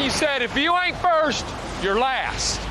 he said, if you ain't first, you're last.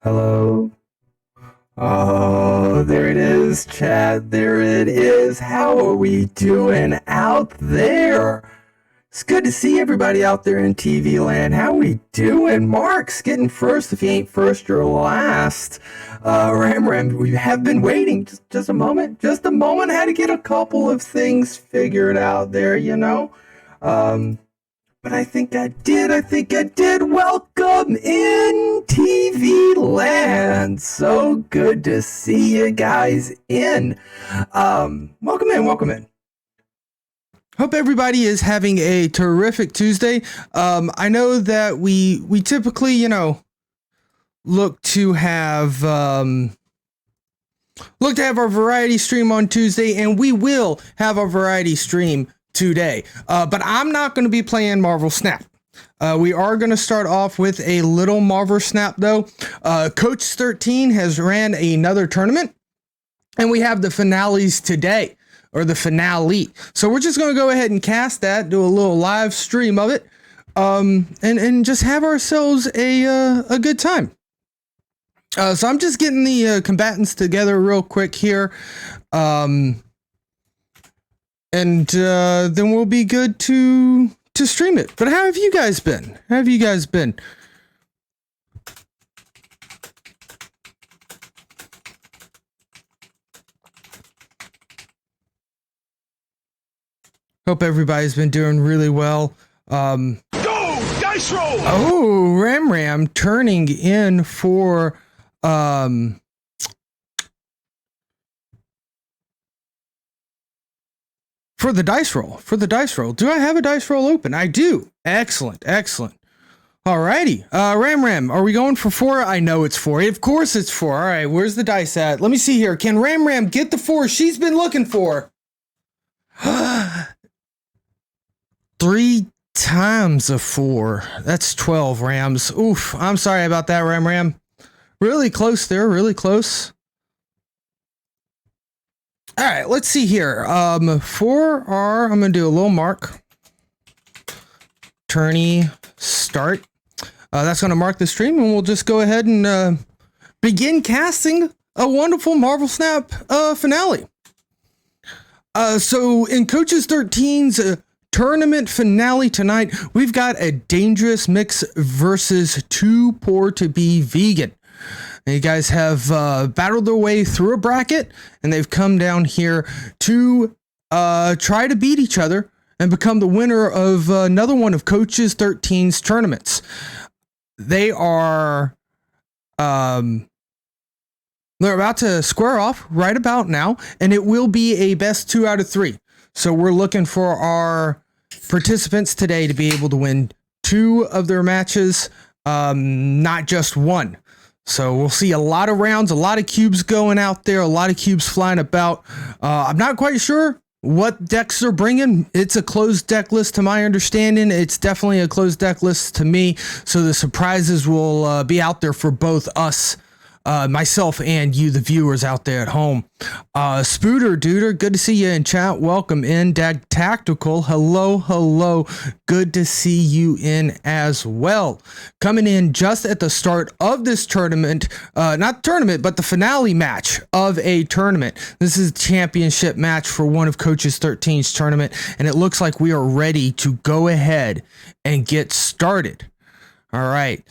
Hello? Oh, there it is, chat. There it is. How are we doing out there? It's good to see everybody out there in TV land. How we doing? Mark's getting first. If you ain't first, you're last. Ram, we have been waiting. Just a moment. Just a moment. Had to get a couple of things figured out there, you know. But I think I did. Welcome in TV land. So good to see you guys in. Welcome in. Hope everybody is having a terrific Tuesday. I know that we typically, look to have our variety stream on Tuesday, and we will have a variety stream today. But I'm not going to be playing Marvel Snap. We are going to start off with a little Marvel Snap though. Coach 13 has ran another tournament, and we have the finales today. Or the finale. So we're just going to go ahead and cast that, do a little live stream of it, and just have ourselves a good time. So I'm just getting the combatants together real quick here, and then we'll be good to stream it. But how have you guys been? Hope everybody's been doing really well. Go! Dice roll! Oh, Ram turning in for the dice roll. Do I have a dice roll open? I do. Excellent. Alrighty. Ram, are we going for 4? I know it's 4. Of course it's 4. All right, where's the dice at? Let me see here. Can Ram get the 4 she's been looking for? 3 times a 4. That's 12 Rams. Oof. I'm sorry about that, Ram. Really close there. Really close. All right. Let's see here. For our, I'm going to do a little mark. Tourney start. That's going to mark the stream, and we'll just go ahead and begin casting a wonderful Marvel Snap finale. So in Coaches 13's tournament finale tonight, we've got a Dangerous Mix versus Too Poor to Be Vegan. You guys have battled their way through a bracket, and they've come down here to try to beat each other and become the winner of another one of Coaches 13's tournaments. They are they're about to square off right about now, and it will be a best 2 out of 3. So we're looking for our participants today to be able to win 2 of their matches, not just 1. So we'll see a lot of rounds, a lot of cubes going out there, a lot of cubes flying about. I'm not quite sure what decks they're bringing. It's a closed deck list to my understanding. It's definitely a closed deck list to me. So the surprises will be out there for both us, myself and you, the viewers out there at home. Spooter Duder, good to see you in chat. Welcome in. Dag Tactical, hello. Good to see you in as well. Coming in just at the start of this tournament, not tournament, but the finale match of a tournament. This is a championship match for one of Coaches 13's tournament, and it looks like we are ready to go ahead and get started. All right.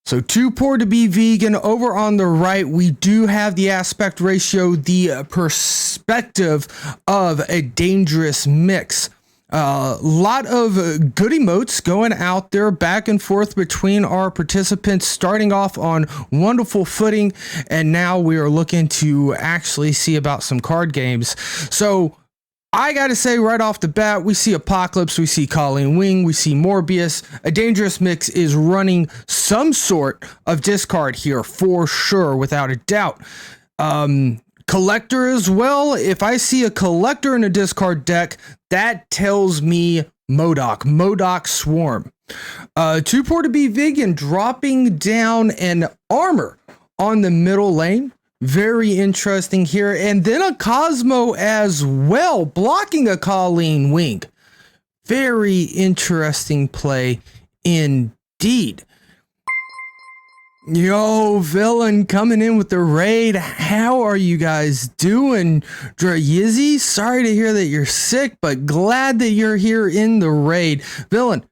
So Too Poor to Be Vegan. Over on the right, we do have the aspect ratio, the perspective of a Dangerous Mix. A lot of good emotes going out there back and forth between our participants, starting off on wonderful footing, and now we are looking to actually see about some card games. So I gotta say right off the bat, we see Apocalypse, we see Colleen Wing, we see Morbius. A Dangerous Mix is running some sort of discard here for sure, without a doubt. Collector as well. If I see a Collector in a discard deck, that tells me MODOK Swarm. Too Poor to Be Vegan dropping down an Armor on the middle lane. Very interesting here. And then a Cosmo as well, blocking a Colleen Wing. Very interesting play indeed. Yo, Villain coming in with the raid. How are you guys doing? Drayizzy, sorry to hear that you're sick, but glad that you're here in the raid. Villain,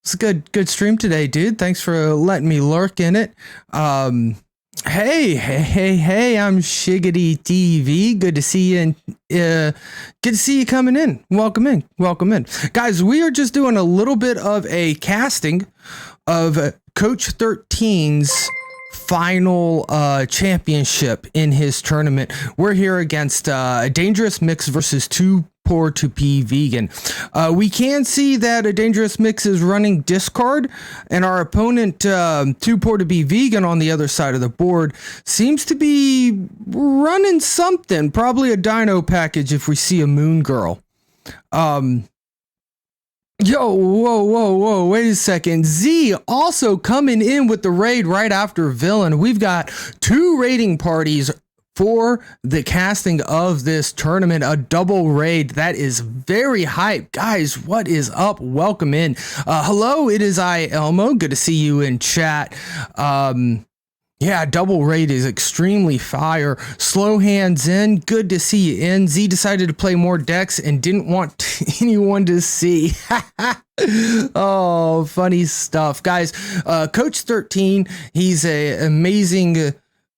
it's a good stream today, dude. Thanks for letting me lurk in it. Hey, I'm Shiggity TV. Good to see you, and good to see you coming in. Welcome in. Guys, we are just doing a little bit of a casting of Coach 13's final championship in his tournament. We're here against a Dangerous Mix versus Too Poor to Be Vegan. We can see that a Dangerous Mix is running discard, and our opponent, Too Poor to Be Vegan, on the other side of the board seems to be running something, probably a dino package if we see a Moon Girl. Yo, whoa, wait a second. Z also coming in with the raid right after Villain. We've got 2 raiding parties for the casting of this tournament, a double raid. That is very hype. Guys, what is up? Welcome in. Hello, it is I, Elmo. Good to see you in chat. Yeah, double raid is extremely fire. Slow hands in. Good to see you in. Z decided to play more decks and didn't want anyone to see. Oh, funny stuff. Guys, Coach 13, he's an amazing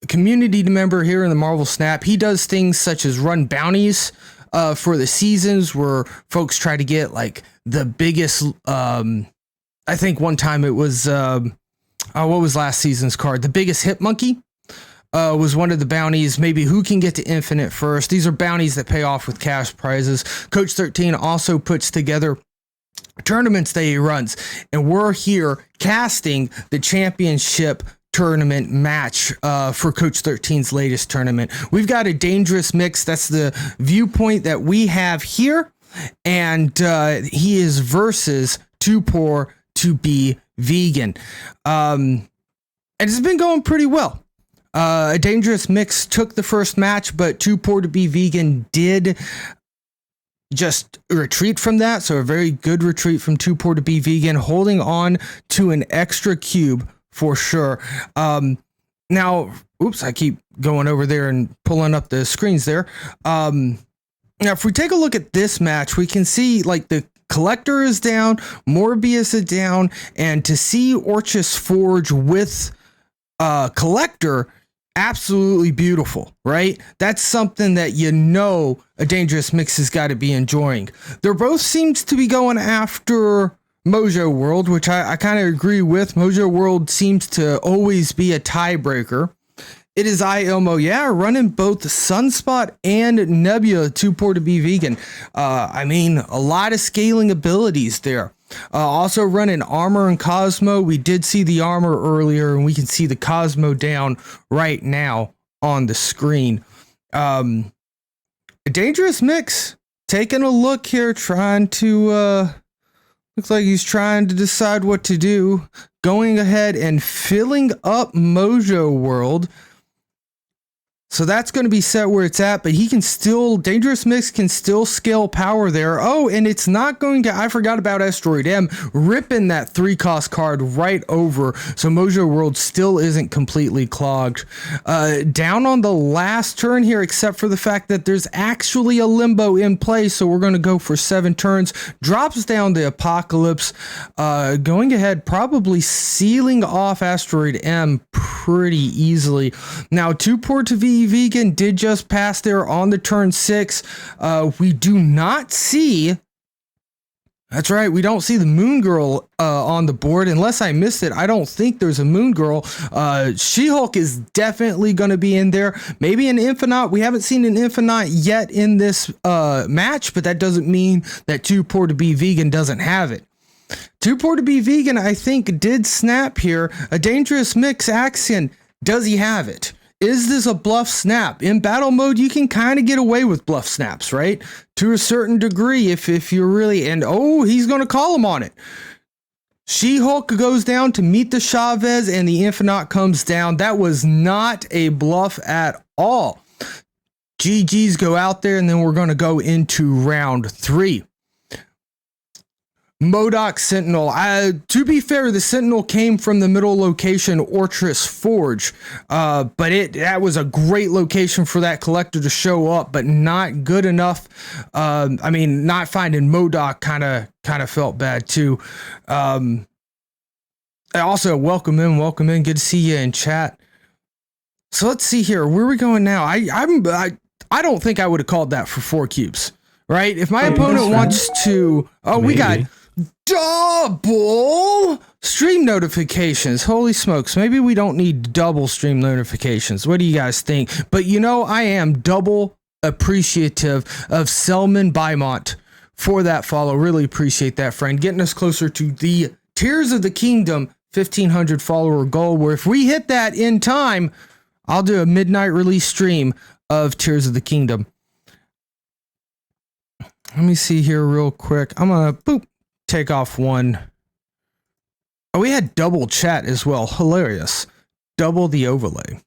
community member here in the Marvel Snap. He does things such as run bounties for the seasons where folks try to get like the biggest, I think one time it was... what was last season's card? The biggest hit monkey was one of the bounties. Maybe who can get to infinite first. These are bounties that pay off with cash prizes. Coach 13 also puts together tournaments that he runs, and we're here casting the championship tournament match for Coach 13's latest tournament. We've got a Dangerous Mix. That's the viewpoint that we have here, and he is versus Too Poor to Be Vegan. And it's been going pretty well. A Dangerous Mix took the first match, but Too Poor to Be Vegan did just retreat from that. So a very good retreat from Too Poor to Be Vegan, holding on to an extra cube for sure. Now, oops, I keep going over there and pulling up the screens there. Now, if we take a look at this match, we can see like the Collector is down, Morbius is down, and to see Orchis Forge with Collector, absolutely beautiful, right? That's something that you know a Dangerous Mix has got to be enjoying. They're both seems to be going after Mojo World, which I kind of agree with. Mojo World seems to always be a tiebreaker. It is I, Elmo, running both Sunspot and Nebula, Too Poor to Be Vegan. I mean, a lot of scaling abilities there. Also running Armor and Cosmo. We did see the Armor earlier, and we can see the Cosmo down right now on the screen. A Dangerous Mix, taking a look here, trying to... looks like he's trying to decide what to do. Going ahead and filling up Mojo World. So that's going to be set where it's at, but he can still, Dangerous Mix can still scale power there. Oh, and it's not going to, I forgot about Asteroid M, ripping that 3-cost card right over. So Mojo World still isn't completely clogged. Down on the last turn here, except for the fact that there's actually a Limbo in play. So we're going to go for 7 turns. Drops down the Apocalypse. Going ahead, probably sealing off Asteroid M pretty easily. Now, Too Poor to Be Vegan did just pass there on the turn 6. We do not see... That's right, we don't see the Moon Girl on the board. Unless I missed it, I don't think there's a Moon Girl. She-Hulk is definitely going to be in there. Maybe an Infinite. We haven't seen an Infinite yet in this match, but that doesn't mean that Too Poor to Be Vegan doesn't have it. Too Poor to Be Vegan, I think, did snap here. A Dangerous Mix Axion, does he have it? Is this a bluff snap? In battle mode, you can kind of get away with bluff snaps, right? To a certain degree, if you're really... And, oh, he's going to call him on it. She-Hulk goes down to meet the Chavez, and the Infinite comes down. That was not a bluff at all. GGs go out there, and then we're going to go into round 3. MODOK Sentinel. To be fair, the Sentinel came from the middle location, Ortress Forge, but that was a great location for that collector to show up, but not good enough. I mean, not finding MODOK kind of felt bad too. Also, welcome in. Good to see you in chat. So let's see here. Where are we going now? I don't think I would have called that for 4 cubes, right? If my opponent wants to, we got double stream notifications. Holy smokes. Maybe we don't need double stream notifications. What do you guys think? But I am double appreciative of Selman Bymont for that follow. Really appreciate that, friend. Getting us closer to the Tears of the Kingdom 1,500 follower goal, where if we hit that in time, I'll do a midnight release stream of Tears of the Kingdom. Let me see here real quick. I'm going to take off one. Oh, we had double chat as well. Hilarious. Double the overlay.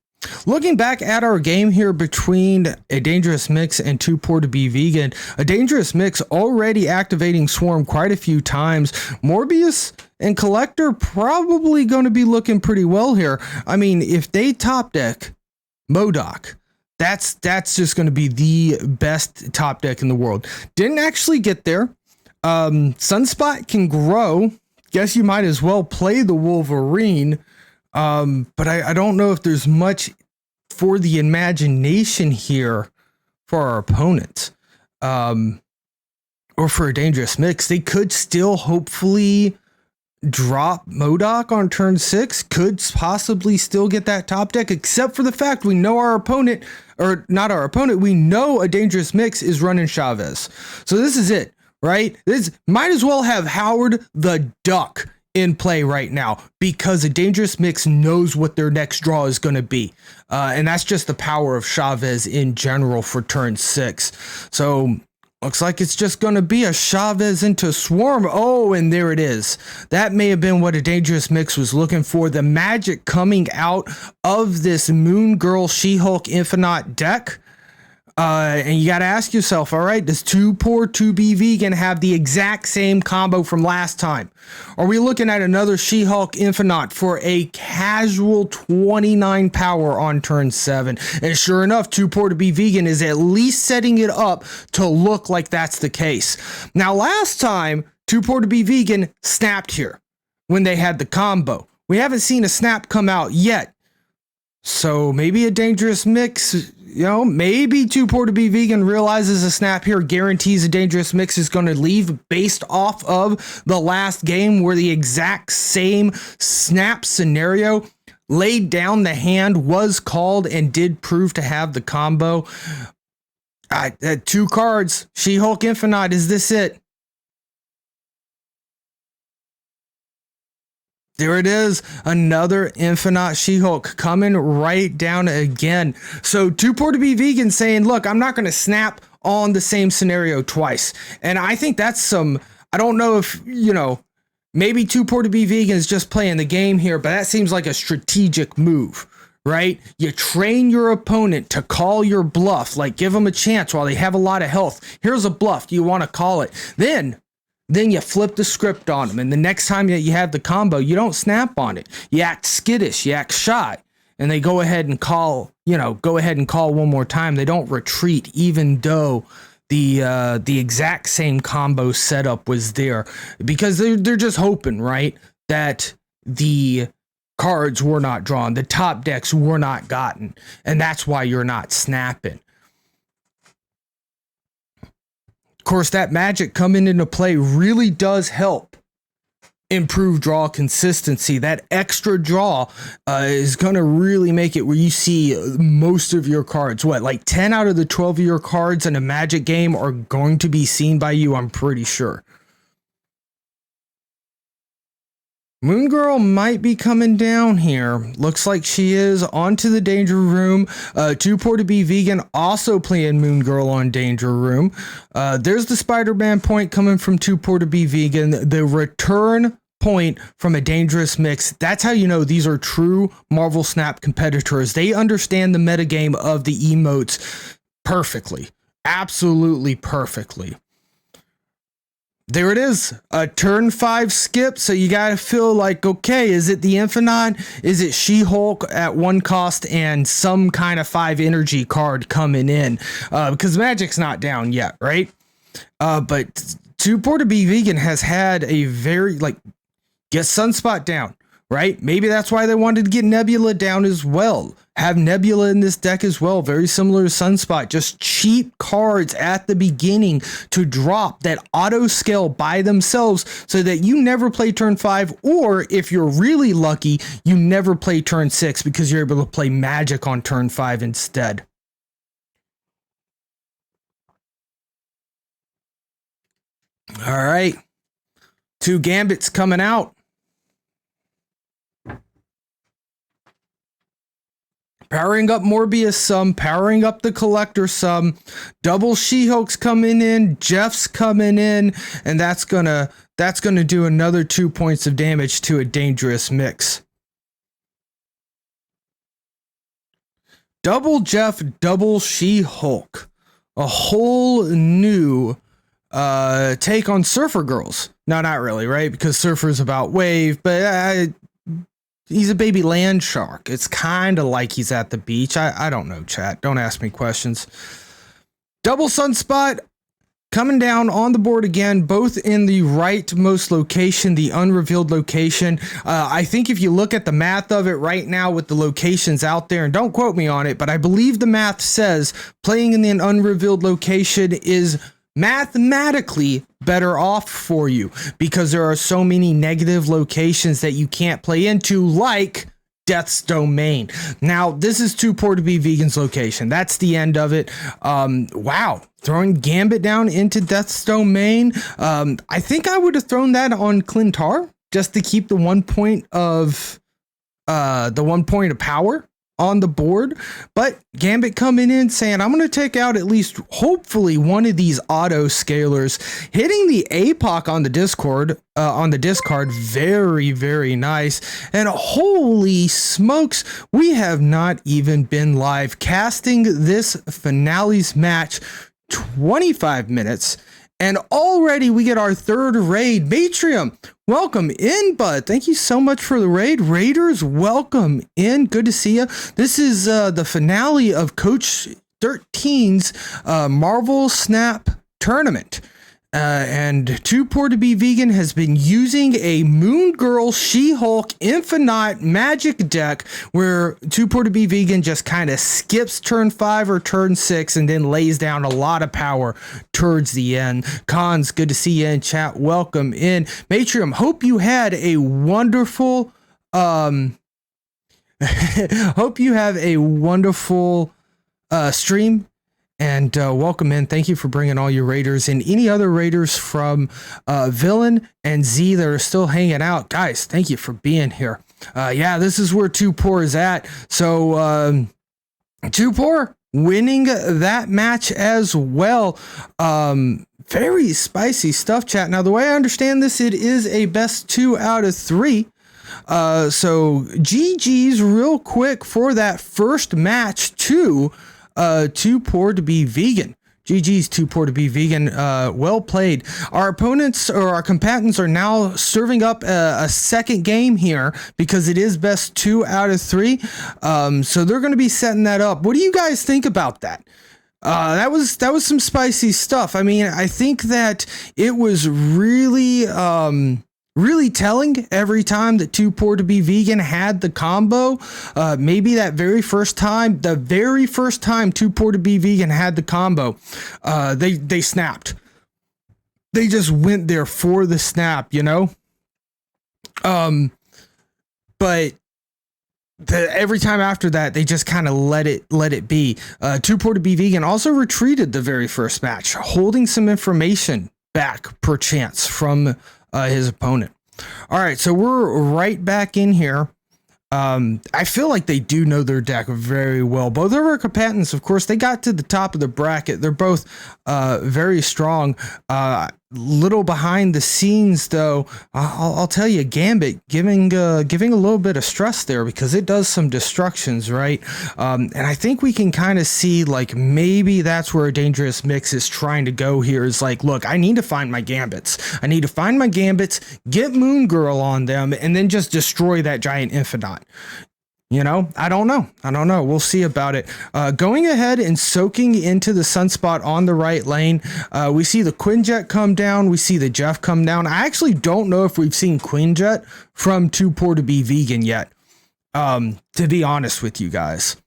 Looking back at our game here between A Dangerous Mix and Too Poor to Be Vegan, A Dangerous Mix already activating Swarm quite a few times. Morbius and Collector probably going to be looking pretty well here. I mean, if they top deck MODOK, that's just going to be the best top deck in the world. Didn't actually get there. Sunspot can grow. Guess you might as well play the Wolverine. But I don't know if there's much for the imagination here for our opponents. Or for A Dangerous Mix. They could still hopefully drop MODOK on turn 6, could possibly still get that top deck, except for the fact we know our opponent, or not our opponent, we know A Dangerous Mix is running Chavez. So this is it, right? This might as well have Howard the Duck in play right now, because A Dangerous Mix knows what their next draw is going to be. And that's just the power of Chavez in general for turn 6. So looks like it's just going to be a Chavez into Swarm. Oh, and there it is. That may have been what A Dangerous Mix was looking for. The magic coming out of this Moon Girl She-Hulk Infinite deck. And you got to ask yourself, all right, does Too Poor to Be Vegan have the exact same combo from last time? Are we looking at another She-Hulk Infinite for a casual 29 power on turn 7? And sure enough, Too Poor to Be Vegan is at least setting it up to look like that's the case. Now, last time, Too Poor to Be Vegan snapped here when they had the combo. We haven't seen a snap come out yet. So maybe A Dangerous Mix, maybe Too Poor to Be Vegan realizes a snap here, guarantees A Dangerous Mix is going to leave based off of the last game where the exact same snap scenario laid down, the hand was called and did prove to have the combo. 2 cards, She-Hulk Infinite, is this it? There it is, another Infinite She-Hulk coming right down again. So Too Poor to Be Vegan saying, look, I'm not going to snap on the same scenario twice. And I think that's I don't know if, maybe Too Poor to Be Vegan is just playing the game here, but that seems like a strategic move, right? You train your opponent to call your bluff, like give them a chance while they have a lot of health. Here's a bluff. Do you want to call it? Then you flip the script on them. And the next time that you have the combo, you don't snap on it. You act skittish, you act shy. And they go ahead and call one more time. They don't retreat, even though the exact same combo setup was there. Because they're just hoping, right, that the cards were not drawn. The top decks were not gotten. And that's why you're not snapping. Of course, that magic coming into play really does help improve draw consistency. That extra draw is going to really make it where you see most of your cards. Like 10 out of the 12 of your cards in a Magic game are going to be seen by you, I'm pretty sure. Moon Girl might be coming down here. Looks like she is onto the Danger Room. Too Poor to Be Vegan also playing Moon Girl on Danger Room. There's the Spider-Man point coming from Too Poor to Be Vegan. The return point from A Dangerous Mix. That's how you know these are true Marvel Snap competitors. They understand the metagame of the emotes perfectly. Absolutely perfectly. there it is, a turn 5 skip. So you gotta feel like, okay, is it the Infinite? Is it She-Hulk at 1 cost and some kind of 5 energy card coming in? Because Magic's not down yet, right? But 2 Poor to Be Vegan has had a very, like, get Sunspot down, right? Maybe that's why they wanted to get Nebula down as well. Have Nebula in this deck as well. Very similar to Sunspot. Just cheap cards at the beginning to drop that auto scale by themselves so that you never play turn 5, or if you're really lucky, you never play turn 6 because you're able to play Magic on turn 5 instead. All right. 2 Gambits coming out. Powering up Morbius some, powering up the Collector some, double She-Hulk's coming in, Jeff's coming in, and that's gonna do another 2 points of damage to a Dangerous Mix. Double Jeff, double She-Hulk. A whole new take on Surfer Girls. No, not really, right? Because Surfer's about wave, but he's a baby land shark. It's kind of like he's at the beach. I don't know, chat. Don't ask me questions. Double Sunspot coming down on the board again, both in the rightmost location, the unrevealed location. I think if you look at the math of it right now with the locations out there, and don't quote me on it, but I believe the math says playing in the unrevealed location is mathematically better off for you because there are so many negative locations that you can't play into, like Death's Domain. Now, this is 2 Poor to Be Vegan's location. That's the end of it. Wow. Throwing Gambit down into Death's Domain. I think I would have thrown that on Clintar just to keep the 1 point of power on the board, but Gambit coming in saying, I'm going to take out at least hopefully one of these auto scalers, hitting the APOC on the discard, very, very nice. And holy smokes, we have not even been live casting this finale's match 25 minutes. And already we get our 3rd raid. Matrium, welcome in, bud. Thank you so much for the raid. Raiders, welcome in. Good to see you. This is the finale of Coach 13's Marvel Snap tournament. And 2 Poor to Be Vegan has been using a Moon Girl, She-Hulk, Infinite Magic deck where 2 Poor to Be Vegan just kind of skips turn 5 or turn 6 and then lays down a lot of power towards the end. Cons, good to see you in chat. Welcome in. Matrium, hope you had a wonderful hope you have a wonderful stream. And welcome in. Thank you for bringing all your raiders and any other raiders from Villain and Z that are still hanging out. Guys, thank you for being here. Yeah, this is where 2 Poor is at. So 2 Poor winning that match as well. Very spicy stuff, chat. Now, the way I understand this, it is a best 2 out of 3. So GG's real quick for that first match too. 2 Poor to Be Vegan. GG's 2 Poor to Be Vegan. Well played. Our opponents or our combatants are now serving up a second game here because it is best 2 out of 3. So they're going to be setting that up. What do you guys think about that? That was some spicy stuff. I mean, I think that it was really telling every time that 2 Poor to Be Vegan had the combo. Maybe the very first time 2 Poor to Be Vegan had the combo, they snapped. They just went there for the snap, you know? But every time after that, they just kind of let it be. 2 Poor to Be Vegan also retreated the very first match, holding some information back perchance from his opponent. All right, so we're right back in here. I feel like they do know their deck very well. Both of our combatants, of course, they got to the top of the bracket. They're both very strong. little behind the scenes though, I'll tell you, Gambit giving a little bit of stress there because it does some destructions, right? And I think we can kind of see like maybe that's where a Dangerous Mix is trying to go here, is like, look, I need to find my Gambits. I need to find my Gambits, get Moon Girl on them, and then just destroy that giant Infinite. You know, I don't know. We'll see about it. Going ahead and soaking into the Sunspot on the right lane. We see the Quinjet come down. We see the Jeff come down. I actually don't know if we've seen Quinjet from Too Poor to Be Vegan yet. To be honest with you guys.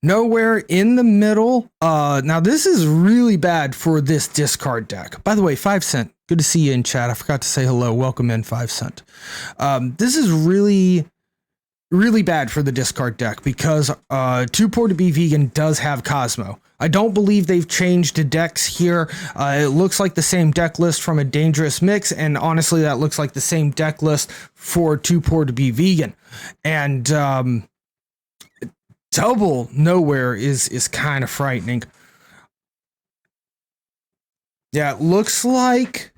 Nowhere in the middle. Now this is really bad for this discard deck. By the way, 5 Cent. Good to see you in chat. I forgot to say hello. Welcome in, 5 Cent. This is really bad for the discard deck because Too Poor to Be Vegan does have Cosmo. I don't believe they've changed the decks here. It looks like the same deck list from a Dangerous Mix, and honestly, that looks like the same deck list for Too Poor to Be Vegan. And double Nowhere is kind of frightening. Yeah, it looks like...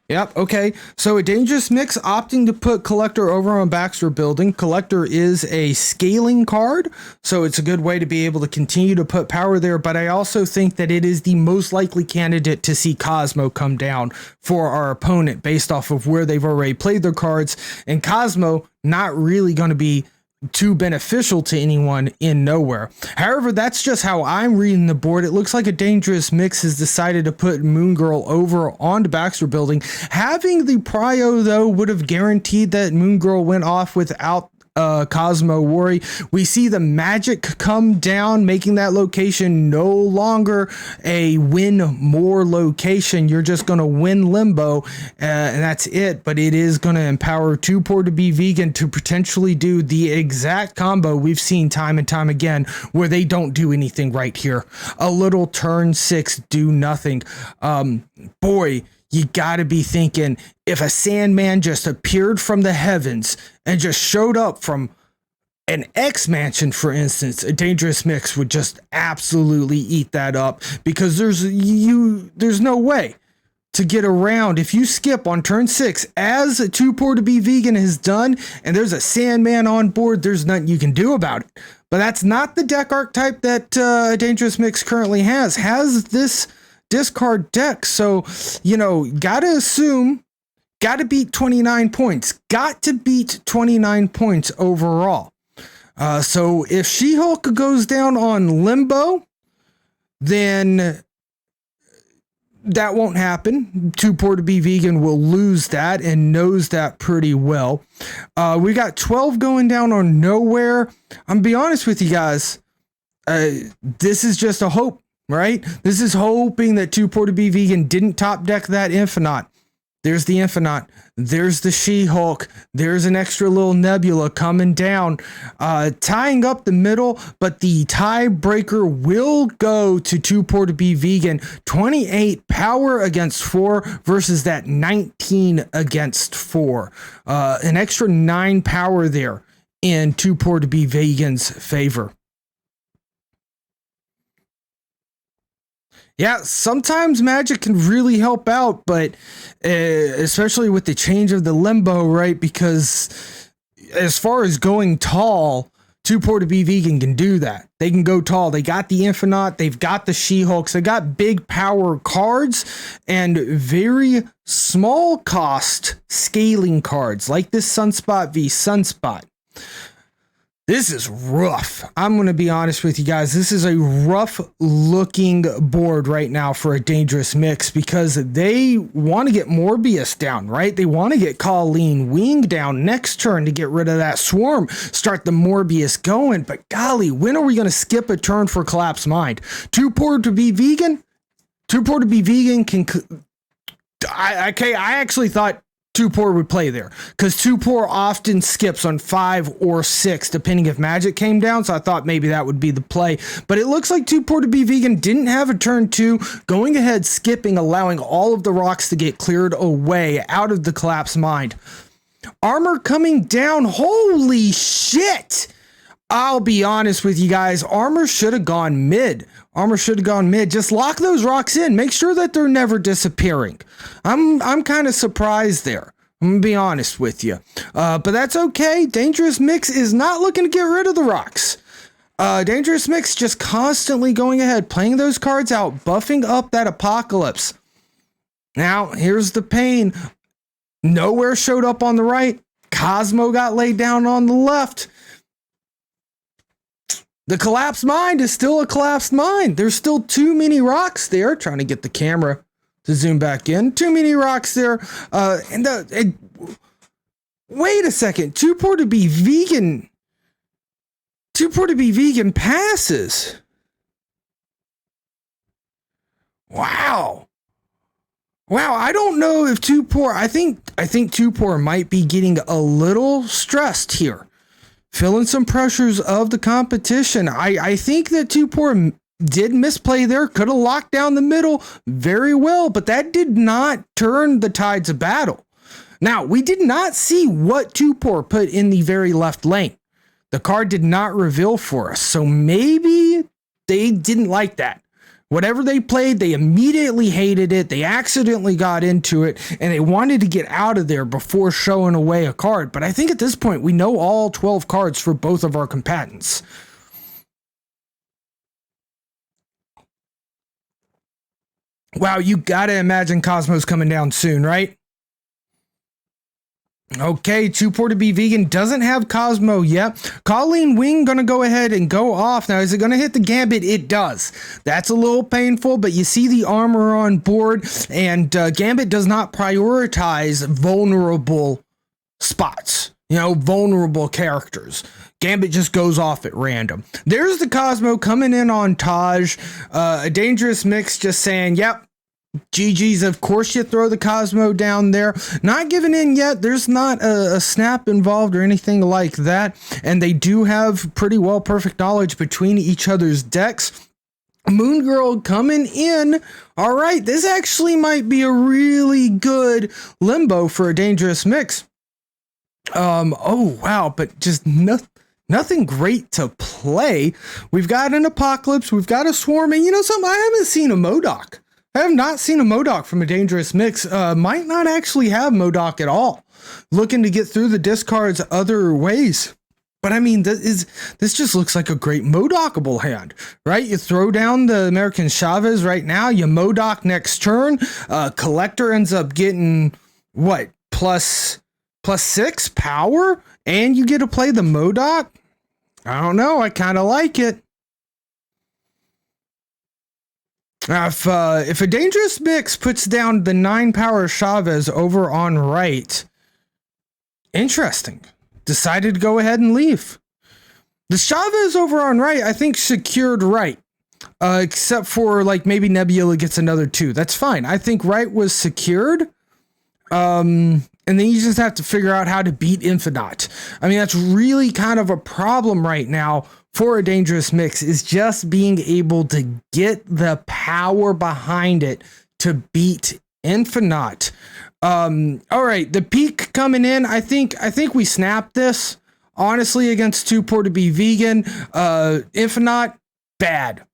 Yep, okay. So a Dangerous Mix opting to put Collector over on Baxter Building. Collector is a scaling card, so it's a good way to be able to continue to put power there, but I also think that it is the most likely candidate to see Cosmo come down for our opponent based off of where they've already played their cards, and Cosmo not really going to be too beneficial to anyone in Nowhere. However, that's just how I'm reading the board. It looks like a Dangerous Mix has decided to put Moon Girl over onto Baxter Building. Having the Prio, though, would have guaranteed that Moon Girl went off without Cosmo worry. We see the Magic come down, making that location no longer a win more location. You're just going to win Limbo, and that's it. But it is going to empower Too Poor to Be Vegan to potentially do the exact combo we've seen time and time again, where they don't do anything right here. A little turn 6 do nothing. Boy, you got to be thinking, if a Sandman just appeared from the heavens and just showed up from an X Mansion, for instance, a Dangerous Mix would just absolutely eat that up, because there's no way to get around. If you skip on turn 6, as Too Poor to Be Vegan has done, and there's a Sandman on board, there's nothing you can do about it. But that's not the deck archetype that Dangerous Mix currently has this discard deck. So, you know, gotta assume, gotta beat 29 points, got to beat 29 points overall. So if She-Hulk goes down on Limbo, then that won't happen. Too Poor to Be Vegan will lose that and knows that pretty well. We got 12 going down on Nowhere. I'm gonna be honest with you guys. This is just a hope. Right? This is hoping that Too Poor to Be Vegan didn't top deck that Infinite. There's the Infinite. There's the She-Hulk. There's an extra little Nebula coming down, tying up the middle, but the tiebreaker will go to Too Poor to Be Vegan. 28 power against 4 versus that 19 against 4. An extra 9 power there in Too Poor to Be Vegan's favor. Yeah, sometimes Magic can really help out, but especially with the change of the Limbo, right? Because as far as going tall, Too Poor to Be Vegan can do that. They can go tall. They got the Infinite. They've got the She-Hulks. They got big power cards and very small cost scaling cards like this Sunspot v Sunspot. This is rough. I'm going to be honest with you guys. This is a rough looking board right now for a Dangerous Mix, because they want to get Morbius down, right? They want to get Colleen Wing down next turn to get rid of that Swarm, start the Morbius going. But golly, when are we going to skip a turn for Collapse Mind? Too Poor to Be Vegan? Too Poor to Be Vegan can... I actually thought Too Poor would play there, because Too Poor often skips on 5 or 6 depending if Magic came down, so I thought maybe that would be the play. But it looks like Too Poor to Be Vegan didn't have a turn 2, going ahead, skipping, allowing all of the rocks to get cleared away out of the Collapse Mind. Armor coming down. Holy shit! I'll be honest with you guys. Armor should have gone mid. Armor should have gone mid. Just lock those rocks in. Make sure that they're never disappearing. I'm kind of surprised there. I'm gonna be honest with you. But that's okay. Dangerous Mix is not looking to get rid of the rocks. Dangerous Mix just constantly going ahead, playing those cards out, buffing up that Apocalypse. Now, here's the pain. Nowhere showed up on the right. Cosmo got laid down on the left. The collapsed mine is still a collapsed mine. There's still too many rocks there. Trying to get the camera to zoom back in. Too many rocks there. Wait a second. Too poor to be vegan. Too poor to be vegan passes. Wow. Wow, I don't know if Too Poor. I think Too Poor might be getting a little stressed here. Feeling some pressures of the competition. I think that Too Poor did misplay there. Could have locked down the middle very well, but that did not turn the tides of battle. Now, we did not see what Too Poor put in the very left lane. The card did not reveal for us, so maybe they didn't like that. Whatever they played, they immediately hated it. They accidentally got into it, and they wanted to get out of there before showing away a card. But I think at this point, we know all 12 cards for both of our combatants. Wow, you gotta imagine Cosmo's coming down soon, right? Okay, Too Poor to be vegan doesn't have Cosmo yet. Colleen Wing gonna go ahead and go off. Now, is it gonna hit the Gambit? It does. That's a little painful, but you see the armor on board, and Gambit does not prioritize vulnerable spots. You know, vulnerable characters. Gambit just goes off at random. There's the Cosmo coming in on Taj. A Dangerous Mix just saying, yep, GG's, of course you throw the Cosmo down there. Not giving in yet. There's not a snap involved or anything like that. And they do have pretty well perfect knowledge between each other's decks. Moon Girl coming in. All right, this actually might be a really good limbo for a Dangerous Mix. Oh wow, but just nothing great to play. We've got an Apocalypse, we've got a Swarm, and you know something? I haven't seen a MODOK. I have not seen a MODOK from a Dangerous Mix. Might not actually have MODOK at all. Looking to get through the discards other ways. But I mean, this just looks like a great MODOKable hand, right? You throw down the American Chavez right now, you MODOK next turn. Collector ends up getting, what, plus 6 power? And you get to play the MODOK? I don't know, I kind of like it. If a Dangerous Mix puts down the 9 power Chavez over on right, interesting. Decided to go ahead and leave. The Chavez over on right, I think secured right. Except for like maybe Nebula gets another 2. That's fine. I think right was secured. And then you just have to figure out how to beat Infinite. I mean, that's really kind of a problem right now for a Dangerous Mix, is just being able to get the power behind it to beat Infinite. All right, the peak coming in. I think we snapped this, honestly, against Too Poor to be vegan. Infinite, bad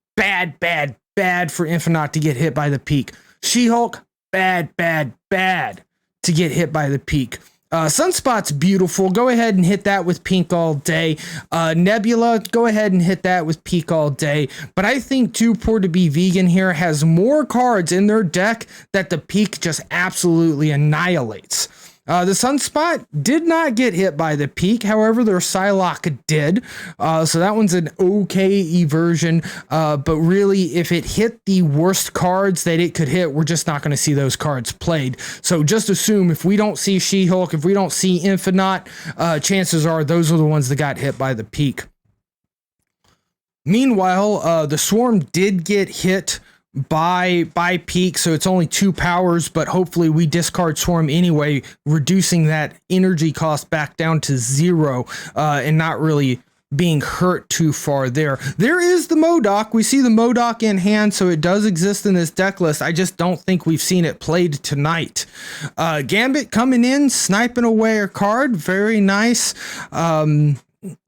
for Infinite to get hit by the peak. She-Hulk, bad to get hit by the peak. Sunspot's beautiful. Go ahead and hit that with pink all day. Nebula, go ahead and hit that with peak all day. But I think Too Poor to be vegan here has more cards in their deck that the peak just absolutely annihilates. The Sunspot did not get hit by the peak. However, their Psylocke did. So that one's an okay version. But really, if it hit the worst cards that it could hit, we're just not going to see those cards played. So just assume if we don't see She-Hulk, if we don't see Infinite, chances are those are the ones that got hit by the peak. Meanwhile, the Swarm did get hit by peak, so it's only 2 powers, but hopefully we discard Swarm anyway, reducing that energy cost back down to 0, and not really being hurt too far there. There is the MODOK. We see the MODOK in hand, so it does exist in this deck list. I just don't think we've seen it played tonight. Gambit coming in, sniping away a card. Very nice.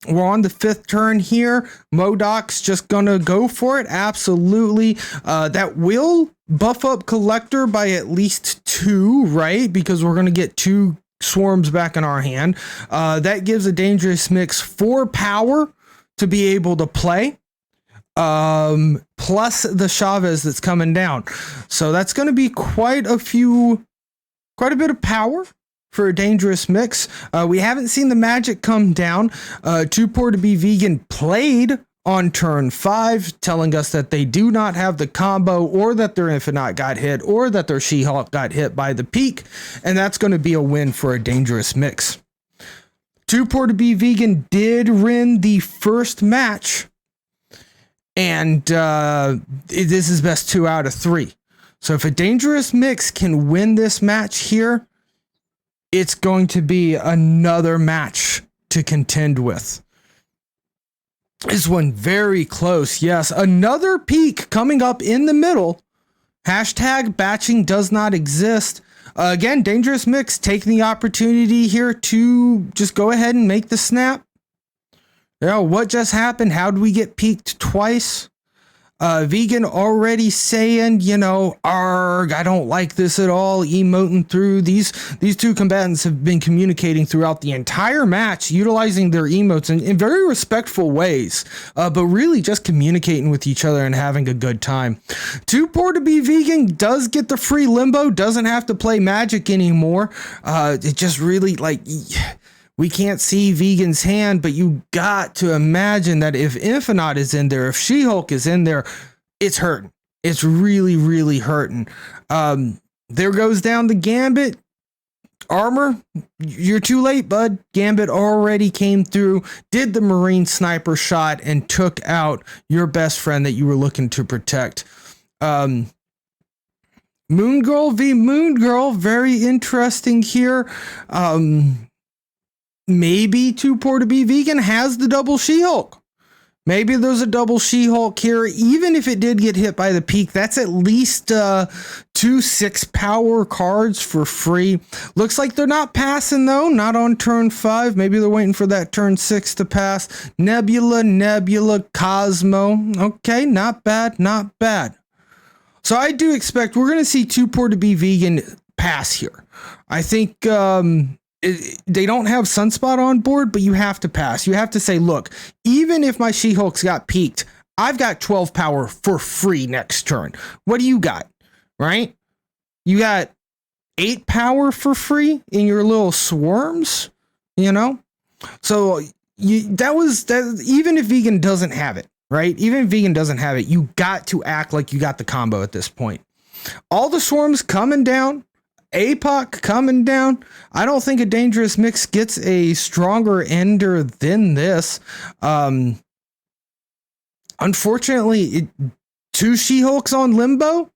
we're on the 5th turn here. MODOK's just gonna go for it. Absolutely. That will buff up Collector by at least 2, right? Because we're gonna get 2 swarms back in our hand. That gives a Dangerous Mix 4 power to be able to play. Plus the Chavez that's coming down. So that's gonna be quite a bit of power for a Dangerous Mix. We haven't seen the magic come down. Too Poor to Be Vegan played on turn 5, telling us that they do not have the combo, or that their Infinite got hit, or that their She-Hulk got hit by the peak, and that's going to be a win for a Dangerous Mix. Too Poor to Be Vegan did win the first match, and this is best 2 out of 3. So if a Dangerous Mix can win this match here, it's going to be another match to contend with. This one very close. Yes, another peak coming up in the middle. Hashtag batching does not exist. Again, Dangerous Mix taking the opportunity here to just go ahead and make the snap. You know, what just happened? How did we get peaked twice? Vegan already saying, you know, arg, I don't like this at all, emoting through. These 2 combatants have been communicating throughout the entire match, utilizing their emotes in very respectful ways, but really just communicating with each other and having a good time. Too Poor to Be Vegan does get the free limbo, doesn't have to play magic anymore. It just really, like, we can't see Vegan's hand, but you got to imagine that if Infinite is in there, if She-Hulk is in there, it's hurting. It's really, really hurting. There goes down the Gambit. Armor, you're too late, bud. Gambit already came through, did the Marine sniper shot, and took out your best friend that you were looking to protect. Moon Girl v. Moon Girl, very interesting here. Maybe Too Poor to Be Vegan has the double She-Hulk. Maybe there's a double She-Hulk here. Even if it did get hit by the peak, that's at least 2 6-power cards for free. Looks like they're not passing, though. Not on turn 5. Maybe they're waiting for that turn 6 to pass. Nebula, Cosmo. Okay, not bad, not bad. So I do expect we're going to see Too Poor to Be Vegan pass here. I think they don't have Sunspot on board, but you have to pass. You have to say, look, even if my She-Hulk's got peaked, I've got 12 power for free next turn. What do you got? Right? You got 8 power for free in your little swarms, you know? So that even if Vegan doesn't have it, right? Even if Vegan doesn't have it, you got to act like you got the combo at this point. All the swarms coming down. APOC coming down. I don't think a Dangerous Mix gets a stronger ender than this. Unfortunately, 2 She-Hulks on Limbo.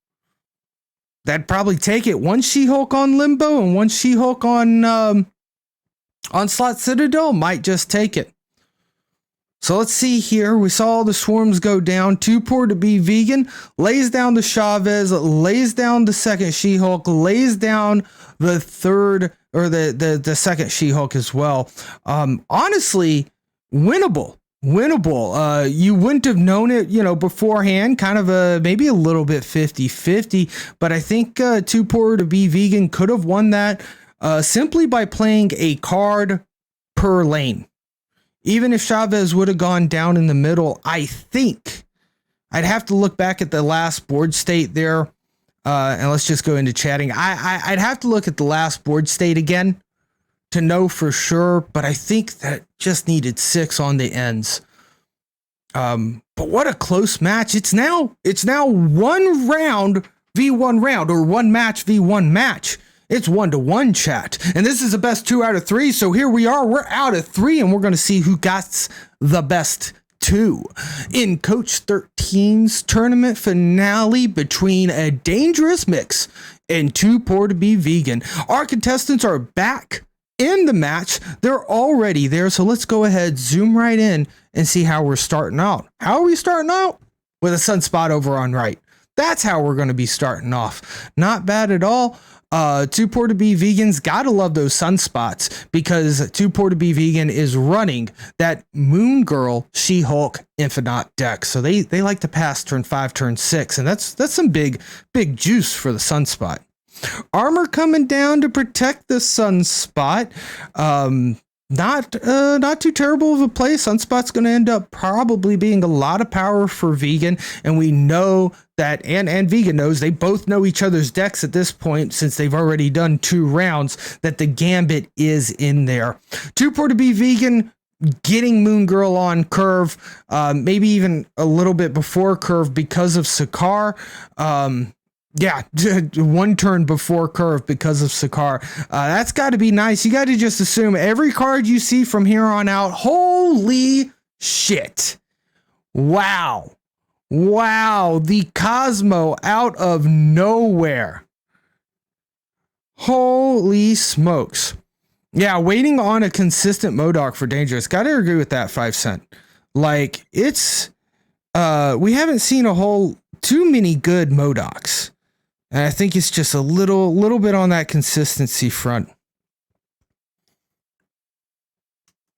That'd probably take it. 1 She-Hulk on Limbo and 1 She-Hulk on Onslaught Citadel might just take it. So let's see here. We saw all the swarms go down. Too Poor to Be Vegan lays down the Chavez, lays down the second She-Hulk, lays down the third or the second She-Hulk as well. Honestly, winnable. You wouldn't have known it, you know, beforehand, kind of maybe a little bit 50-50, but I think Too Poor to Be Vegan could have won that simply by playing a card per lane. Even if Chavez would have gone down in the middle, I think I'd have to look back at the last board state there. And let's just go into chatting. I'd have to look at the last board state again to know for sure, but I think that just needed 6 on the ends. But what a close match. It's now 1 round v1 round, or 1 match v1 match. It's 1-to-1 chat. And this is the best 2 out of 3. So here we are. We're out of 3, and we're going to see who got the best 2 in Coach 13's tournament finale between a Dangerous Mix and Too Poor to Be Vegan. Our contestants are back in the match. They're already there. So let's go ahead, zoom right in, and see how we're starting out. How are we starting out? With a Sunspot over on right. That's how we're going to be starting off. Not bad at all. Too Poor to Be Vegan's gotta love those sunspots, because Too Poor to Be Vegan is running that Moon Girl, She-Hulk, Infinite deck. So they like to pass turn 5, turn 6, and that's some big juice for the sunspot. Armor coming down to protect the sunspot. Not too terrible of a play. Sunspot's going to end up probably being a lot of power for Vegan, and we know that, and Vegan knows, they both know each other's decks at this point, since they've already done 2 rounds, that the Gambit is in there. Too Poor to Be Vegan getting Moon Girl on curve, maybe even a little bit before curve because of Sakaar. Yeah, 1 turn before curve because of Sakaar. That's got to be nice. You got to just assume every card you see from here on out, holy shit. Wow. The Cosmo out of nowhere. Holy smokes. Yeah, waiting on a consistent MODOK for Dangerous. Got to agree with that, 5 cent. Like, it's, we haven't seen too many good MODOKs. And I think it's just a little bit on that consistency front.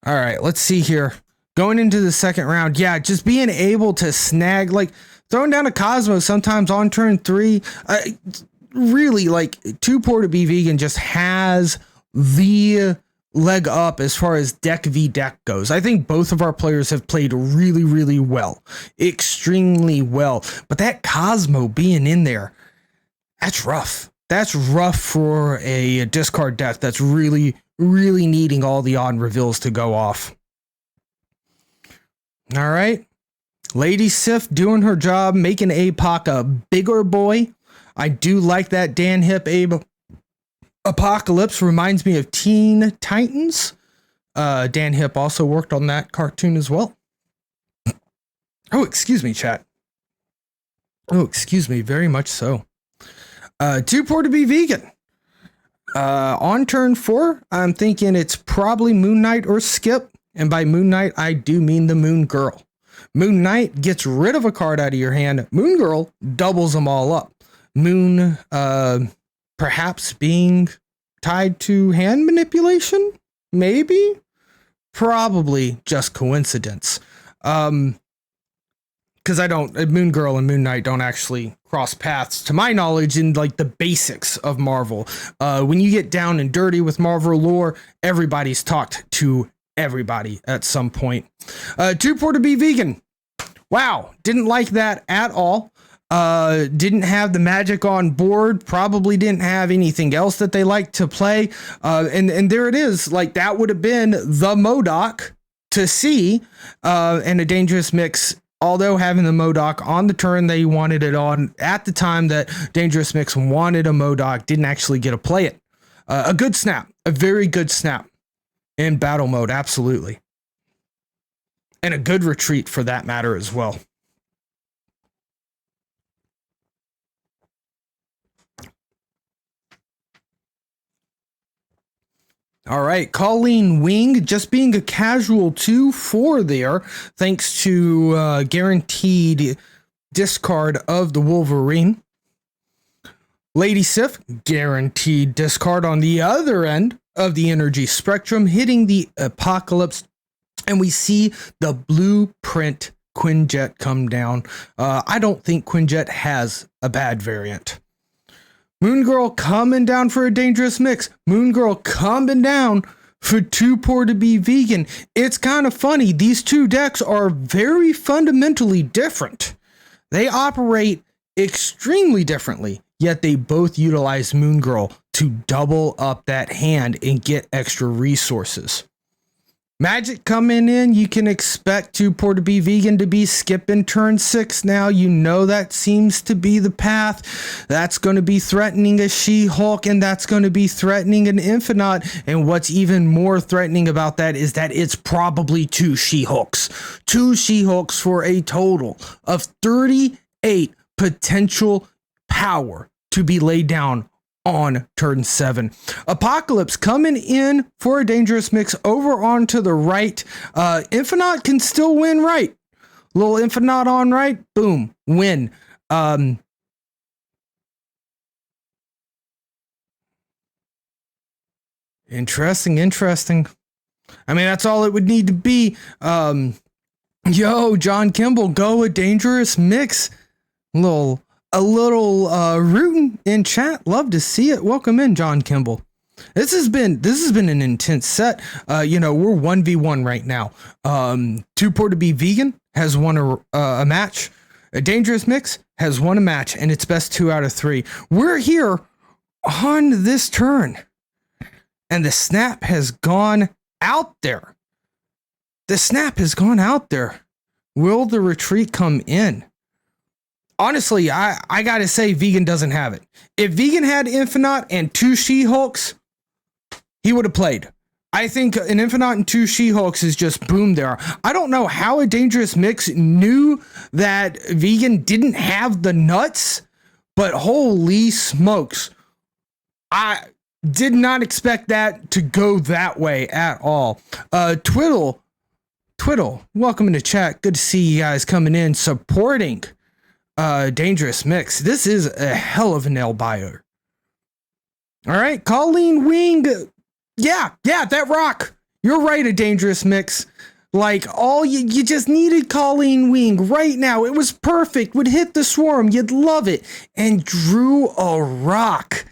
All right, let's see here. Going into the second round, yeah, just being able to snag, like throwing down a Cosmo sometimes on turn 3. Really, like, Too Poor to Be Vegan just has the leg up as far as deck v deck goes. I think both of our players have played really well, extremely well. But that Cosmo being in there, that's rough. That's rough for a discard deck that's really needing all the on reveals to go off. All right. Lady Sif doing her job, making APOC a bigger boy. I do like that Dan Hip Apocalypse. Reminds me of Teen Titans. Dan Hip also worked on that cartoon as well. Oh, excuse me, chat. Oh, excuse me, very much so. Too Poor to Be Vegan. On turn 4, I'm thinking it's probably Moon Knight or Skip. And by Moon Knight, I do mean the Moon Girl. Moon Knight gets rid of a card out of your hand. Moon Girl doubles them all up. Moon, perhaps being tied to hand manipulation? Maybe? Probably just coincidence. Because Moon Girl and Moon Knight don't actually cross paths, to my knowledge, in like the basics of Marvel. When you get down and dirty with Marvel lore, everybody's talked to everybody at some point. Too Poor to Be Vegan. Wow, didn't like that at all. Didn't have the magic on board, probably didn't have anything else that they like to play. And there it is. Like, that would have been the MODOK to see, and a Dangerous Mix. Although having the MODOK on the turn they wanted it on, at the time that Dangerous Mix wanted a MODOK, didn't actually get to play it. A good snap, a very good snap in battle mode, absolutely. And a good retreat for that matter as well. All right, Colleen Wing just being a casual 2/4 there, thanks to guaranteed discard of the Wolverine. Lady Sif, guaranteed discard on the other end of the energy spectrum, hitting the Apocalypse, and we see the blueprint Quinjet come down. I don't think Quinjet has a bad variant. Moon Girl coming down for a Dangerous Mix. Moon Girl coming down for Too Poor to Be Vegan. It's kind of funny. These two decks are very fundamentally different. They operate extremely differently, yet they both utilize Moon Girl to double up that hand and get extra resources. Magic coming in, you can expect Too Poor to Be Vegan to be skipping turn 6 now. You know that seems to be the path. That's going to be threatening a She-Hulk, and that's going to be threatening an Infinite. And what's even more threatening about that is that it's probably 2 She-Hulks. 2 She-Hulks for a total of 38 potential power to be laid down on turn 7. Apocalypse coming in for a Dangerous Mix over onto the right. Infinite can still win right. Little Infinite on right, boom, win. Interesting. I mean, that's all it would need to be. Yo, John Kimball, go a dangerous mix. A little rooting in chat. Love to see it. Welcome in, John Kimball. This has been an intense set. We're 1v1 right now. Too Poor to Be Vegan has won a match. A Dangerous Mix has won a match, and it's best 2 out of 3. We're here on this turn, and the snap has gone out there. Will the retreat come in? Honestly, I gotta say, Vegan doesn't have it. If Vegan had Infinite and 2 She-Hulks, he would have played. I think an Infinite and 2 She-Hulks is just boom there. I don't know how a Dangerous Mix knew that Vegan didn't have the nuts, but holy smokes. I did not expect that to go that way at all. Twiddle, welcome into chat. Good to see you guys coming in, supporting Dangerous Mix. This is a hell of a nail biter. All right, Colleen Wing. Yeah, that rock. You're right, a Dangerous Mix. Like, all you just needed Colleen Wing right now. It was perfect. Would hit the swarm. You'd love it. And drew a rock.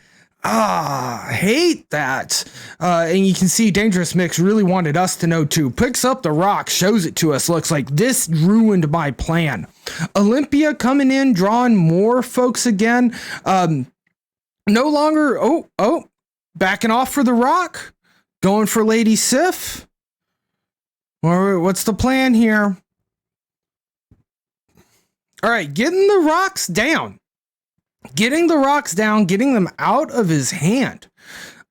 Hate that. And you can see Dangerous Mix really wanted us to know too. Picks up the rock, shows it to us. Looks like this ruined my plan. Olympia coming in, drawing more folks again. No longer, backing off for the rock. Going for Lady Sif. Or what's the plan here? All right, getting the rocks down. Getting them out of his hand.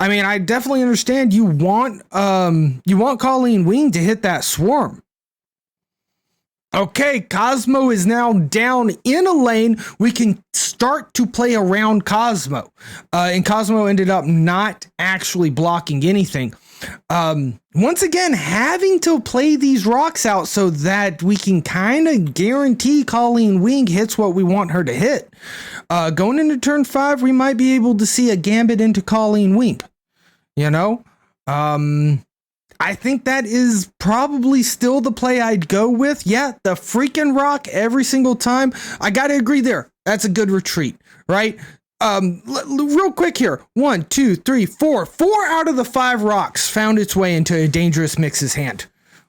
I mean, I definitely understand you want Colleen Wing to hit that swarm. Okay, Cosmo is now down in a lane. We can start to play around Cosmo. And Cosmo ended up not actually blocking anything. Once again, having to play these rocks out so that we can kind of guarantee Colleen Wing hits what we want her to hit. Going into turn 5, we might be able to see a gambit into Colleen Wing. I think that is probably still the play I'd go with. Yeah, the freaking rock every single time. I gotta agree there. That's a good retreat, right? Real quick here. 1, 2, 3, 4. 4 out of the 5 rocks found its way into a Dangerous Mix's hand.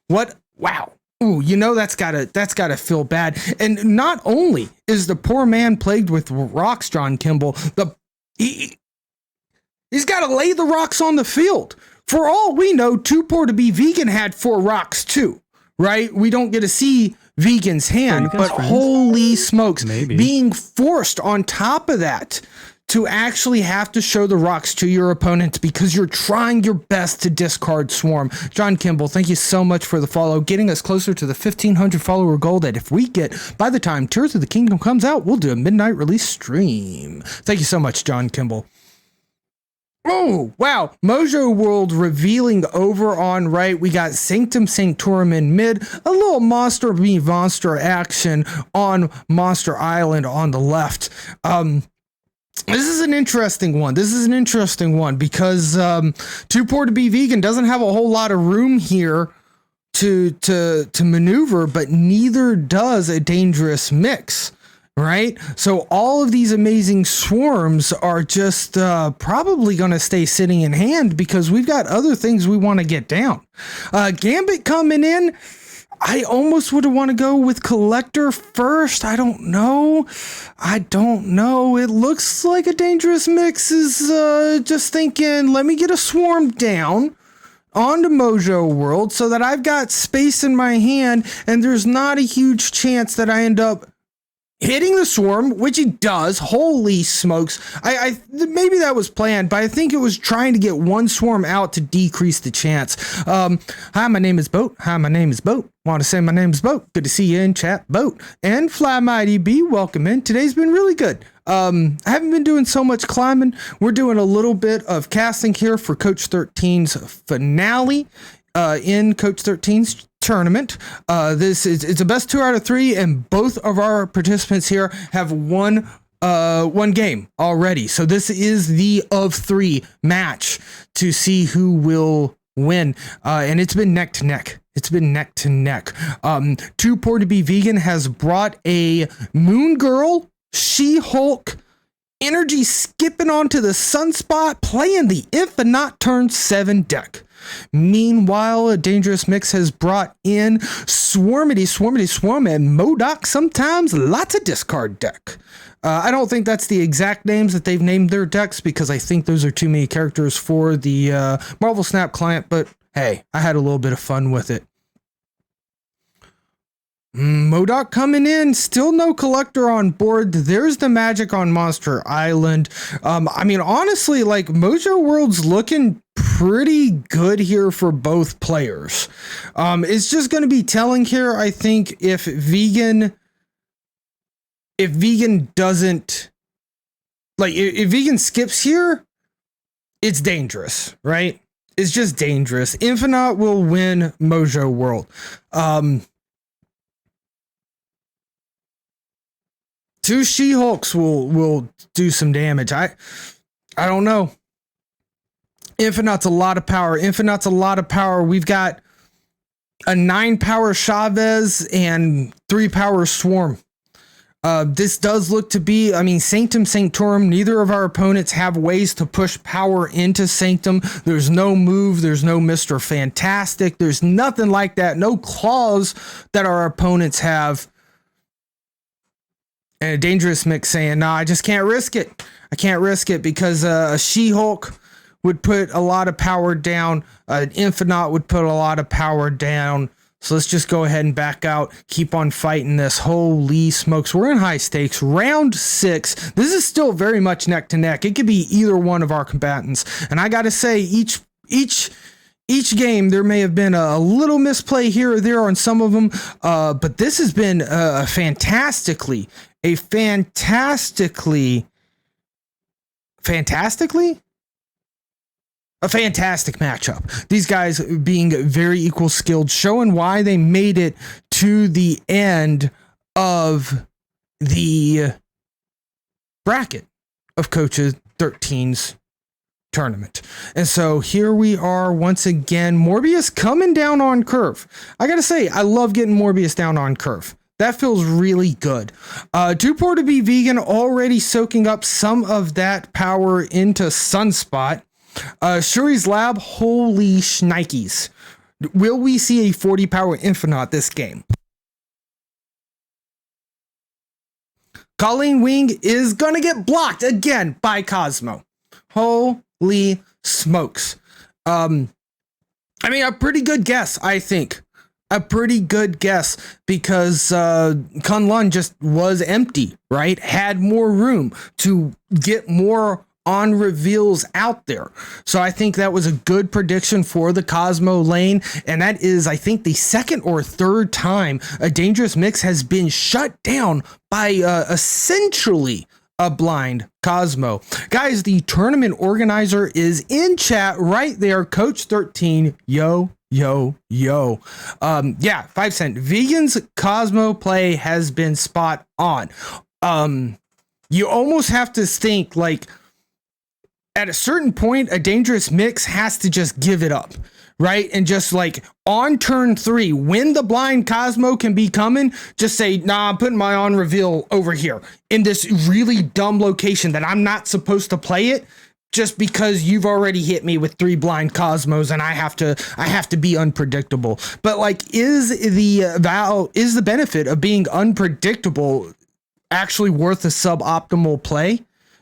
What? Wow. Ooh, that's gotta feel bad. And not only is the poor man plagued with rocks, John Kimball, he's gotta lay the rocks on the field. For all we know, Too Poor to Be Vegan had 4 rocks too, right? We don't get to see Vegan's hand, but holy smokes, being forced on top of that to actually have to show the rocks to your opponent because you're trying your best to discard Swarm. John Kimball, thank you so much for the follow, getting us closer to the 1,500 follower goal that if we get, by the time Tears of the Kingdom comes out, we'll do a midnight release stream. Thank you so much, John Kimball. Oh, wow. Mojo World revealing over on right. We got Sanctum Sanctorum in mid. A little Monster v Monster action on Monster Island on the left. This is an interesting one. Because Too Poor to Be Vegan doesn't have a whole lot of room here to maneuver, but neither does a Dangerous Mix. Right? So all of these amazing swarms are just probably going to stay sitting in hand because we've got other things we want to get down. Gambit coming in. I almost would want to go with Collector first. I don't know. It looks like a Dangerous Mix is just thinking, let me get a swarm down onto Mojo World so that I've got space in my hand and there's not a huge chance that I end up hitting the swarm, which he does. Holy smokes. I maybe that was planned, but I think it was trying to get one swarm out to decrease the chance. Hi, my name is Boat. Want to say my name is Boat. Good to see you in chat, Boat. And Fly Mighty B, welcome in. Today's been really good. I haven't been doing so much climbing. We're doing a little bit of casting here for Coach 13's finale in Coach 13's tournament. It's a best 2 out of 3, and both of our participants here have won one game already. So this is the of 3 match to see who will win. And it's been neck to neck. It's been neck to neck. Too Poor to Be Vegan has brought a Moon Girl, She-Hulk, energy skipping onto the Sunspot, playing the Infinite turn 7 deck. Meanwhile, a Dangerous Mix has brought in Swarmity Swarm and MODOK, sometimes lots of discard deck. I don't think that's the exact names that they've named their decks because I think those are too many characters for the Marvel Snap client, but hey, I had a little bit of fun with it. MODOK coming in, still no collector on board. There's the magic on Monster Island. I mean, honestly, like Mojo World's looking pretty good here for both players. It's just going to be telling here, I think, if Vegan doesn't, like, if Vegan skips here, it's dangerous, right? It's just dangerous. Infinite will win Mojo World. Two She-Hulks will do some damage. I don't know. Infinite's a lot of power. We've got a 9 power Chavez and 3 power Swarm. This does look to be, I mean, Sanctum Sanctorum. Neither of our opponents have ways to push power into Sanctum. There's no move. There's no Mr. Fantastic. There's nothing like that. No claws that our opponents have. And a Dangerous Mix saying, no, I just can't risk it. I can't risk it because a She-Hulk would put a lot of power down. An Infinite would put a lot of power down. So let's just go ahead and back out. Keep on fighting this. Holy smokes. We're in high stakes. Round 6. This is still very much neck to neck. It could be either one of our combatants. And I got to say, each game, there may have been a little misplay here or there on some of them. But this has been a fantastic matchup. These guys being very equal skilled, showing why they made it to the end of the bracket of Coaches 13's tournament. And so here we are once again. Morbius coming down on curve. I gotta say, I love getting Morbius down on curve. That feels really good. Too Poor to Be Vegan already soaking up some of that power into Sunspot. Shuri's Lab, holy shnikes. Will we see a 40 power Infinite this game? Colleen Wing is gonna get blocked again by Cosmo. Holy smokes. I mean, a pretty good guess, I think. A pretty good guess because Kunlun just was empty, right? Had more room to get more on reveals out there. So I think that was a good prediction for the Cosmo lane. And that is, I think, the second or third time a Dangerous Mix has been shut down by essentially a blind Cosmo. Guys, the tournament organizer is in chat right there. Coach 13, yo. Yeah, 5 cent. Vegan's Cosmo play has been spot on. You almost have to think like at a certain point, a Dangerous Mix has to just give it up, right? And just like on turn 3, when the blind Cosmo can be coming, just say, nah, I'm putting my on reveal over here in this really dumb location that I'm not supposed to play it. Just because you've already hit me with 3 blind Cosmos and I have to be unpredictable. But like, is the benefit of being unpredictable actually worth a suboptimal play?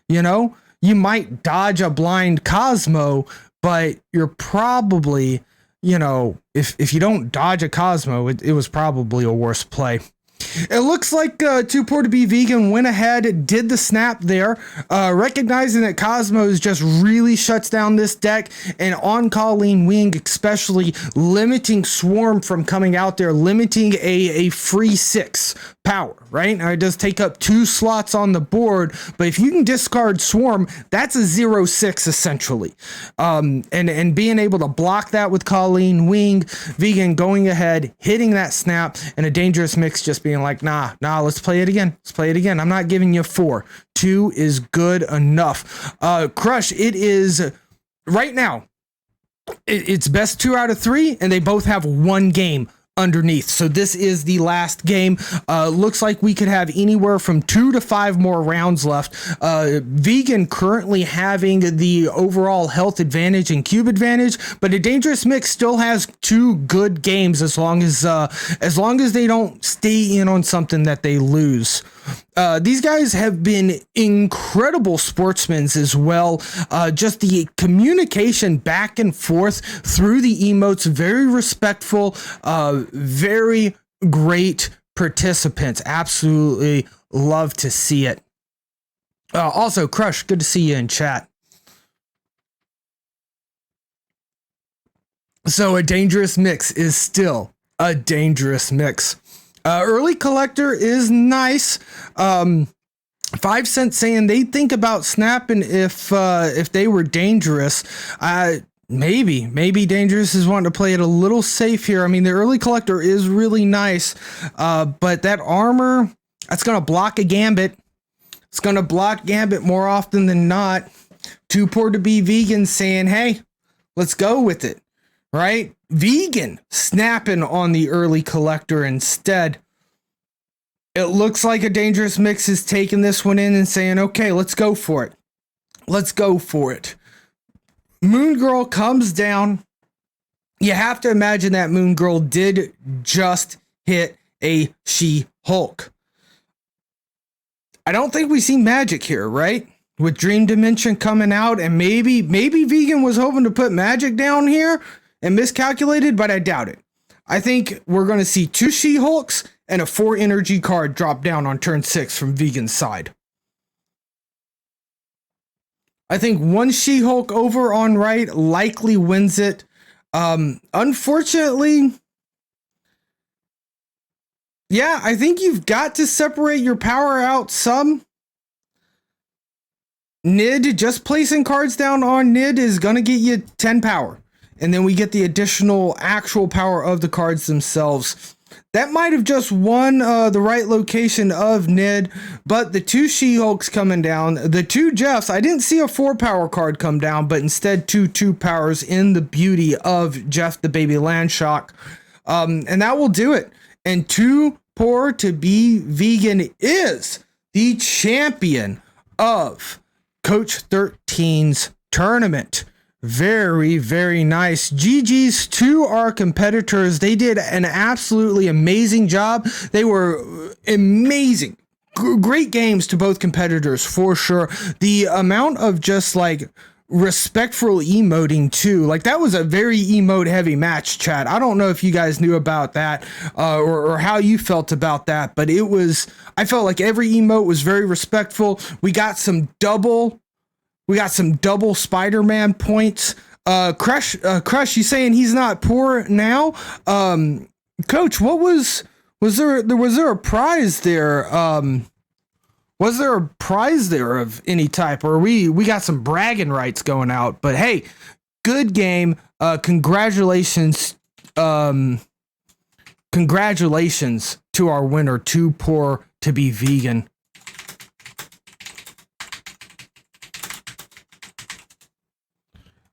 You know, you might dodge a blind Cosmo, but you're probably, you know, if you don't dodge a Cosmo, it was probably a worse play. It looks like Too Poor to Be Vegan went ahead, did the snap there, recognizing that Cosmos just really shuts down this deck, and on Colleen Wing, especially limiting Swarm from coming out there, limiting a free 6 power, right? Now it does take up 2 slots on the board, but if you can discard Swarm, that's a 0-6 essentially. And being able to block that with Colleen Wing, Vegan going ahead, hitting that snap, and a Dangerous Mix just being like, nah, let's play it again. Let's play it again. I'm not giving you 4. 2 is good enough. Crush, it is right now, it's best 2 out of 3, and they both have 1 game underneath. So this is the last game. Looks like we could have anywhere from 2 to 5 more rounds left. Vegan currently having the overall health advantage and cube advantage, but a Dangerous Mix still has 2 good games as long as they don't stay in on something that they lose. These guys have been incredible sportsmen as well. Just the communication back and forth through the emotes, very respectful, very great participants. Absolutely love to see it. Also, Crush, good to see you in chat. So a Dangerous Mix is still a Dangerous Mix. Early Collector is nice. 5 Cent saying they think about snapping if they were Dangerous. Maybe Dangerous is wanting to play it a little safe here. I mean, the Early Collector is really nice, but that armor, that's going to block a Gambit. It's going to block Gambit more often than not. Too Poor to Be Vegan saying, hey, let's go with it, right? Vegan snapping on the Early Collector instead. It looks like a Dangerous Mix is taking this one in and saying, okay, let's go for it. Let's go for it. Moon Girl comes down. You have to imagine that Moon Girl did just hit a She-Hulk. I don't think we see magic here, right? With Dream Dimension coming out, and maybe Vegan was hoping to put magic down here and miscalculated, but I doubt it. I think we're going to see 2 She-Hulks and a 4 energy card drop down on turn 6 from Vegan's side. I think 1 She-Hulk over on right likely wins it. Unfortunately, yeah, I think you've got to separate your power out some. Nid, just placing cards down on Nid is going to get you 10 power. And then we get the additional actual power of the cards themselves. That might have just won the right location of Nid, but the 2 She-Hulks coming down, the 2 Jeffs, I didn't see a 4 power card come down, but instead 2 powers in the beauty of Jeff the Baby Landshock. And that will do it. And Too Poor to Be Vegan is the champion of Coach 13's tournament. Very, very nice. GG's to our competitors. They did an absolutely amazing job. They were amazing. Great games to both competitors for sure. The amount of just like respectful emoting too. Like that was a very emote heavy match, chat. I don't know if you guys knew about that or how you felt about that, but I felt like every emote was very respectful. We got some double Spider-Man points. Crush, you saying he's not poor now? Coach, was there a prize there? Was there a prize there of any type, or we got some bragging rights going out? But hey, good game. Congratulations. Congratulations to our winner, Too Poor to Be Vegan.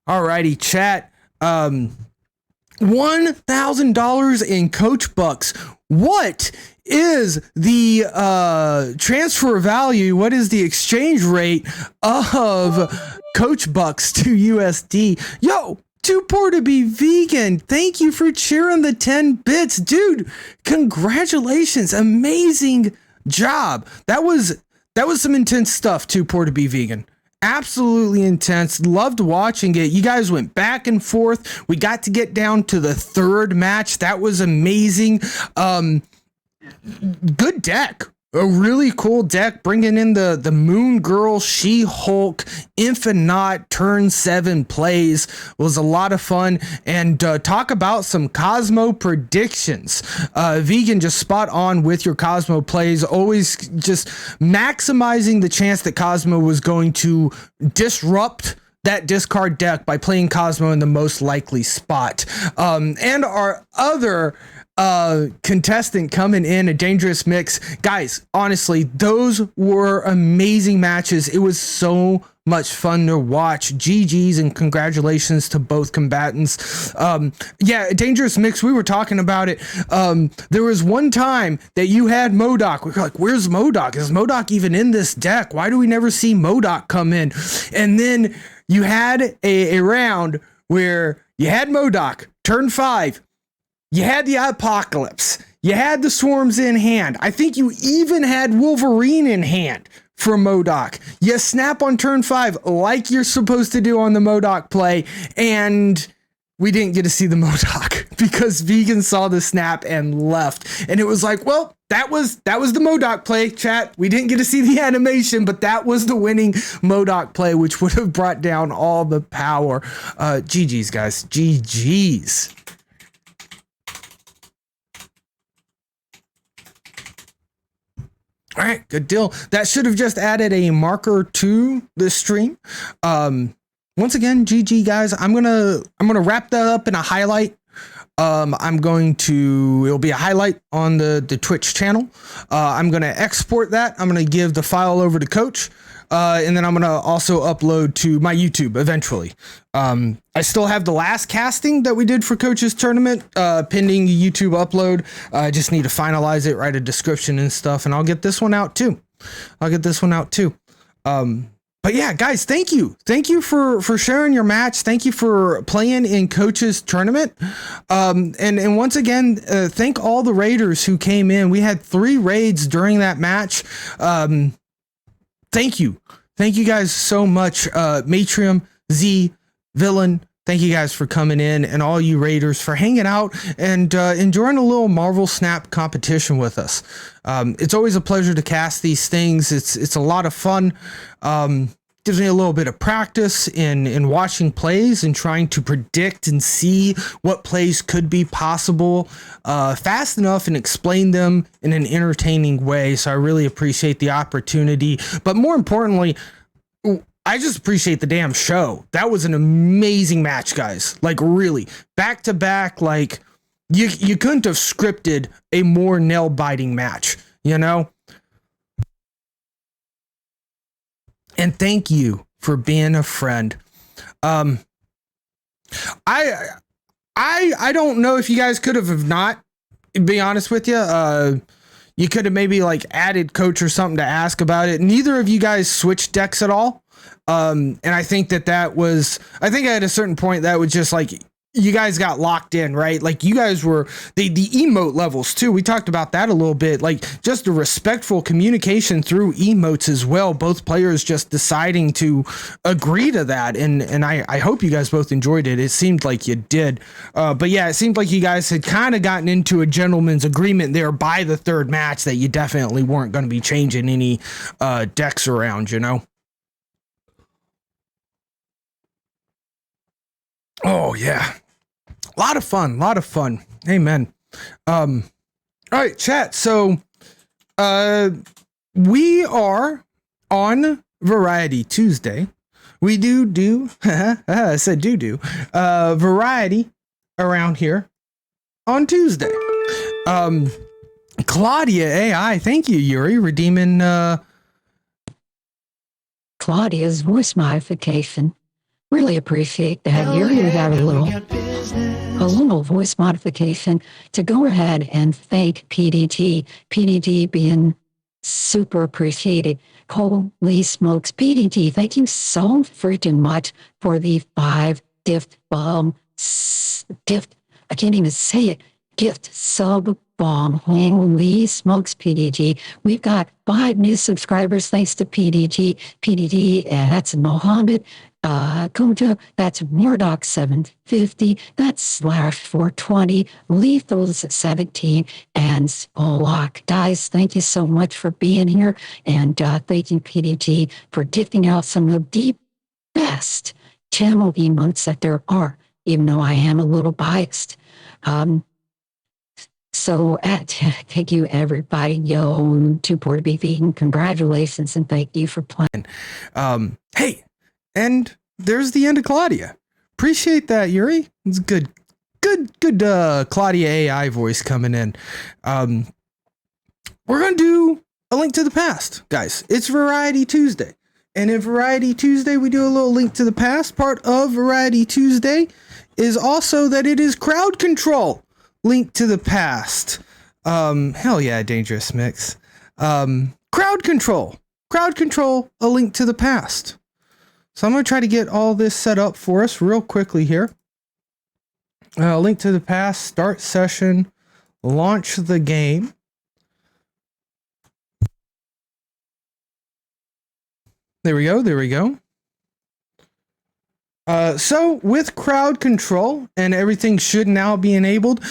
Alrighty, chat. $1,000 in Coach Bucks. What is the transfer value? What is the exchange rate of Coach Bucks to USD? Yo, Too Poor to Be Vegan. Thank you for cheering the 10 bits. Dude, congratulations. Amazing job. That was some intense stuff, Too Poor to Be Vegan. Absolutely intense. Loved watching it. You guys went back and forth. We got to get down to the 3rd match. That was amazing. Good deck. a really cool deck, bringing in the Moon Girl, She-Hulk, Infinite turn 7 plays was a lot of fun. And talk about some Cosmo predictions. Vegan, just spot on with your Cosmo plays, always just maximizing the chance that Cosmo was going to disrupt that discard deck by playing Cosmo in the most likely spot. And our other contestant coming in, a Dangerous Mix. Guys, honestly, those were amazing matches. It was so much fun to watch. GG's and congratulations to both combatants. Yeah, Dangerous Mix, we were talking about it. There was one time that you had MODOK. We were like, where's MODOK? Is MODOK even in this deck? Why do we never see MODOK come in? And then you had a round where you had MODOK, turn 5. You had the Apocalypse. You had the Swarms in hand. I think you even had Wolverine in hand for MODOK. You snap on turn 5 like you're supposed to do on the MODOK play, and we didn't get to see the MODOK because Vegan saw the snap and left. And it was like, well, that was the MODOK play, chat. We didn't get to see the animation, but that was the winning MODOK play, which would have brought down all the power. GG's, guys. GG's. All right, good deal. That should have just added a marker to the stream. Once again, GG, guys. I'm gonna wrap that up in a highlight. It'll be a highlight on the Twitch channel. I'm gonna export that. I'm gonna give the file over to Coach. And then I'm going to also upload to my YouTube eventually. I still have the last casting that we did for Coach's tournament, pending YouTube upload. I just need to finalize it, write a description and stuff, and I'll get this one out too. But yeah, guys, thank you. Thank you for sharing your match. Thank you for playing in Coach's tournament. And once again, thank all the raiders who came in. We had 3 raids during that match. Thank you. Thank you guys so much. Matrium, Z, Villain, thank you guys for coming in, and all you raiders for hanging out and enjoying a little Marvel Snap competition with us. It's always a pleasure to cast these things. It's a lot of fun. Gives me a little bit of practice in watching plays and trying to predict and see what plays could be possible fast enough and explain them in an entertaining way. So I really appreciate the opportunity. But more importantly, I just appreciate the damn show. That was an amazing match, guys. Like, really, back to back. Like, you couldn't have scripted a more nail-biting match, you know? And thank you for being a friend. I don't know if you guys could have not, to be honest with you. You could have maybe like added Coach or something to ask about it. Neither of you guys switched decks at all. And I think that was, I think at a certain point that was just like, you guys got locked in, right? Like, you guys were the emote levels too. We talked about that a little bit, like just the respectful communication through emotes as well. Both players just deciding to agree to that. And I hope you guys both enjoyed it. It seemed like you did. But yeah, it seemed like you guys had kind of gotten into a gentleman's agreement there by the 3rd match that you definitely weren't going to be changing any decks around, you know? Oh yeah. A lot of fun. Amen. All right, chat. So, we are on Variety Tuesday. We do, I said variety around here on Tuesday. Claudia AI, thank you, Yuri, redeeming, Claudia's voice modification. Really appreciate that. Yuri got a little voice modification to go ahead and thank PDT. PDT being super appreciated. Holy smokes, PDT, thank you so freaking much for the 5 gift, I can't even say it, gift sub bomb. Holy smokes, PDG. We've got 5 new subscribers thanks to PDG. PDG, that's Mohammed. Kunja, that's Murdoch 750, that's Slash 420, Lethal's 17, and Spolak. Guys, thank you so much for being here, and thank you, PDG, for gifting out some of the best channel emotes that there are, even though I am a little biased. So, thank you, everybody. Yo, Too Poor to Be Vegan, congratulations, and thank you for playing. Hey, and there's the end of Claudia. Appreciate that, Yuri. It's good Claudia AI voice coming in. We're going to do a link to the past, guys. It's Variety Tuesday. And in Variety Tuesday, we do a little link to the past. Part of Variety Tuesday is also that it is crowd control. Link to the past. Hell yeah, Dangerous Mix. Crowd control. Crowd control, a link to the past. So I'm going to try to get all this set up for us real quickly here. Link to the past, start session, launch the game. There we go. So with crowd control, and everything should now be enabled,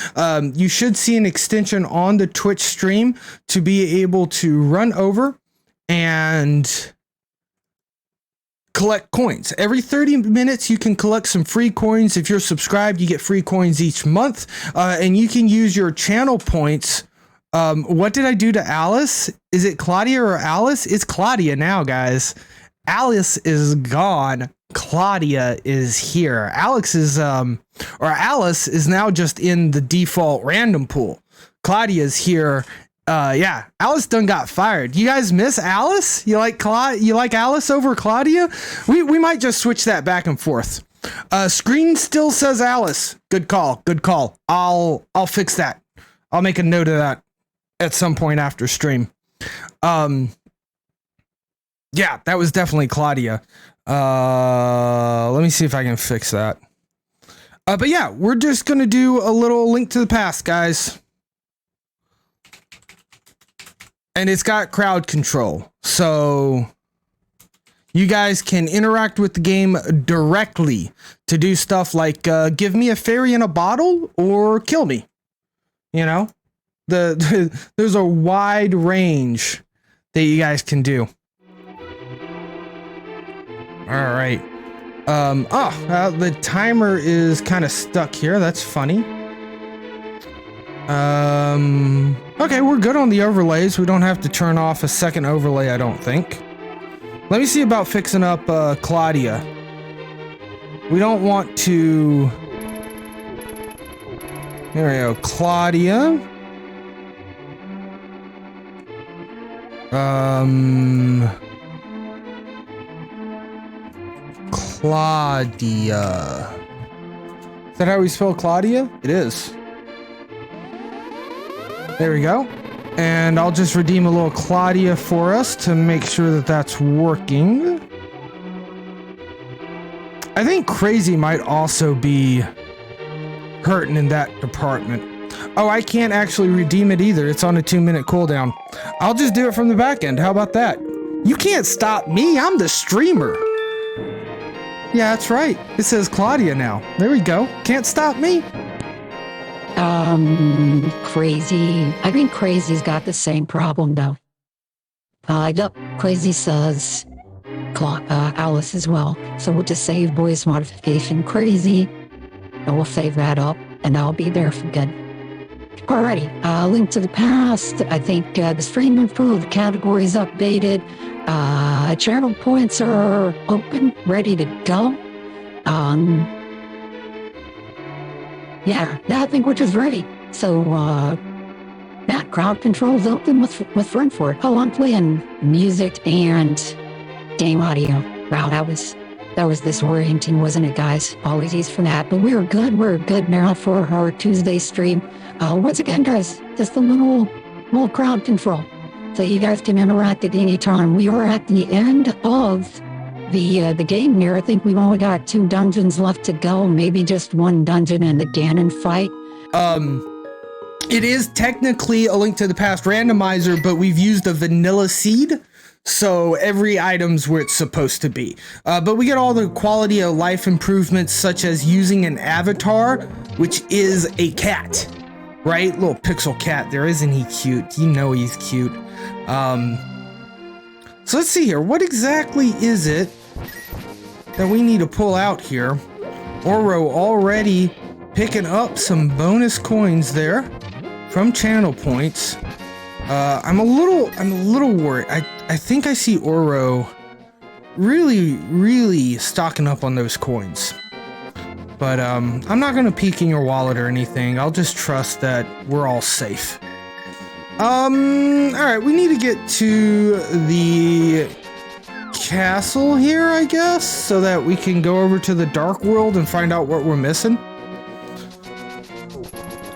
you should see an extension on the Twitch stream to be able to run over and collect coins. Every 30 minutes, you can collect some free coins. If you're subscribed, you get free coins each month, and you can use your channel points. What did I do to Alice? Is it Claudia or Alice? It's Claudia now, guys. Alice is gone. Claudia is here. Alice is now just in the default random pool. Claudia's here. Yeah, Alice done got fired. You guys miss Alice? You like Alice over Claudia? We might just switch that back and forth. Screen still says Alice. Good call. I'll fix that. I'll make a note of that at some point after stream. Yeah, that was definitely Claudia. Let me see if I can fix that. But yeah, we're just going to do a little link to the past, guys. And it's got crowd control. So you guys can interact with the game directly to do stuff like give me a fairy in a bottle or kill me. You know, there's a wide range that you guys can do. All right. The timer is kind of stuck here. That's funny. Okay, we're good on the overlays. We don't have to turn off a second overlay, I don't think. Let me see about fixing up Claudia. We don't want to... There we go. Claudia. Claudia. Is that how we spell Claudia? It is. There we go. And I'll just redeem a little Claudia for us to make sure that that's working. I think Crazy might also be hurting in that department. Oh, I can't actually redeem it either. It's on a 2-minute cooldown. I'll just do it from the back end. How about that? You can't stop me. I'm the streamer. Yeah, that's right. It says Claudia now. There we go. Can't stop me. Crazy. I think Crazy's got the same problem, though. Yep, Crazy says Alice as well. So we'll just save voice modification Crazy, and we'll save that up, and I'll be there for good. Alrighty, link to the past. I think the stream info, the categories updated. Channel points are open, ready to go. Yeah, I think we're just ready. So, yeah, crowd control's open with Friend for it. Oh, I'm playing music and game audio. Wow, that was disorienting, wasn't it, guys? Apologies for that, but we're good now for our Tuesday stream. Once again, guys, just a little crowd control, so you guys can interact at any time. We are at the end of the game here. I think we've only got 2 dungeons left to go, maybe just 1 dungeon and the Ganon fight. It is technically a Link to the Past randomizer, but we've used a vanilla seed, so every item's where it's supposed to be. But we get all the quality of life improvements, such as using an avatar, which is a cat, right? Little pixel cat there. Isn't he cute? You know he's cute. So let's see here. What exactly is it that we need to pull out here? Oro already picking up some bonus coins there from channel points. I'm a little worried. I think I see Oro really stocking up on those coins. But I'm not gonna peek in your wallet or anything. I'll just trust that we're all safe. All right, we need to get to the castle here, I guess, so that we can go over to the Dark World and find out what we're missing.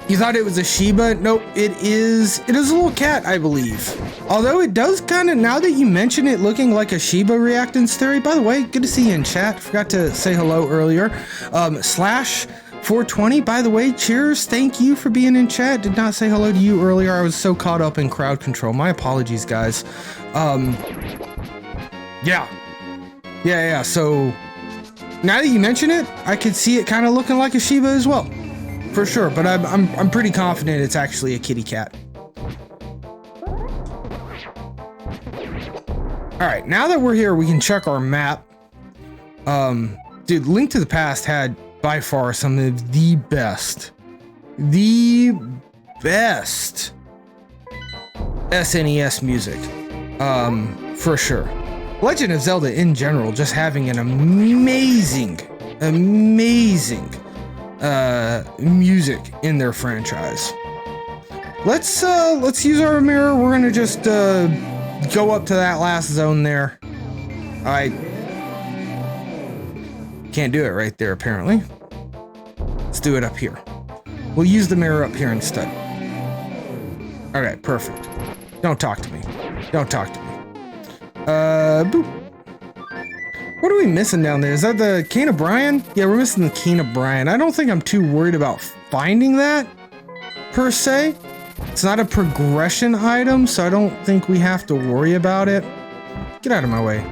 You thought it was a Shiba? Nope, it is a little cat, I believe. Although it does kind of, now that you mention it, looking like a Shiba reactance theory. By the way, good to see you in chat. Forgot to say hello earlier. Slash 420, by the way, cheers. Thank you for being in chat. Did not say hello to you earlier. I was so caught up in crowd control. My apologies, guys. Yeah. So now that you mention it, I could see it kind of looking like a Shiba as well. For sure, but I'm pretty confident it's actually a kitty cat. All right, now that we're here, we can check our map. Dude, Link to the Past had by far some of the best SNES music, for sure. Legend of Zelda in general, just having an amazing music in their franchise. Let's use our mirror. We're gonna just go up to that last zone there. I can't do it right there apparently. Let's do it up here. We'll use the mirror up here instead. All right, perfect. Don't talk to me. Boop. What are we missing down there? Is that the Cane of Brian? Yeah, we're missing the Cane of Brian. I don't think I'm too worried about finding that, per se. It's not a progression item, so I don't think we have to worry about it. Get out of my way.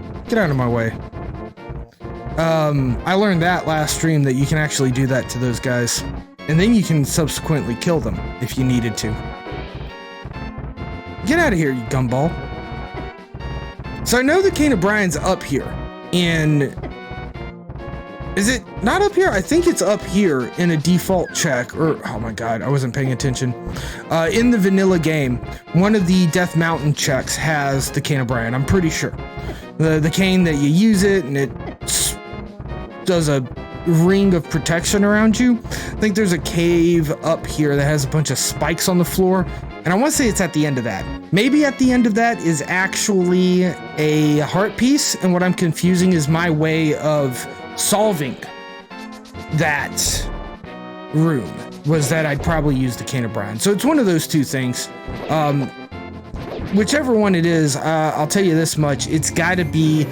I learned that last stream, that you can actually do that to those guys. And then you can subsequently kill them if you needed to. Get out of here, you gumball. So I know the Cane of Brian's up here. And is it not up here? I think it's up here in a default check, or oh my god, I wasn't paying attention. In the vanilla game, one of the Death Mountain checks has the Cane of Brian, I'm pretty sure. The cane that you use it and it does a ring of protection around you. I think there's a cave up here that has a bunch of spikes on the floor. And I want to say it's at the end of that. Maybe at the end of that is actually a heart piece, and what I'm confusing is my way of solving that room was that I'd probably use the Cane of Brian. So it's one of those two things. Whichever one it is, I'll tell you this much. It's got to be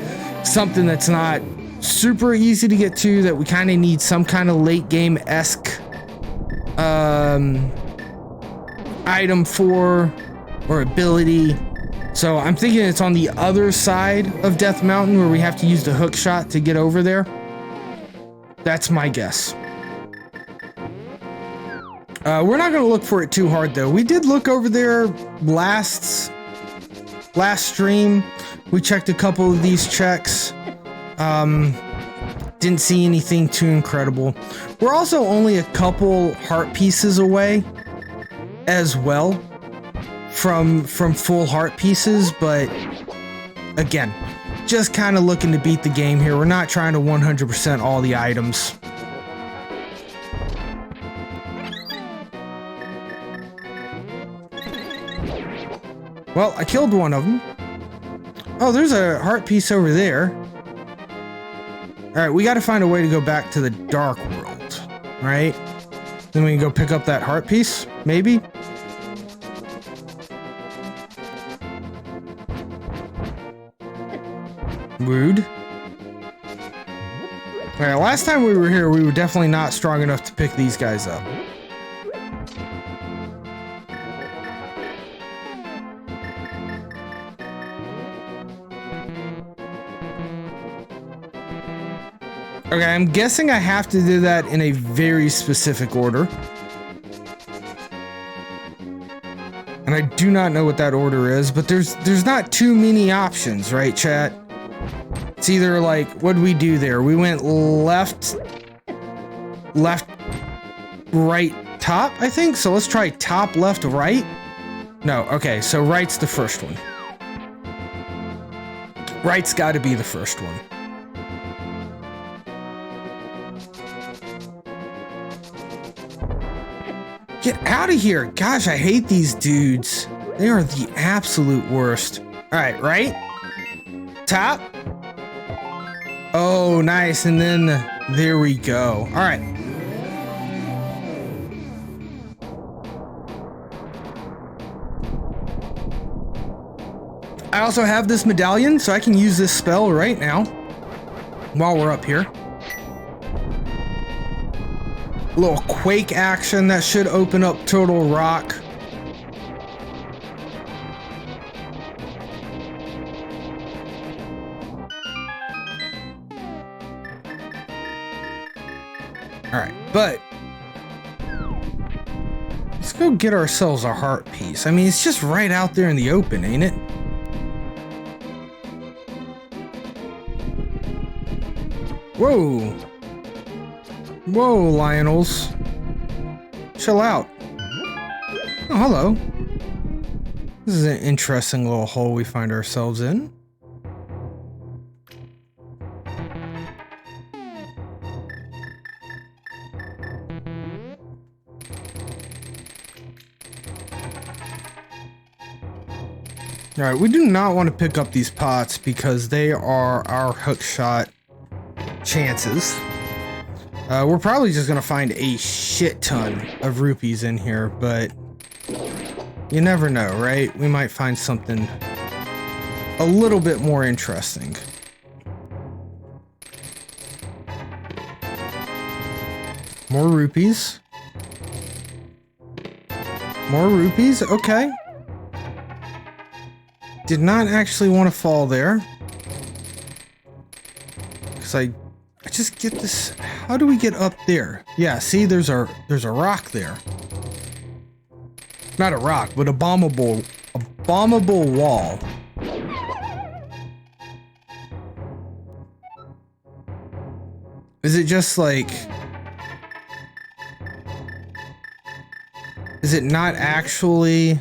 something that's not super easy to get to, that we kind of need some kind of late game-esque item for, or ability. So I'm thinking it's on the other side of Death Mountain where we have to use the hook shot to get over there. That's my guess. We're not going to look for it too hard though. We did look over there last stream. We checked a couple of these checks. Didn't see anything too incredible. We're also only a couple heart pieces away as well from full heart pieces, but again, just kind of looking to beat the game here. We're not trying to 100% all the items. Well, I killed one of them. Oh, there's a heart piece over there. All right, we got to find a way to go back to the Dark World, right? Then we can go pick up that heart piece, maybe? Rude. All right, last time we were here, we were definitely not strong enough to pick these guys up. Okay, I'm guessing I have to do that in a very specific order. And I do not know what that order is, but there's not too many options, right, chat? It's either like, what did we do there? We went left, right, top, I think. So let's try top, left, right. No, okay, so right's the first one. Right's got to be the first one. Get out of here. Gosh, I hate these dudes. They are the absolute worst. All right, right? Top. Oh, nice. And then there we go. All right. I also have this medallion, so I can use this spell right now while we're up here. A little quake action that should open up Turtle Rock. All right, but let's go get ourselves a heart piece. I mean, it's just right out there in the open, ain't it? Whoa. Whoa, Lionels. Chill out. Oh, hello. This is an interesting little hole we find ourselves in. All right, we do not want to pick up these pots because they are our hook shot chances. We're probably just gonna find a shit ton of rupees in here, but you never know, right? We might find something a little bit more interesting. More rupees. More rupees, okay. Did not actually want to fall there. Because I just get this. How do we get up there? Yeah, see, there's a rock there. Not a rock, but a bombable wall. Is it just like, is it not actually?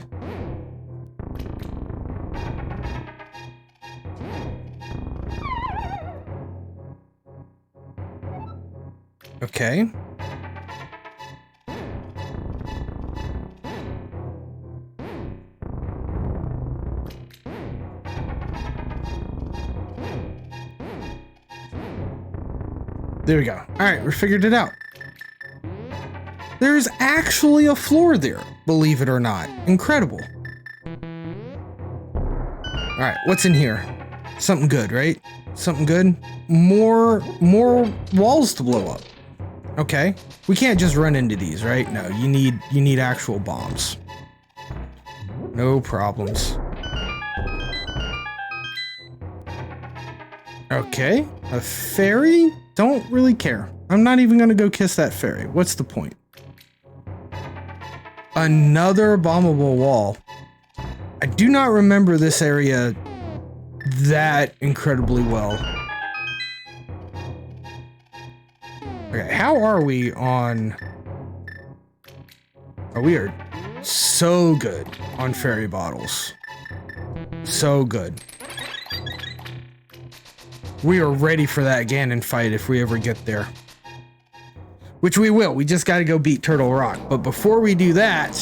Okay. There we go. All right, we figured it out. There's actually a floor there, believe it or not. Incredible. All right, what's in here? Something good, right? Something good? More walls to blow up. Okay. We can't just run into these, right? No, you need actual bombs. No problems. Okay. A fairy? Don't really care. I'm not even gonna go kiss that fairy. What's the point? Another bombable wall. I do not remember this area that incredibly well. Okay, how are we on? Oh, we are so good on fairy bottles. So good. We are ready for that Ganon fight if we ever get there. Which we will. We just got to go beat Turtle Rock. But before we do that,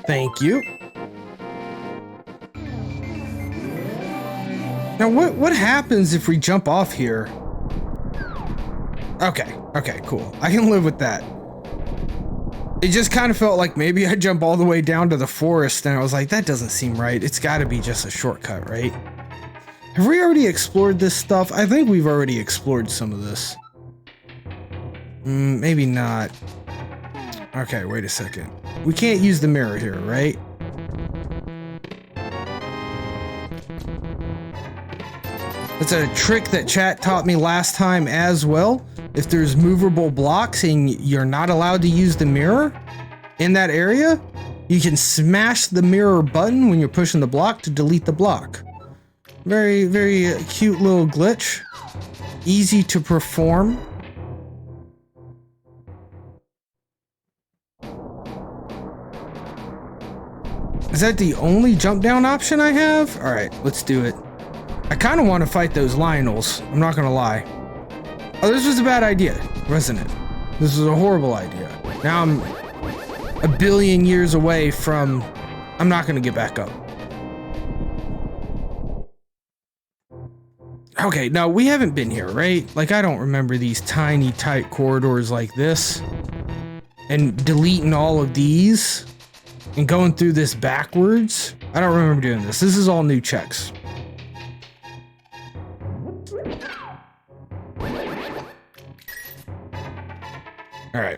thank you. Now, what happens if we jump off here? Okay, cool. I can live with that. It just kind of felt like maybe I jump all the way down to the forest, and I was like, that doesn't seem right. It's got to be just a shortcut, right? Have we already explored this stuff? I think we've already explored some of this. Maybe not. Okay, wait a second. We can't use the mirror here, right? It's a trick that chat taught me last time as well. If there's movable blocks and you're not allowed to use the mirror in that area, you can smash the mirror button when you're pushing the block to delete the block. Very, very cute little glitch. Easy to perform. Is that the only jump down option I have? All right, let's do it. I kind of want to fight those Lionels. I'm not going to lie. Oh, this was a bad idea, wasn't it? This was a horrible idea. Now I'm a billion years away from... I'm not going to get back up. Okay, now we haven't been here, right? Like, I don't remember these tiny, tight corridors like this. And deleting all of these. And going through this backwards. I don't remember doing this. This is all new checks. All right.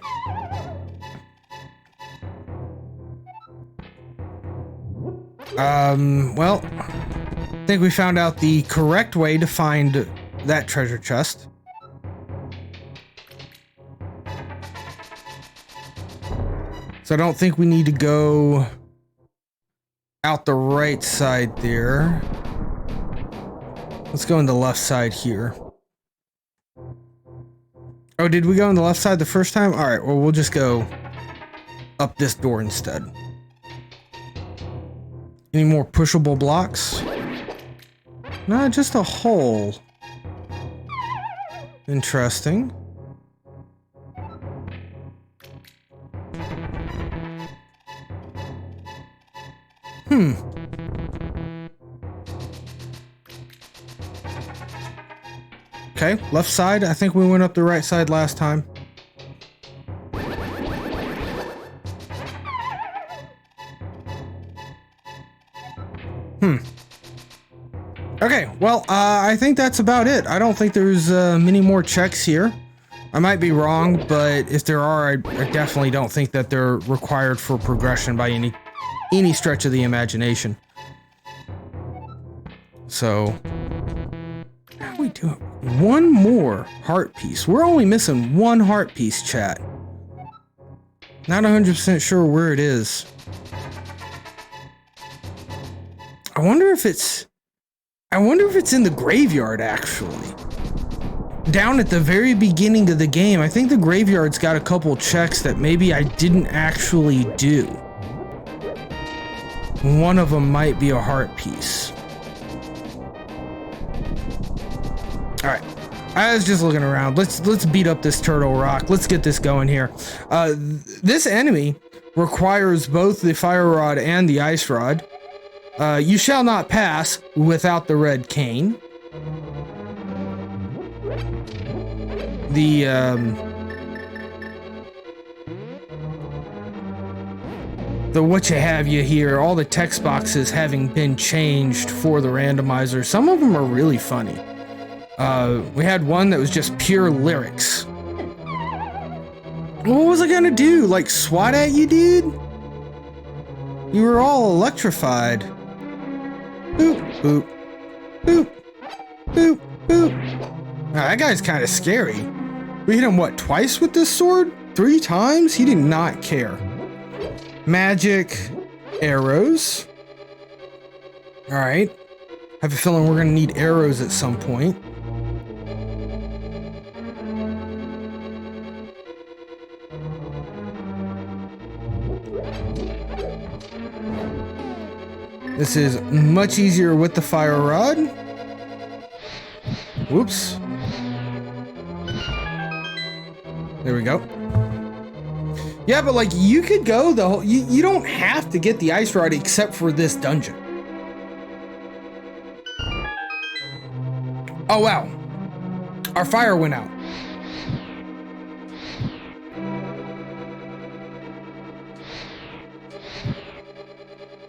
Well, I think we found out the correct way to find that treasure chest. So I don't think we need to go out the right side there. Let's go on the left side here. Oh, did we go on the left side the first time? All right, well, we'll just go up this door instead. Any more pushable blocks? No, just a hole. Interesting. Okay, left side. I think we went up the right side last time. Okay, well, I think that's about it. I don't think there's many more checks here. I might be wrong, but if there are, I definitely don't think that they're required for progression by any stretch of the imagination. So, how do we do it? One more heart piece. We're only missing one heart piece, chat. Not 100% sure where it is. I wonder if it's in the graveyard, actually. Down at the very beginning of the game, I think the graveyard's got a couple checks that maybe I didn't actually do. One of them might be a heart piece. All right, I was just looking around. Let's beat up this turtle rock. Let's get this going here. This enemy requires both the fire rod and the ice rod. You shall not pass without the red cane. The what you have you here, all the text boxes having been changed for the randomizer. Some of them are really funny. We had one that was just pure lyrics. What was I gonna do? Like swat at you, dude? You were all electrified. Boop, boop, boop, boop, boop. That guy's kind of scary. We hit him, what, twice with this sword? 3 times? He did not care. Magic arrows. All right. I have a feeling we're going to need arrows at some point. This is much easier with the fire rod. Whoops. There we go. Yeah, but like you could go the whole, you don't have to get the ice rod except for this dungeon. Oh wow. Our fire went out.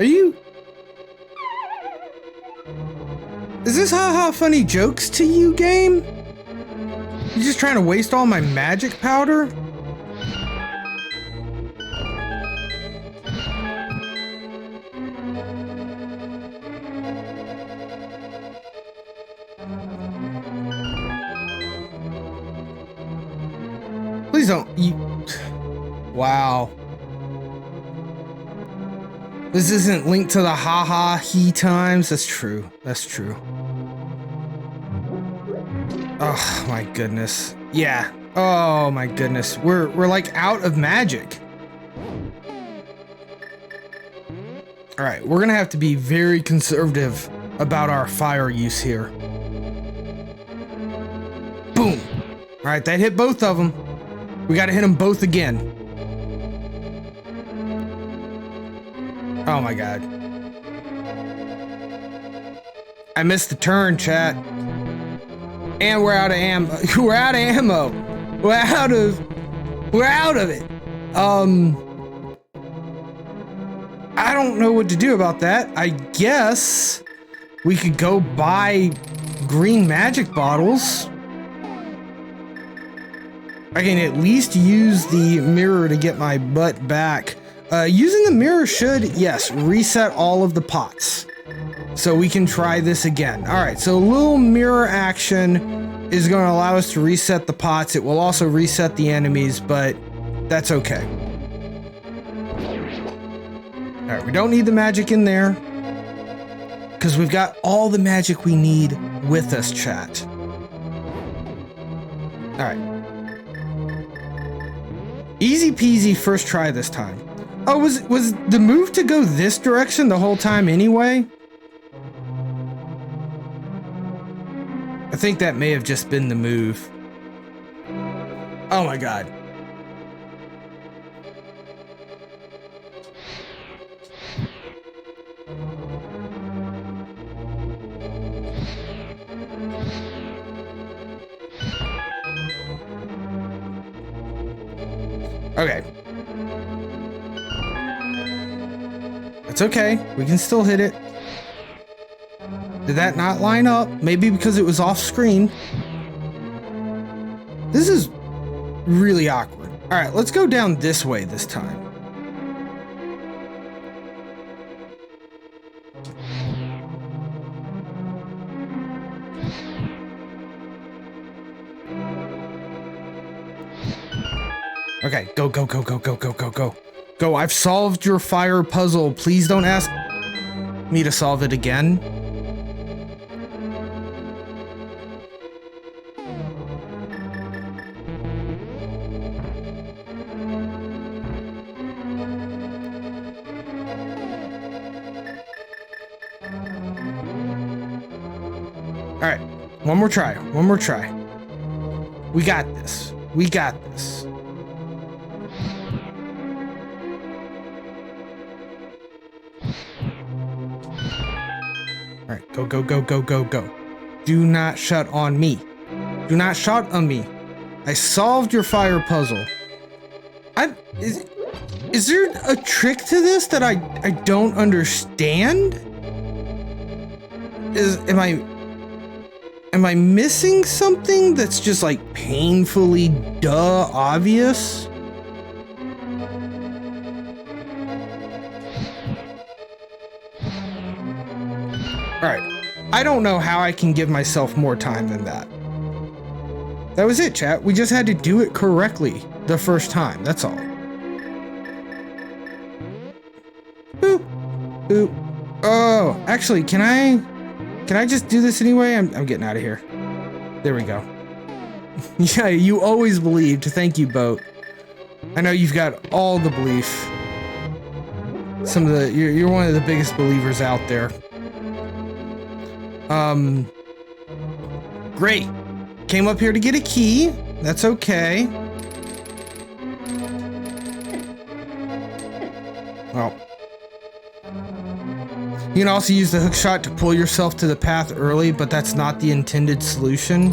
Are you? Is this haha funny jokes to you, game? You just trying to waste all my magic powder? Please don't. Wow. This isn't linked to the haha he times. That's true. That's true. Oh my goodness. Yeah. Oh my goodness. We're like out of magic. All right, we're gonna have to be very conservative about our fire use here. Boom. All right, that hit both of them. We got to hit them both again. Oh my god. I missed the turn, chat. And we're out of ammo. We're out of ammo. We're out of it. I don't know what to do about that. I guess we could go buy green magic bottles. I can at least use the mirror to get my butt back. Using the mirror should, yes, reset all of the pots. So we can try this again. All right, so a little mirror action is going to allow us to reset the pots. It will also reset the enemies, but that's okay. All right, we don't need the magic in there because we've got all the magic we need with us, chat. All right. Easy peasy first try this time. Oh, was the move to go this direction the whole time anyway? I think that may have just been the move. Oh my god. Okay. It's okay. We can still hit it. Did that not line up? Maybe because it was off screen. This is really awkward. All right, let's go down this way this time. Okay, go, go, go, go, go, go, go, go. Go, I've solved your fire puzzle. Please don't ask me to solve it again. All right, one more try, one more try. We got this. We got this. All right, go, go, go, go, go, go. Do not shut on me. Do not shut on me. I solved your fire puzzle. Is there a trick to this that I don't understand? Am I missing something that's just like painfully obvious? All right, I don't know how I can give myself more time than that. That was it, chat. We just had to do it correctly the first time. That's all. Boop, boop. Oh, actually, can I just do this anyway? I'm getting out of here. There we go. Yeah, you always believed. Thank you, Boat. I know you've got all the belief. You're one of the biggest believers out there. Great. Came up here to get a key. That's okay. Well, you can also use the hook shot to pull yourself to the path early, but that's not the intended solution.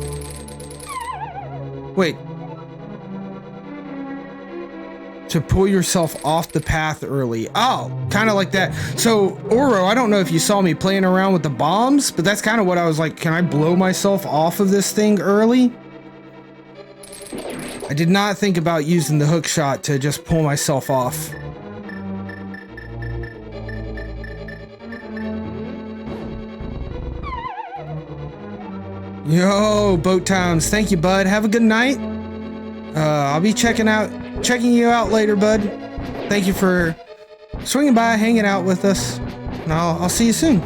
Wait. To pull yourself off the path early. Oh, kind of like that. So, Oro, I don't know if you saw me playing around with the bombs, but that's kind of what I was like, can I blow myself off of this thing early? I did not think about using the hook shot to just pull myself off. Yo, Boat Times. Thank you, bud. Have a good night. I'll be checking you out later, bud. Thank you for swinging by, hanging out with us, and I'll see you soon.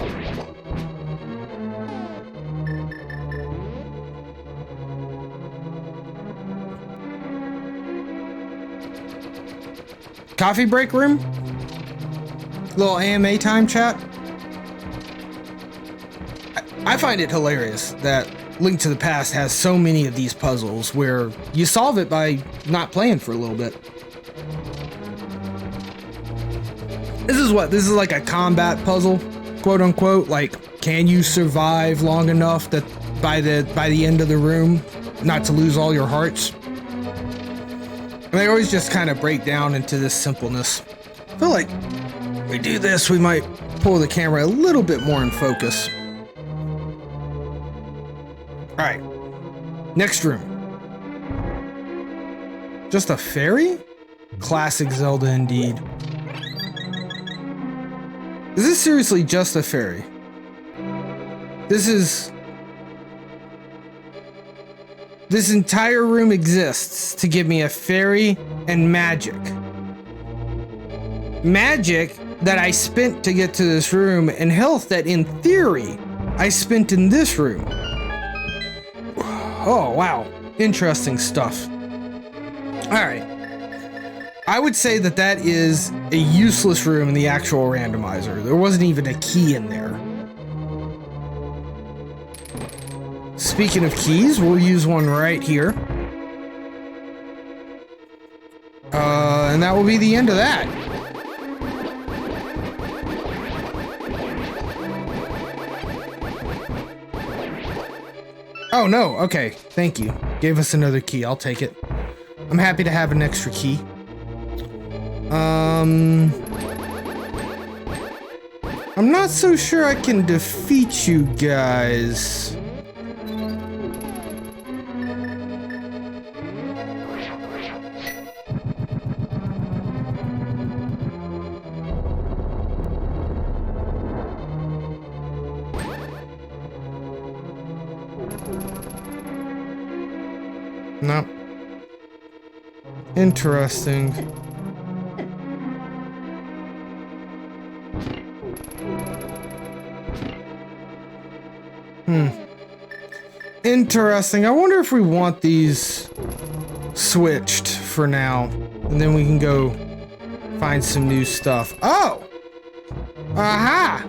Coffee break room? Little AMA time chat? I find it hilarious that Link to the Past has so many of these puzzles where you solve it by not playing for a little bit. This is like a combat puzzle, quote unquote. Like, can you survive long enough that by the end of the room not to lose all your hearts? And they always just kind of break down into this simpleness. I feel like if we do this, we might pull the camera a little bit more in focus. All right, next room. Just a fairy? Classic Zelda indeed. Is this seriously just a fairy? This entire room exists to give me a fairy and magic. Magic that I spent to get to this room, and health that in theory I spent in this room. Oh, wow. Interesting stuff. Alright. I would say that is a useless room in the actual randomizer. There wasn't even a key in there. Speaking of keys, we'll use one right here. And that will be the end of that. Oh no, okay, thank you. Gave us another key, I'll take it. I'm happy to have an extra key. I'm not so sure I can defeat you guys. No. Interesting. Interesting. I wonder if we want these switched for now, and then we can go find some new stuff. Oh! Aha!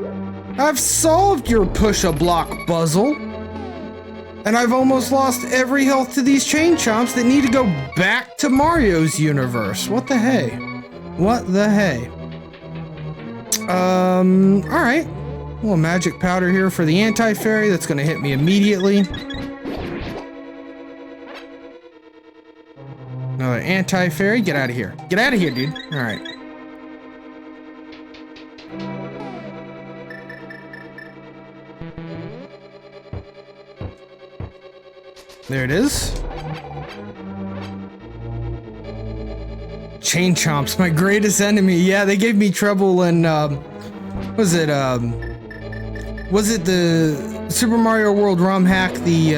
I've solved your push-a-block puzzle. And I've almost lost every health to these chain chomps that need to go back to Mario's universe. What the hey? What the hey? Alright. A little magic powder here for the anti-fairy that's gonna hit me immediately. Another anti-fairy. Get out of here. Get out of here, dude. Alright. There it is. Chain chomps, my greatest enemy. Yeah, they gave me trouble in, was it the Super Mario World ROM hack, the,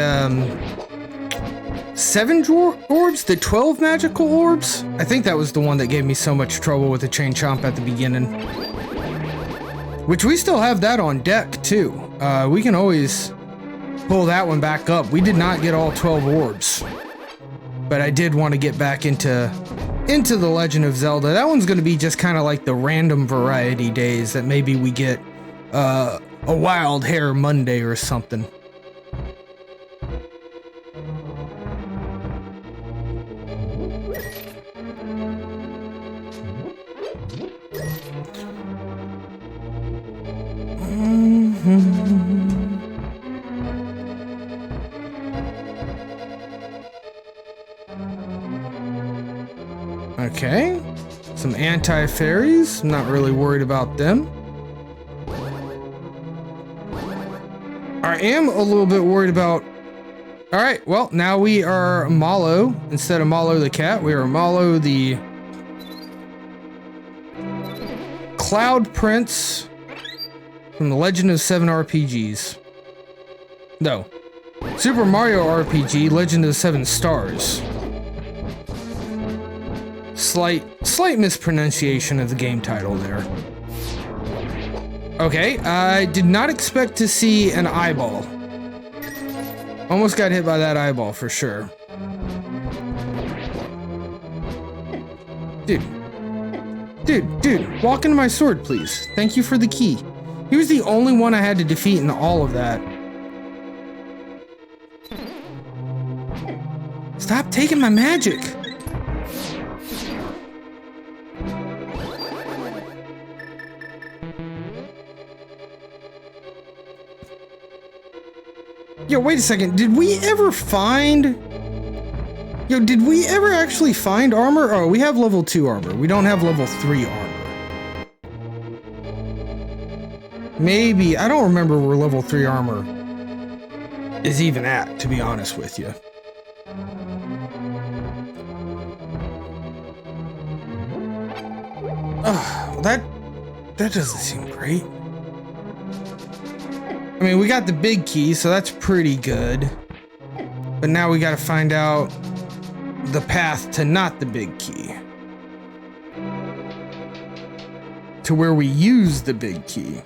7 orbs? The 12 magical orbs? I think that was the one that gave me so much trouble with the chain chomp at the beginning. Which we still have that on deck, too. We can always pull that one back up. We did not get all 12 orbs, but I did want to get back into The Legend of Zelda. That one's going to be just kind of like the random variety days that maybe we get a Wild Hair Monday or something. Okay, some anti-fairies. I'm not really worried about them. I am a little bit worried about... Alright, well, now we are Mallow. Instead of Mallow the cat, we are Mallow the... Cloud Prince from The Legend of 7 RPGs. No. Super Mario RPG, Legend of 7 Stars. Slight mispronunciation of the game title there. Okay, I did not expect to see an eyeball. Almost got hit by that eyeball for sure. Dude, walk into my sword, please. Thank you for the key. He was the only one I had to defeat in all of that. Stop taking my magic. Yo, wait a second. Did we ever actually find armor? Oh, we have level 2 armor. We don't have level 3 armor. Maybe. I don't remember where level 3 armor is even at, to be honest with you. That doesn't seem great. I mean, we got the big key, so that's pretty good. But now we gotta find out the path to not the big key. To where we use the big key.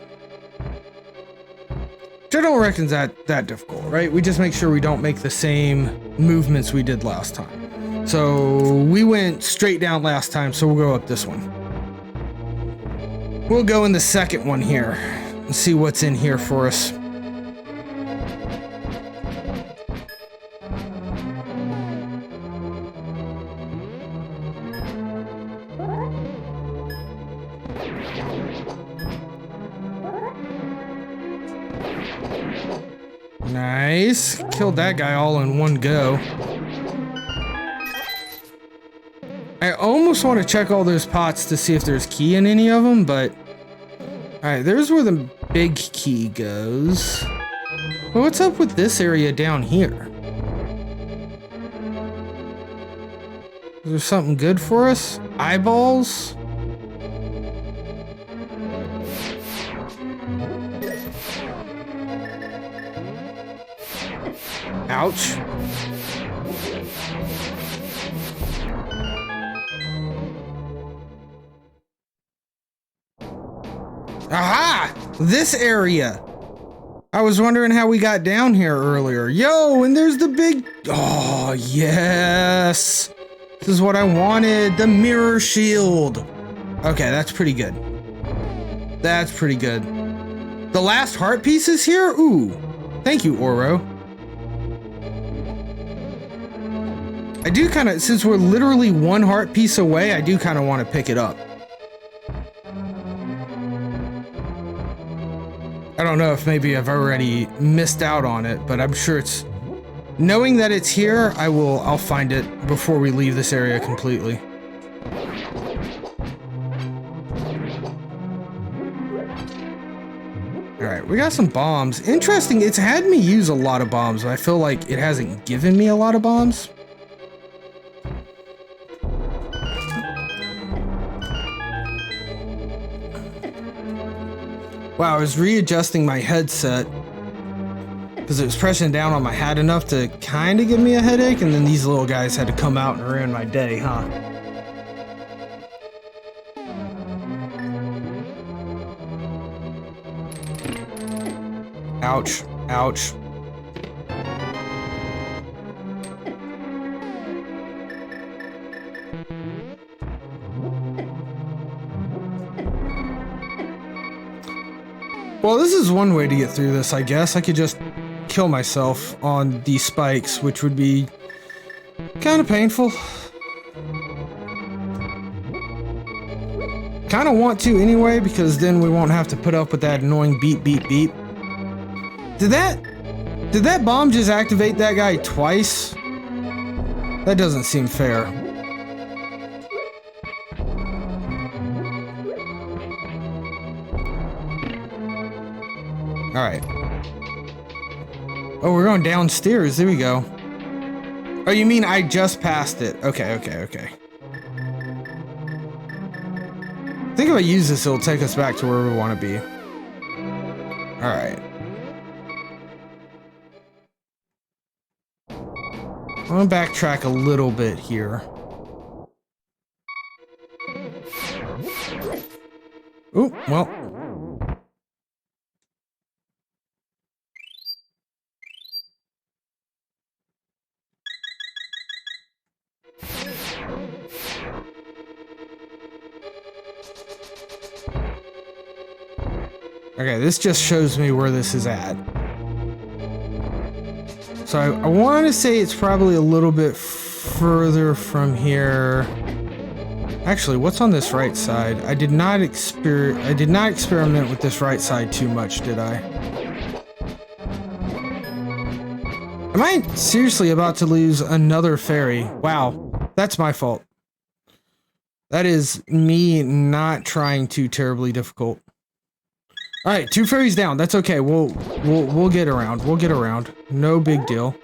Which I don't reckon that difficult, right? We just make sure we don't make the same movements we did last time. So we went straight down last time, so we'll go up this one. We'll go in the second one here and see what's in here for us. Nice. Killed that guy all in one go. I almost want to check all those pots to see if there's key in any of them, but... Alright, there's where the big key goes. Well, what's up with this area down here? Is there something good for us? Eyeballs? Ouch. Aha! This area! I was wondering how we got down here earlier. Yo, and there's the big... Oh, yes! This is what I wanted. The mirror shield. Okay, that's pretty good. That's pretty good. The last heart piece is here? Ooh. Thank you, Oro. I do kind of, since we're literally one heart piece away, I do kind of want to pick it up. I don't know if maybe I've already missed out on it, but I'm sure it's... Knowing that it's here, I'll find it before we leave this area completely. Alright, we got some bombs. Interesting, it's had me use a lot of bombs, but I feel like it hasn't given me a lot of bombs. Wow, I was readjusting my headset because it was pressing down on my hat enough to kind of give me a headache, and then these little guys had to come out and ruin my day, huh? Ouch. Ouch. Well, this is one way to get through this, I guess. I could just kill myself on these spikes, which would be kind of painful. Kind of want to anyway, because then we won't have to put up with that annoying beep, beep, beep. Did that bomb just activate that guy twice? That doesn't seem fair. Alright. Oh, we're going downstairs. There we go. Oh, you mean I just passed it? Okay. I think if I use this, it'll take us back to where we want to be. Alright. I'm gonna backtrack a little bit here. Oh, well. Okay, this just shows me where this is at. So I want to say it's probably a little bit further from here. Actually, what's on this right side? I did not experiment with this right side too much, did I? Am I seriously about to lose another fairy? Wow, that's my fault. That is me not trying too terribly difficult. All right, 2 fairies down. That's okay. We'll get around. We'll get around. No big deal.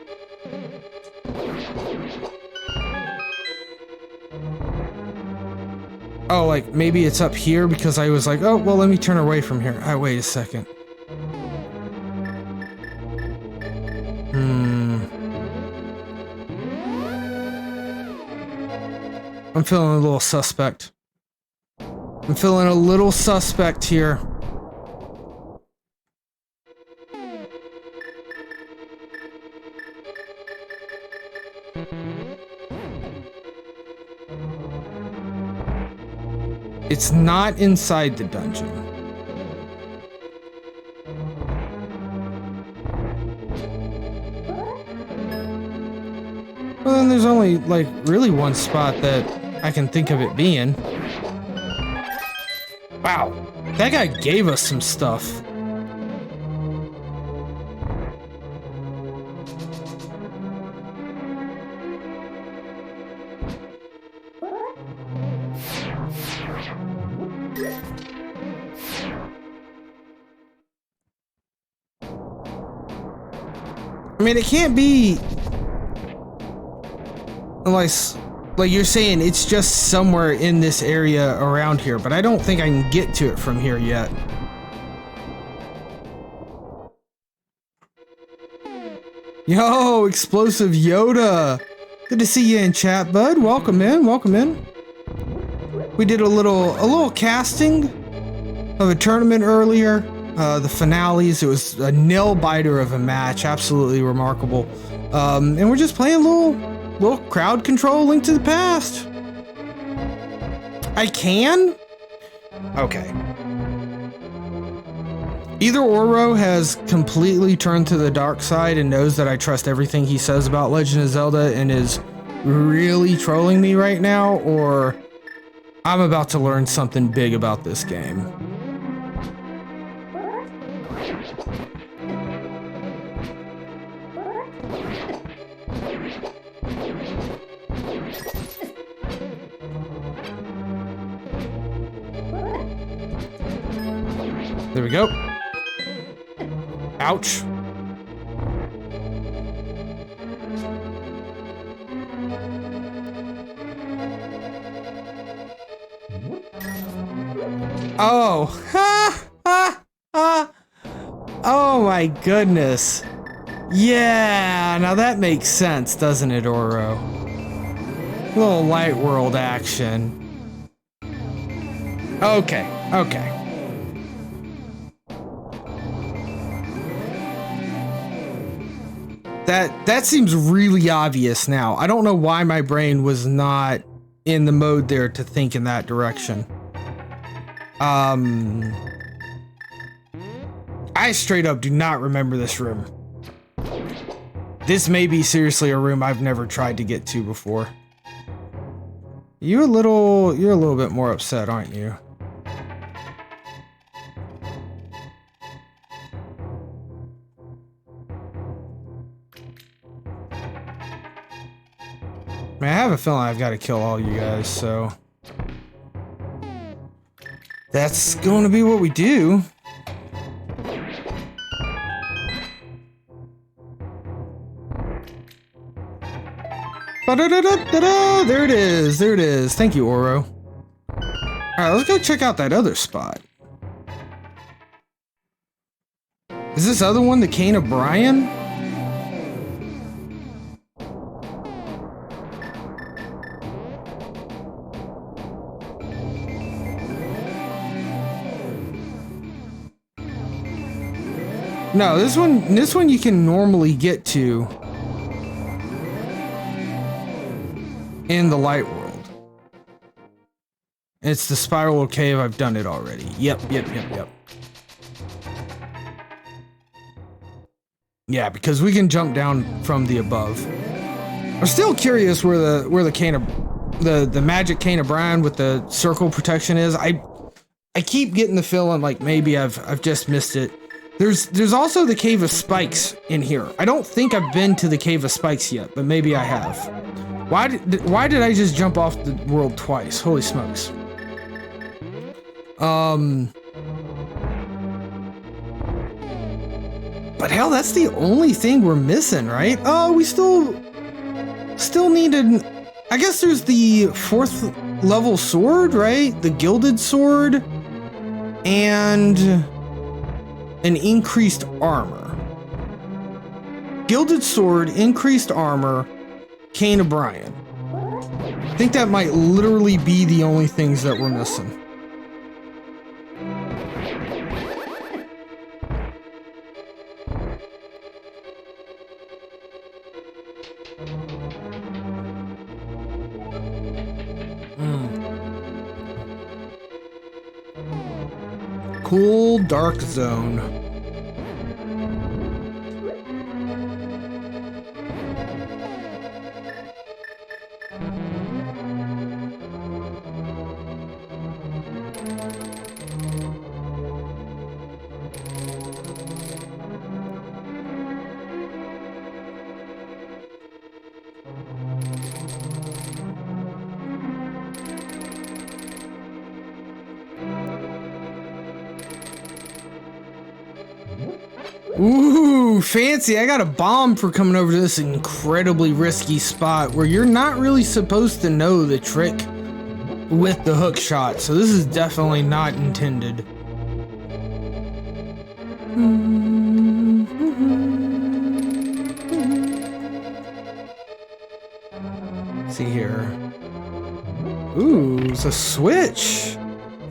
Oh, like maybe it's up here because I was like, oh, well, let me turn away from here. Wait a second. I'm feeling a little suspect. I'm feeling a little suspect here. It's not inside the dungeon. Well, then there's only, like, really one spot that I can think of it being. Wow, that guy gave us some stuff. I mean, it can't be like you're saying it's just somewhere in this area around here, but I don't think I can get to it from here yet. Yo, Explosive Yoda. Good to see you in chat, bud. Welcome in, welcome in. We did a little casting of a tournament earlier. The finales, it was a nail-biter of a match, absolutely remarkable. And we're just playing a little crowd control Link to the Past. I can? Okay. Either Oro has completely turned to the dark side and knows that I trust everything he says about Legend of Zelda and is really trolling me right now, or I'm about to learn something big about this game. There we go. Ouch. Oh. Ha, ha, ha. Oh my goodness. Yeah, now that makes sense, doesn't it, Oro? Little light world action. Okay, okay. That seems really obvious now. I don't know why my brain was not in the mode there to think in that direction. I straight up do not remember this room. This may be seriously a room I've never tried to get to before. You're a little bit more upset, aren't you? I mean, I have a feeling I've got to kill all you guys, so that's going to be what we do. Ba-da-da-da-da-da! There it is. There it is. Thank you, Oro. All right, let's go check out that other spot. Is this other one the Cane of Brian? No, this one you can normally get to in the light world. It's the spiral cave. I've done it already. Yep. Yeah, because we can jump down from the above. I'm still curious where the cane of the magic cane of Brian with the circle protection is. I keep getting the feeling like maybe I've just missed it. There's also the Cave of Spikes in here. I don't think I've been to the Cave of Spikes yet, but maybe I have. Why did I just jump off the world twice? Holy smokes. But hell, that's the only thing we're missing, right? Oh, we still need an... I guess there's the 4th level sword, right? The gilded sword. And an increased armor. Gilded sword, increased armor, Cane of Brian. I think that might literally be the only things that we're missing. Cool dark zone. Ooh, fancy. I got a bomb for coming over to this incredibly risky spot where you're not really supposed to know the trick with the hook shot. So this is definitely not intended. See here. Ooh, it's a switch.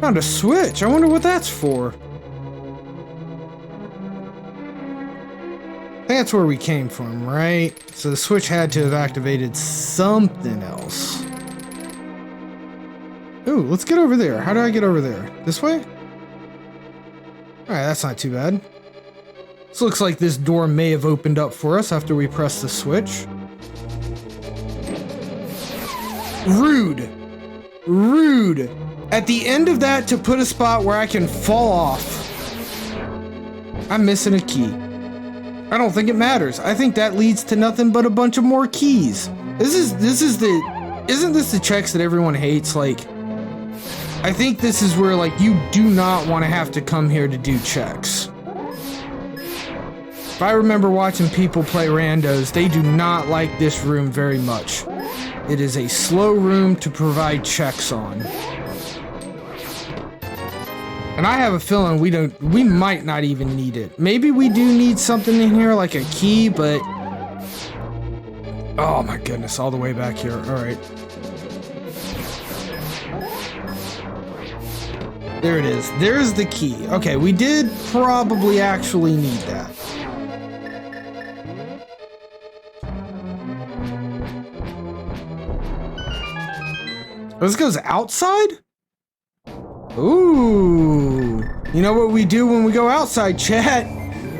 Found a switch. I wonder what that's for. That's where we came from, right? So the switch had to have activated something else. Ooh, let's get over there. How do I get over there? This way? Alright, that's not too bad. This looks like this door may have opened up for us after we press the switch. Rude. Rude. At the end of that, to put a spot where I can fall off. I'm missing a key. I don't think it matters. I think that leads to nothing but a bunch of more keys. Isn't this the checks that everyone hates? Like, I think this is where, like, you do not want to have to come here to do checks. If I remember watching people play randos, they do not like this room very much. It is a slow room to provide checks on. And I have a feeling we might not even need it. Maybe we do need something in here like a key, but... Oh my goodness, all the way back here. All right. There it is. There's the key. Okay, we did probably actually need that. This goes outside? Ooh. You know what we do when we go outside, chat?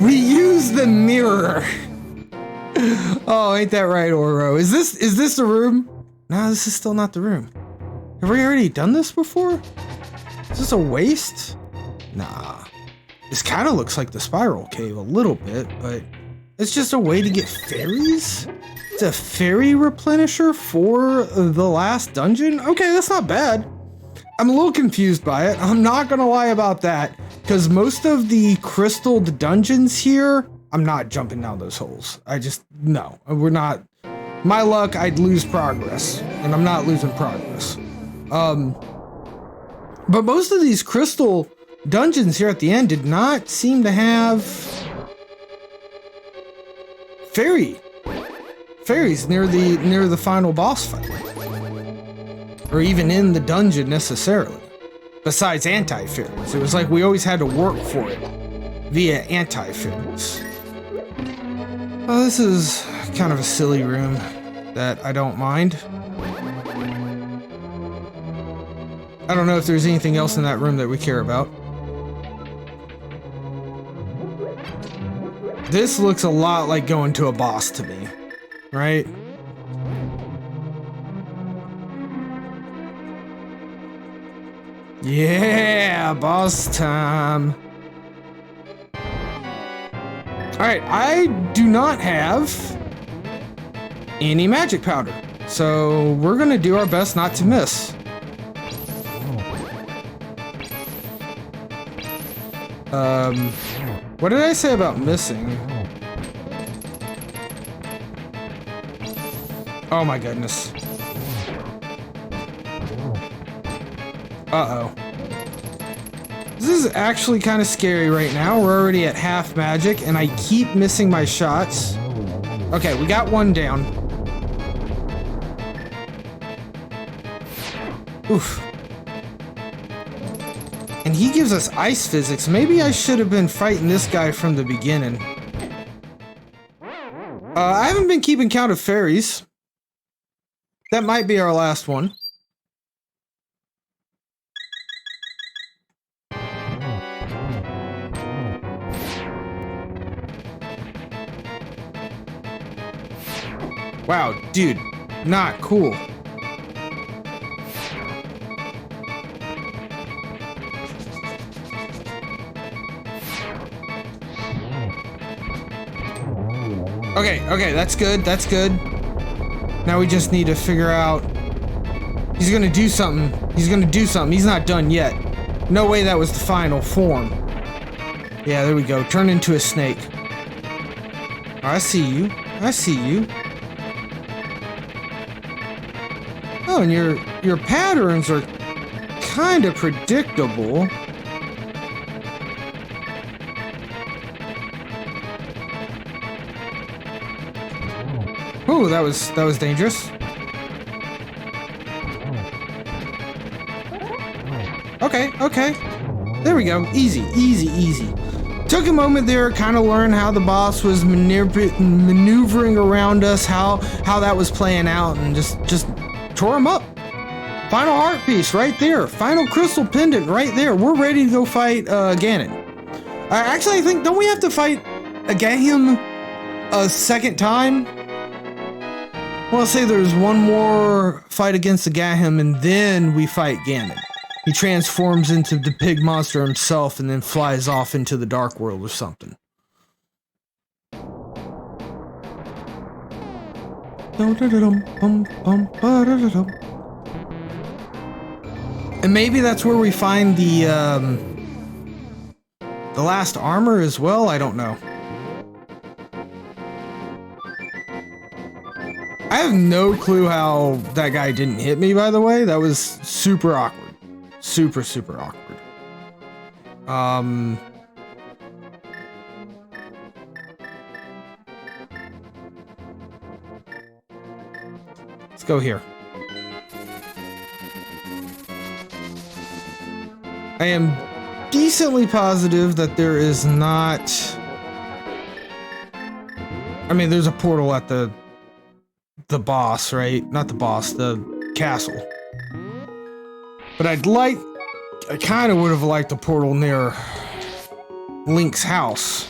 We use the mirror. Oh, ain't that right, Oro? Is this the room? No, this is still not the room. Have we already done this before? Is this a waste? Nah. This kind of looks like the spiral cave a little bit, but it's just a way to get fairies? It's a fairy replenisher for the last dungeon? Okay, that's not bad. I'm a little confused by it. I'm not gonna lie about that, because most of the crystalled dungeons here, I'm not jumping down those holes. No, we're not. My luck, I'd lose progress, and I'm not losing progress. But most of these crystal dungeons here at the end did not seem to have fairies near the final boss fight. Or even in the dungeon necessarily. Besides anti-fairies. It was like we always had to work for it. via anti-fairies. Well, this is kind of a silly room that I don't mind. I don't know if there's anything else in that room that we care about. This looks a lot like going to a boss to me, right? Yeah, boss time. Alright, I do not have any magic powder, so we're gonna do our best not to miss. What did I say about missing? Oh my goodness. Uh-oh. This is actually kind of scary right now. We're already at half magic, and I keep missing my shots. Okay, we got one down. Oof. And he gives us ice physics. Maybe I should have been fighting this guy from the beginning. I haven't been keeping count of fairies. That might be our last one. Wow, dude, not cool. Okay, that's good, that's good. Now we just need to figure out... He's gonna do something. He's gonna do something. He's not done yet. No way that was the final form. Yeah, there we go. Turn into a snake. Oh, I see you. I see you. Oh, and your patterns are kind of predictable. Ooh, that was dangerous. Okay. There we go. Easy. Took a moment there, kind of learn how the boss was maneuvering around us, how that was playing out, and just tore him up. Final heart piece right there. Final crystal pendant right there. We're ready to go fight Ganon. Actually, I think, don't we have to fight Ganon a second time? Well, say there's one more fight against the Ganon, and then we fight Ganon. He transforms into the pig monster himself and then flies off into the dark world or something. And maybe that's where we find the last armor as well. I don't know. I have no clue how that guy didn't hit me, by the way. That was super awkward. Super awkward. Let's go here. I am decently positive that there is not... I mean, there's a portal at the boss, right? Not the boss, the castle. But I kind of would have liked the portal near Link's house.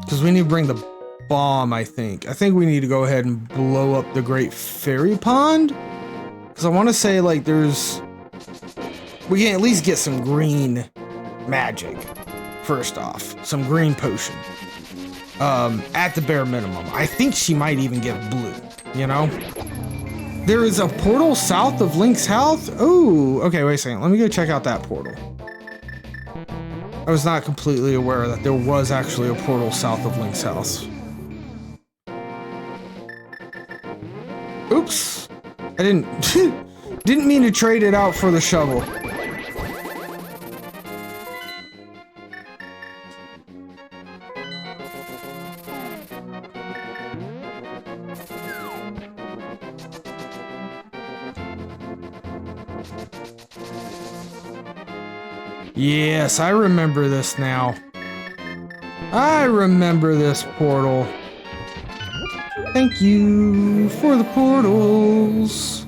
Because we need to bring the bomb, I think. I think we need to go ahead and blow up the Great Fairy Pond. Because I want to say, like, we can at least get some green magic, first off. Some green potion. At the bare minimum. I think she might even get blue, you know? There is a portal south of Link's house? Oh, okay, wait a second. Let me go check out that portal. I was not completely aware that there was actually a portal south of Link's house. Oops. I didn't mean to trade it out for the shovel. Yes, I remember this now. I remember this portal. Thank you for the portals.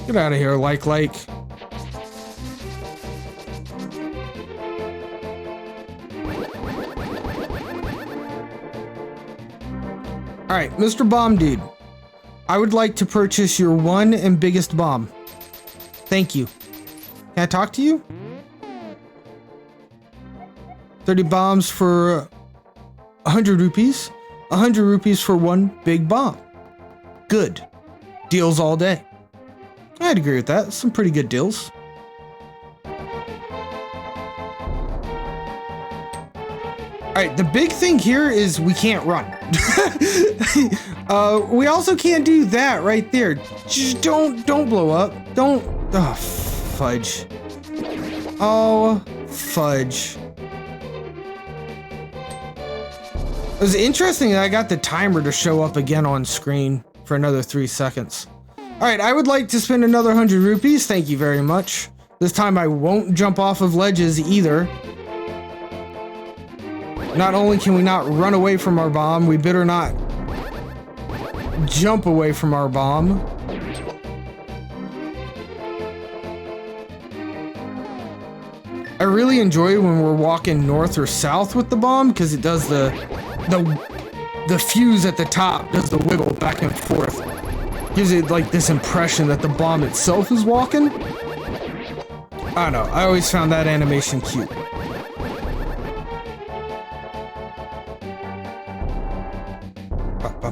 Get out of here, like. Alright, Mr. Bomb Dude. I would like to purchase your one and biggest bomb. Thank you. Can I talk to you? 30 bombs for 100 rupees. 100 rupees for one big bomb. Good. Deals all day. I'd agree with that. Some pretty good deals. Alright, the big thing here is we can't run. We also can't do that right there. Just don't blow up. Don't. Oh, fudge. Oh, fudge. It was interesting that I got the timer to show up again on screen for another 3 seconds. Alright, I would like to spend another 100 rupees. Thank you very much. This time I won't jump off of ledges either. Not only can we not run away from our bomb, we better not jump away from our bomb. I really enjoy when we're walking north or south with the bomb because it does the fuse at the top does the wiggle back and forth. Gives it like this impression that the bomb itself is walking. I don't know. I always found that animation cute.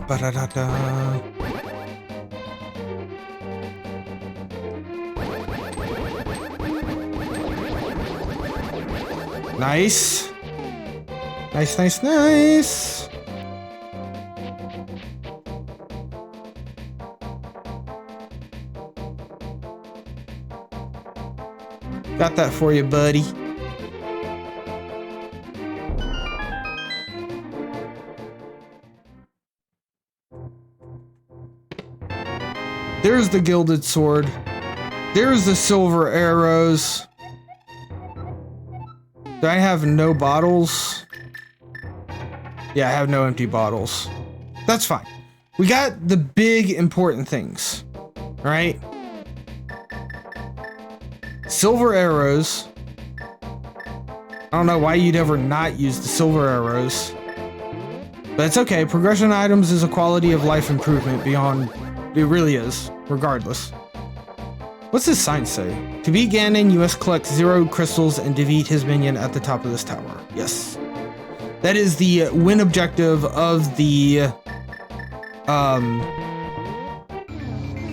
Ba-da-da-da. Nice. Nice. Got that for you, buddy. There's the gilded sword. There's the silver arrows. Do I have no bottles? Yeah, I have no empty bottles. That's fine. We got the big important things. Alright? Silver arrows. I don't know why you'd ever not use the silver arrows. But it's okay. Progression items is a quality of life improvement beyond... It really is, regardless. What's this sign say? To beat Ganon, you must collect 0 crystals and defeat his minion at the top of this tower. Yes. That is the win objective of the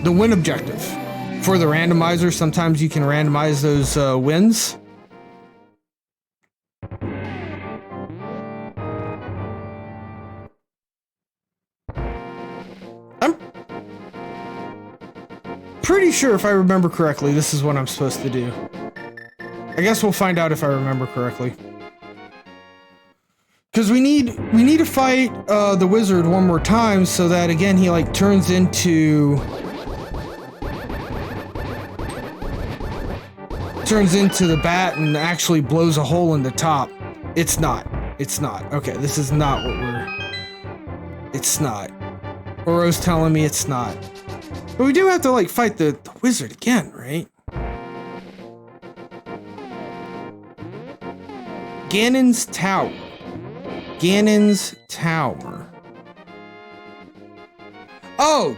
win objective. For the randomizer, sometimes you can randomize those wins. I'm pretty sure, if I remember correctly, this is what I'm supposed to do. I guess we'll find out if I remember correctly. Because we need to fight the wizard one more time so that, again, he like turns into the bat and actually blows a hole in the top. It's not. Okay, this is not what it's not. Oro's telling me it's not. But we do have to like fight the wizard again, right? Ganon's Tower. Oh,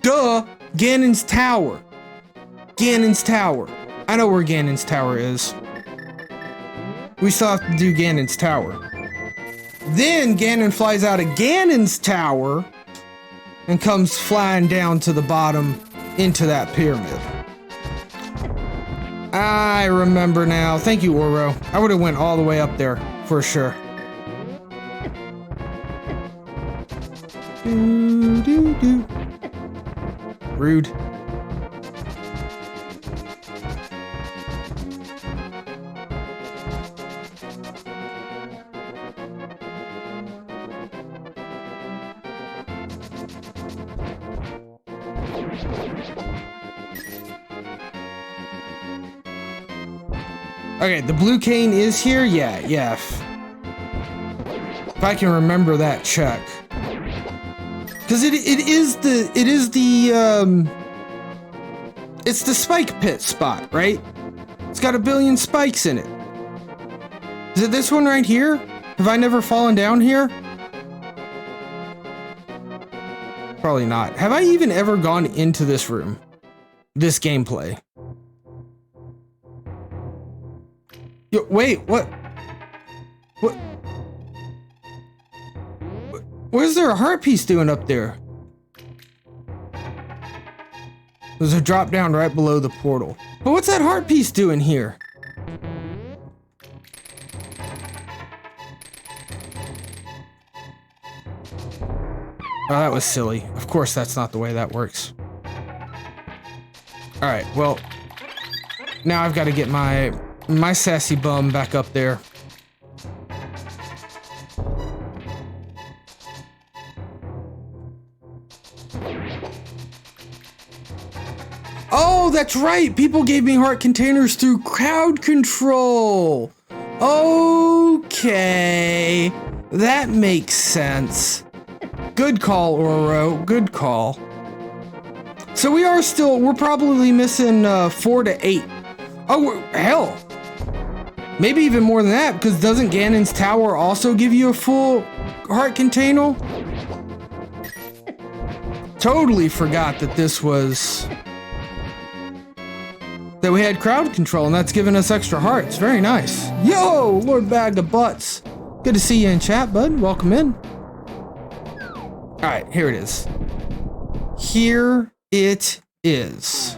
duh. Ganon's Tower. I know where Ganon's Tower is. We still have to do Ganon's Tower. Then Ganon flies out of Ganon's Tower and comes flying down to the bottom into that pyramid. I remember now. Thank you, Oro. I would have went all the way up there for sure. Rude. Okay, the blue cane is here? Yeah. If I can remember that check. Because it's the spike pit spot, right? It's got 1 billion spikes in it. Is it this one right here? Have I never fallen down here? Probably not. Have I even ever gone into this room? This gameplay? Yo, wait, what? What is there a heart piece doing up there? There's a drop down right below the portal. But what's that heart piece doing here? Oh, that was silly. Of course, that's not the way that works. Alright, well, now I've got to get my sassy bum back up there. Oh, that's right. People gave me heart containers through crowd control. Okay. That makes sense. Good call, Oro. Good call. So we're probably missing 4 to 8. Oh, hell. Maybe even more than that, because doesn't Ganon's Tower also give you a full heart container? Totally forgot that that we had crowd control, and that's giving us extra hearts. Very nice. Yo, Lord Bag of Butts. Good to see you in chat, bud. Welcome in. Alright, here it is. Here it is.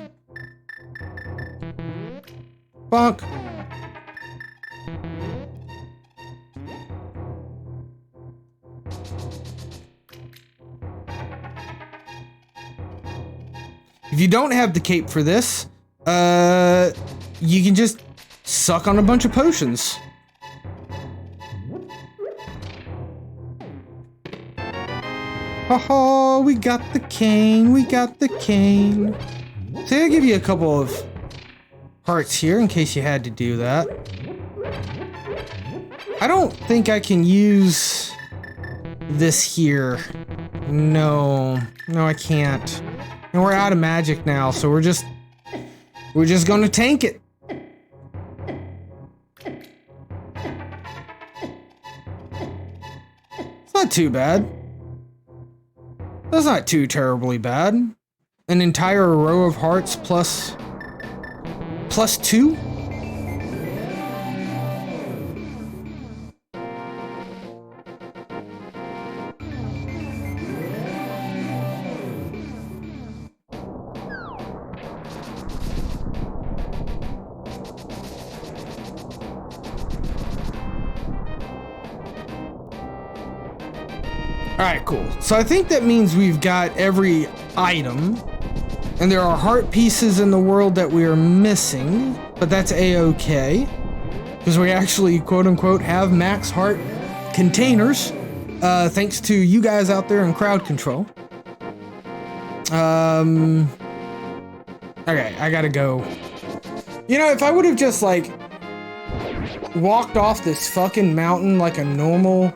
Bonk. If you don't have the cape for this, you can just suck on a bunch of potions. Oh, we got the cane, we got the cane. So I'll give you a couple of hearts here in case you had to do that. I don't think I can use this here. No, I can't. And we're out of magic now, so we're just gonna tank it. It's not too bad. That's not too terribly bad. An entire row of hearts plus 2? Alright, cool. So I think that means we've got every item, and there are heart pieces in the world that we are missing, but that's a-okay, because we actually, quote-unquote, have max heart containers, thanks to you guys out there in crowd control. Okay, I gotta go. You know, if I would have just, like, walked off this fucking mountain like a normal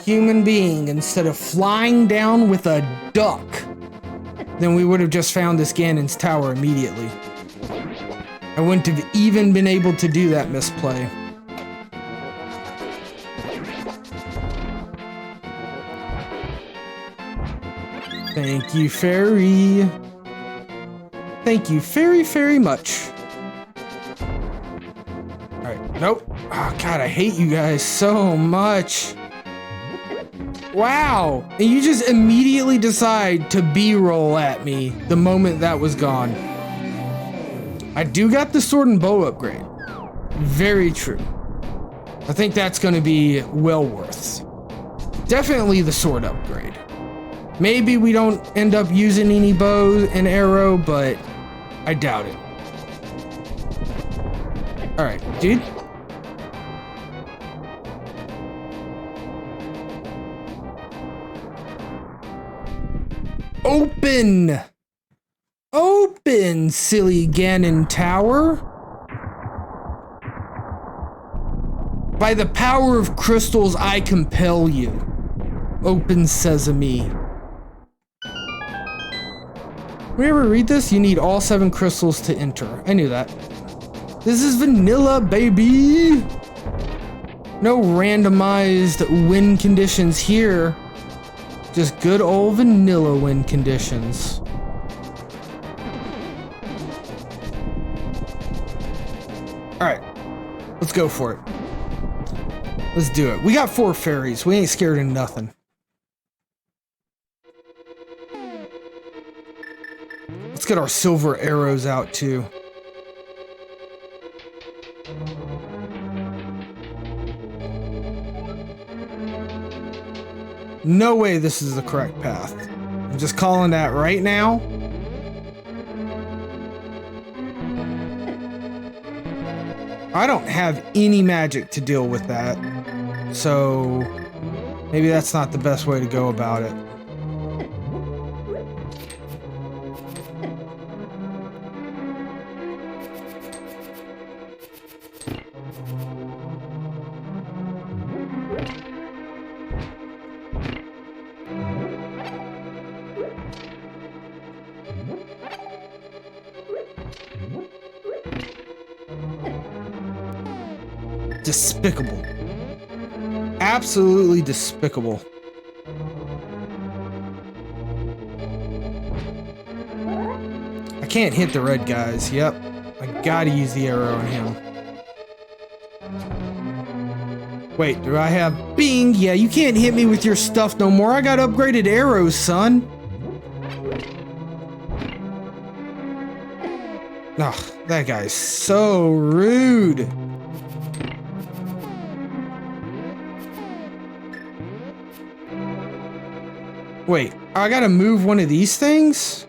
human being instead of flying down with a duck, then we would have just found this Ganon's Tower immediately. I wouldn't have even been able to do that misplay. Thank you, Fairy. Thank you very, very much. Alright, nope. Oh, God, I hate you guys so much. Wow. And you just immediately decide to B-roll at me the moment that was gone. I do got the sword and bow upgrade. Very true. I think that's going to be well worth. Definitely the sword upgrade. Maybe we don't end up using any bow and arrow, but I doubt it. Alright, dude. Open! Open, silly Ganon Tower! By the power of crystals, I compel you. Open sesame. We ever read this? You need all 7 crystals to enter. I knew that. This is vanilla, baby! No randomized win conditions here. Just good old vanilla win conditions. Alright. Let's go for it. Let's do it. We got 4 fairies. We ain't scared of nothing. Let's get our silver arrows out too. No way this is the correct path. I'm just calling that right now. I don't have any magic to deal with that. So maybe that's not the best way to go about it. Despicable. Absolutely despicable. I can't hit the red guys. Yep. I gotta use the arrow on him. Wait, do I have Bing? Yeah, you can't hit me with your stuff no more. I got upgraded arrows, son. Ugh, that guy's so rude. Wait, I gotta move one of these things?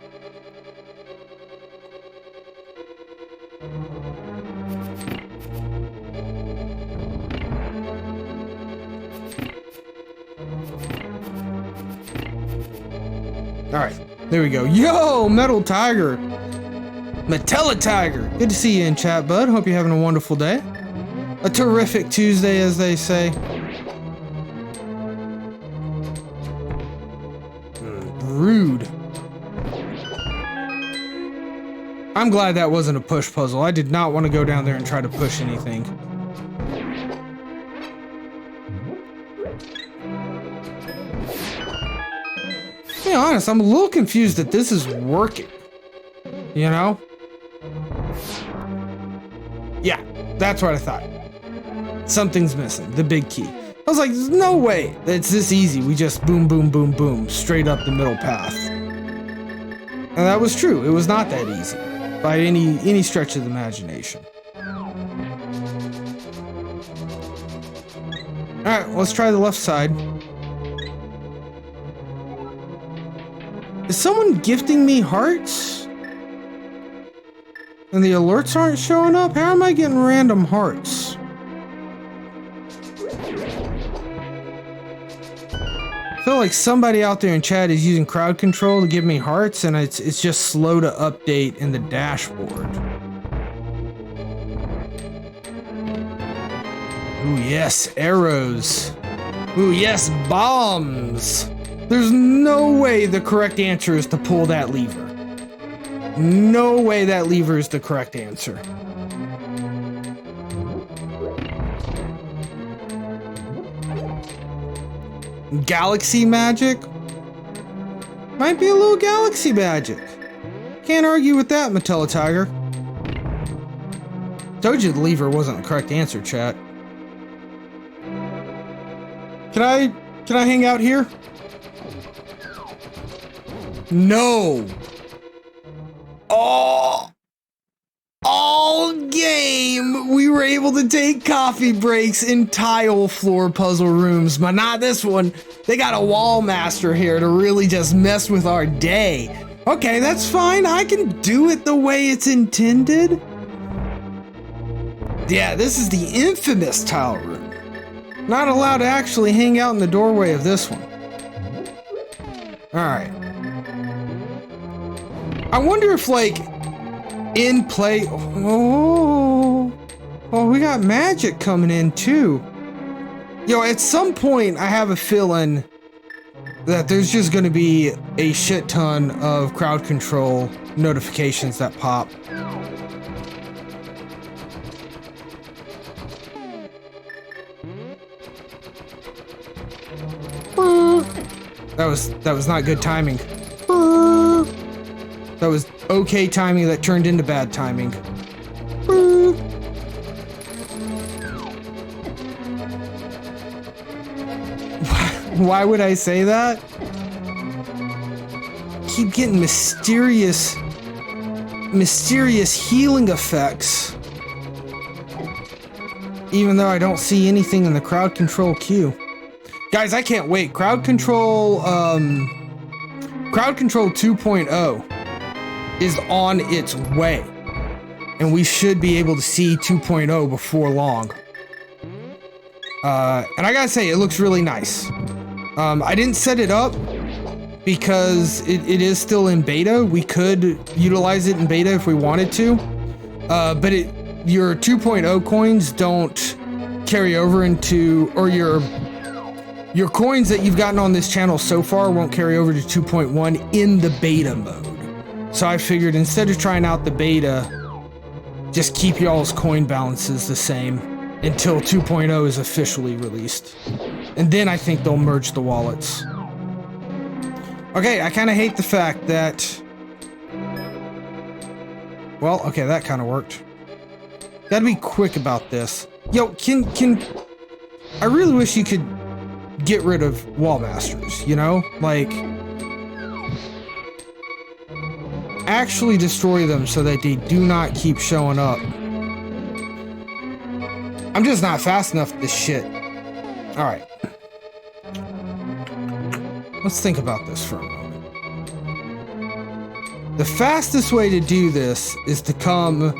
Alright, there we go. Yo, Metal Tiger! Metella Tiger! Good to see you in chat, bud. Hope you're having a wonderful day. A terrific Tuesday, as they say. Rude. I'm glad that wasn't a push puzzle. I did not want to go down there and try to push anything. To be honest, I'm a little confused that this is working. You know? Yeah, that's what I thought. Something's missing. The big key. I was like, there's no way that it's this easy. We just boom, boom, boom, boom, straight up the middle path. And that was true. It was not that easy by any stretch of the imagination. All right, let's try the left side. Is someone gifting me hearts? And the alerts aren't showing up? How am I getting random hearts? I feel like somebody out there in chat is using crowd control to give me hearts, and it's just slow to update in the dashboard. Ooh, yes, arrows. Ooh, yes, bombs. There's no way the correct answer is to pull that lever. No way that lever is the correct answer. Galaxy magic? Might be a little galaxy magic. Can't argue with that, Metella Tiger. Told you the lever wasn't the correct answer, chat. Can I hang out here? No. All game, we were able to take coffee breaks in tile floor puzzle rooms, but not this one. They got a wall master here to really just mess with our day. Okay, that's fine. I can do it the way it's intended. Yeah, this is the infamous tile room. Not allowed to actually hang out in the doorway of this one. All right. I wonder if, like, in play... Oh, we got magic coming in, too. Yo, at some point, I have a feeling that there's just going to be a shit ton of crowd control notifications that pop. That was not good timing. That was okay timing that turned into bad timing. Why would I say that? Keep getting mysterious healing effects. Even though I don't see anything in the crowd control queue. Guys, I can't wait. Crowd control 2.0 is on its way. And we should be able to see 2.0 before long. And I gotta say, it looks really nice. I didn't set it up because it is still in beta. We could utilize it in beta if we wanted to. But your 2.0 coins don't carry over into, or your coins that you've gotten on this channel so far won't carry over to 2.1 in the beta mode. So I figured instead of trying out the beta, just keep y'all's coin balances the same until 2.0 is officially released. And then I think they'll merge the wallets. Okay, I kind of hate the fact that... Well, okay, that kind of worked. Gotta be quick about this. Yo, can... I really wish you could get rid of wall masters, you know? Like... actually destroy them so that they do not keep showing up. I'm just not fast enough at this shit. Alright. Let's think about this for a moment. The fastest way to do this is to come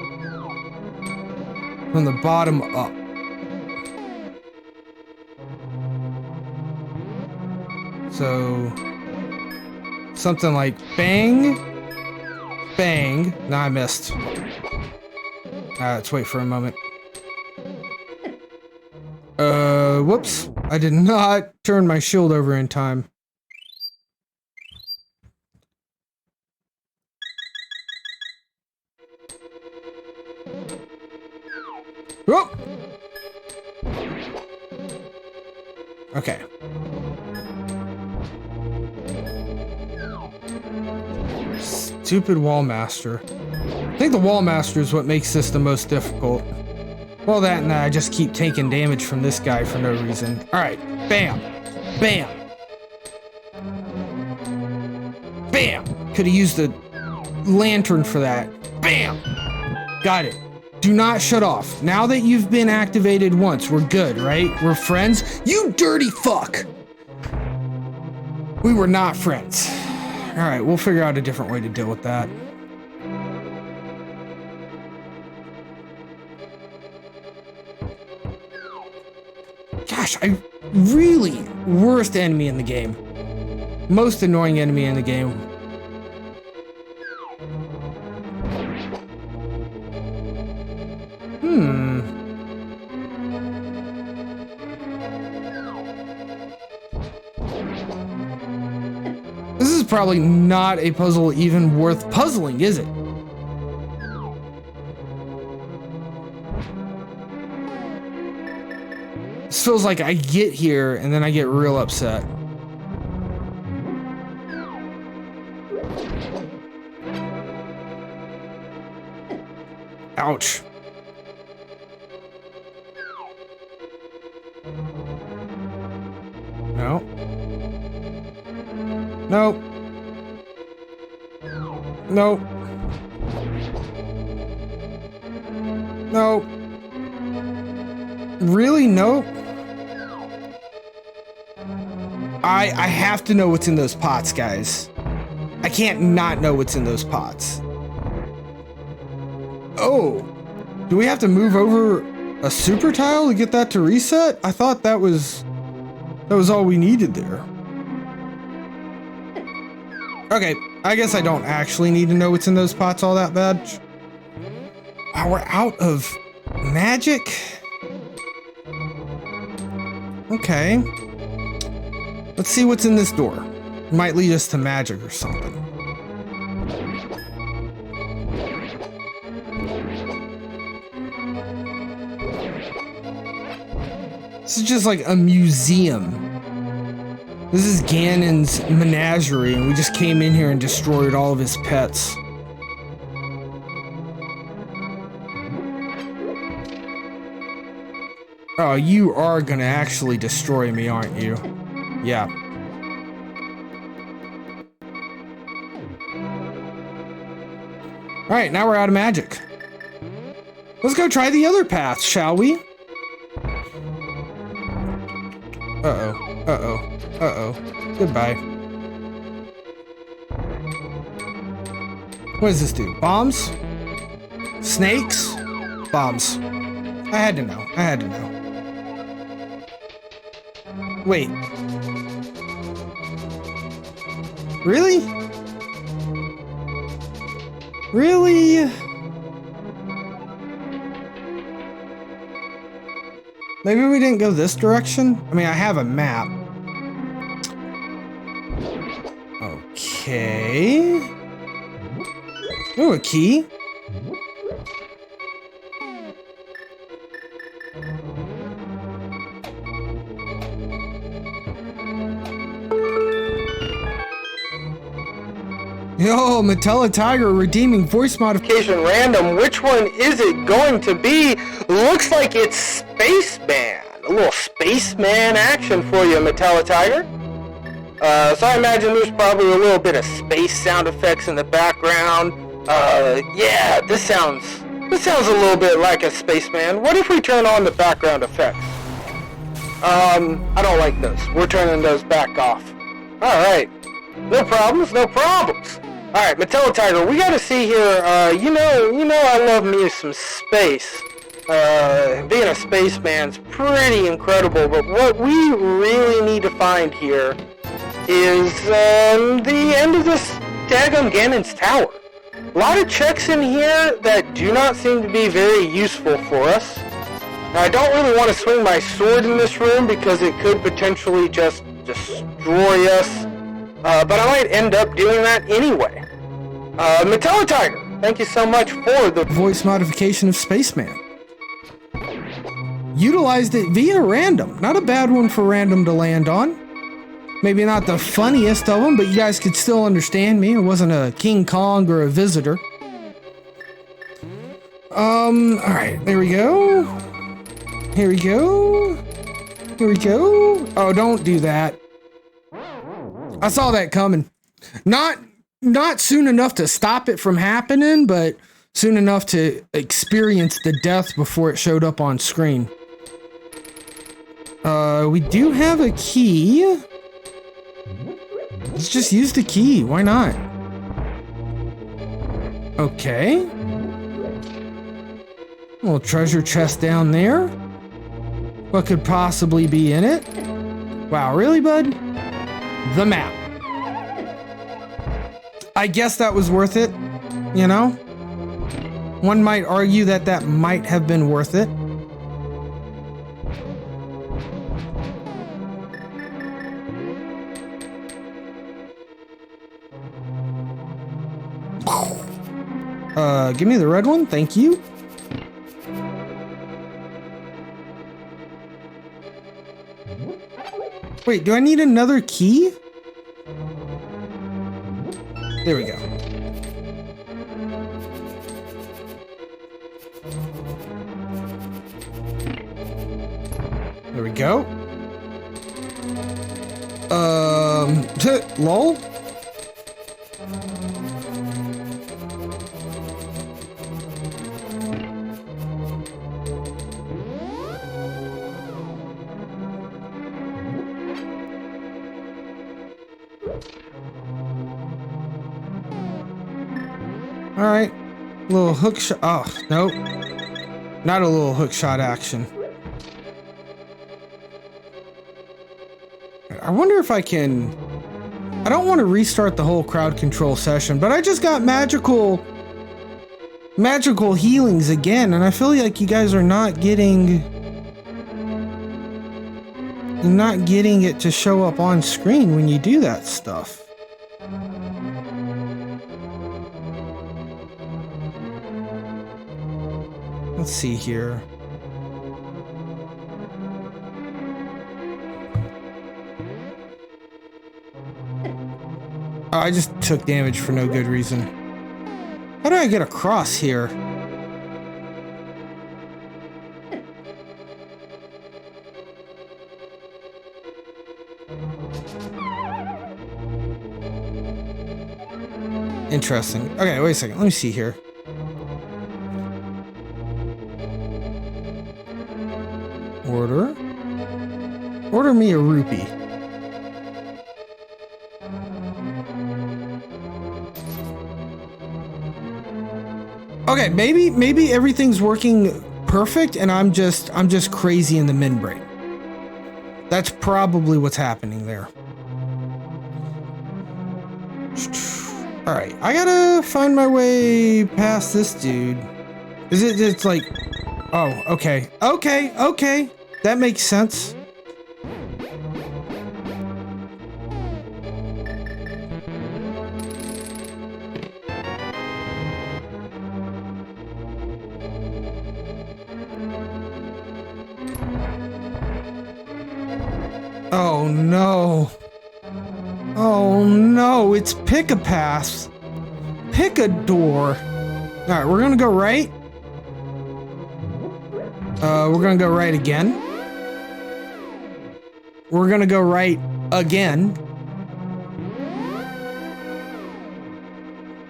from the bottom up. So, something like bang, bang. Nah, I missed. Let's wait for a moment. Whoops. I did not turn my shield over in time. Whoop! Okay. Stupid wall master. I think the wall master is what makes this the most difficult. Well, that and I just keep taking damage from this guy for no reason. Alright, bam. Bam. Bam! Could have used the lantern for that. Bam! Got it. Do not shut off. Now that you've been activated once, we're good, right? We're friends? You dirty fuck! We were not friends. Alright, we'll figure out a different way to deal with that. Gosh, I really worst enemy in the game. Most annoying enemy in the game. This is probably not a puzzle even worth puzzling, is it? This feels like I get here and then I get real upset. Ouch. No. Nope. Nope. Nope. Really? Nope. I have to know what's in those pots, guys. I can't not know what's in those pots. Oh. Do we have to move over a super tile to get that to reset? I thought that was all we needed there. Okay, I guess I don't actually need to know what's in those pots all that bad. Wow, we're out of magic? Okay. Let's see what's in this door. It might lead us to magic or something. This is just like a museum. This is Ganon's menagerie, and we just came in here and destroyed all of his pets. Oh, you are gonna actually destroy me, aren't you? Yeah. Alright, now we're out of magic. Let's go try the other path, shall we? Uh-oh. Uh-oh. Uh-oh. Goodbye. What does this do? Bombs? Snakes? Bombs. I had to know. I had to know. Wait. Really? Really? Maybe we didn't go this direction? I mean, I have a map. Okay. Oh, a key. Yo, Metella Tiger redeeming voice modification. Random, which one is it going to be? Looks like it's Spaceman. A little Spaceman action for you, Metella Tiger. So I imagine there's probably a little bit of space sound effects in the background. Yeah, this sounds a little bit like a Spaceman. What if we turn on the background effects? I don't like those. We're turning those back off. Alright. No problems, no problems. Alright, Metella Tiger, we gotta see here, you know I love me some space. Being a spaceman's pretty incredible, but what we really need to find here is, the end of this daggum Ganon's tower. A lot of checks in here that do not seem to be very useful for us. Now, I don't really want to swing my sword in this room because it could potentially just destroy us. But I might end up doing that anyway. Metella Tiger, thank you so much for the voice modification of Spaceman. Utilized it via random. Not a bad one for random to land on. Maybe not the funniest of them, but you guys could still understand me. It wasn't a King Kong or a visitor. Alright, there we go. Here we go. Here we go. Oh, don't do that. I saw that coming. Not soon enough to stop it from happening, but soon enough to experience the death before it showed up on screen. We do have a key. Let's just use the key. Why not? Okay. Little treasure chest down there. What could possibly be in it? Wow, really, bud? The map. I guess that was worth it, you know? One might argue that that might have been worth it. Give me the red one, thank you. Wait, do I need another key? There we go. There we go. Lol. All right, little hook shot. Oh, nope. Not a little hook shot action. I wonder if I can I don't want to restart the whole crowd control session, but I just got magical healings again, and I feel like you guys are not getting it to show up on screen when you do that stuff. Let's see here. Oh, I just took damage for no good reason. How do I get across here? Interesting. Okay, wait a second. Let me see here. Order me a rupee. Okay, maybe everything's working perfect and I'm just crazy in the min brain. That's probably what's happening there. All right, I gotta find my way past this dude. It's like, oh, okay. That makes sense. Oh no. Oh no, it's pick a path. Pick a door. Alright, we're gonna go right. We're gonna go right again. We're gonna go right again.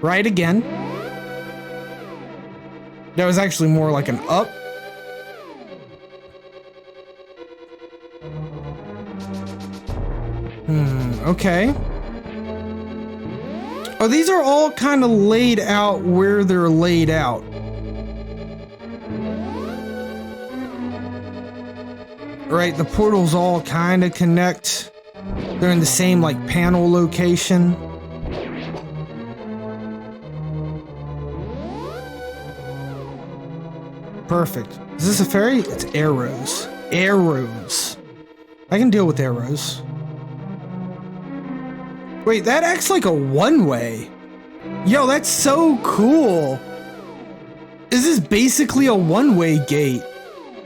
Right again. That was actually more like an up. Okay. Oh, these are all kind of laid out where they're laid out. Right, the portals all kind of connect. They're in the same, like, panel location. Perfect. Is this a ferry? It's arrows. Arrows. I can deal with arrows. Wait, that acts like a one-way. Yo, that's so cool. This is basically a one-way gate.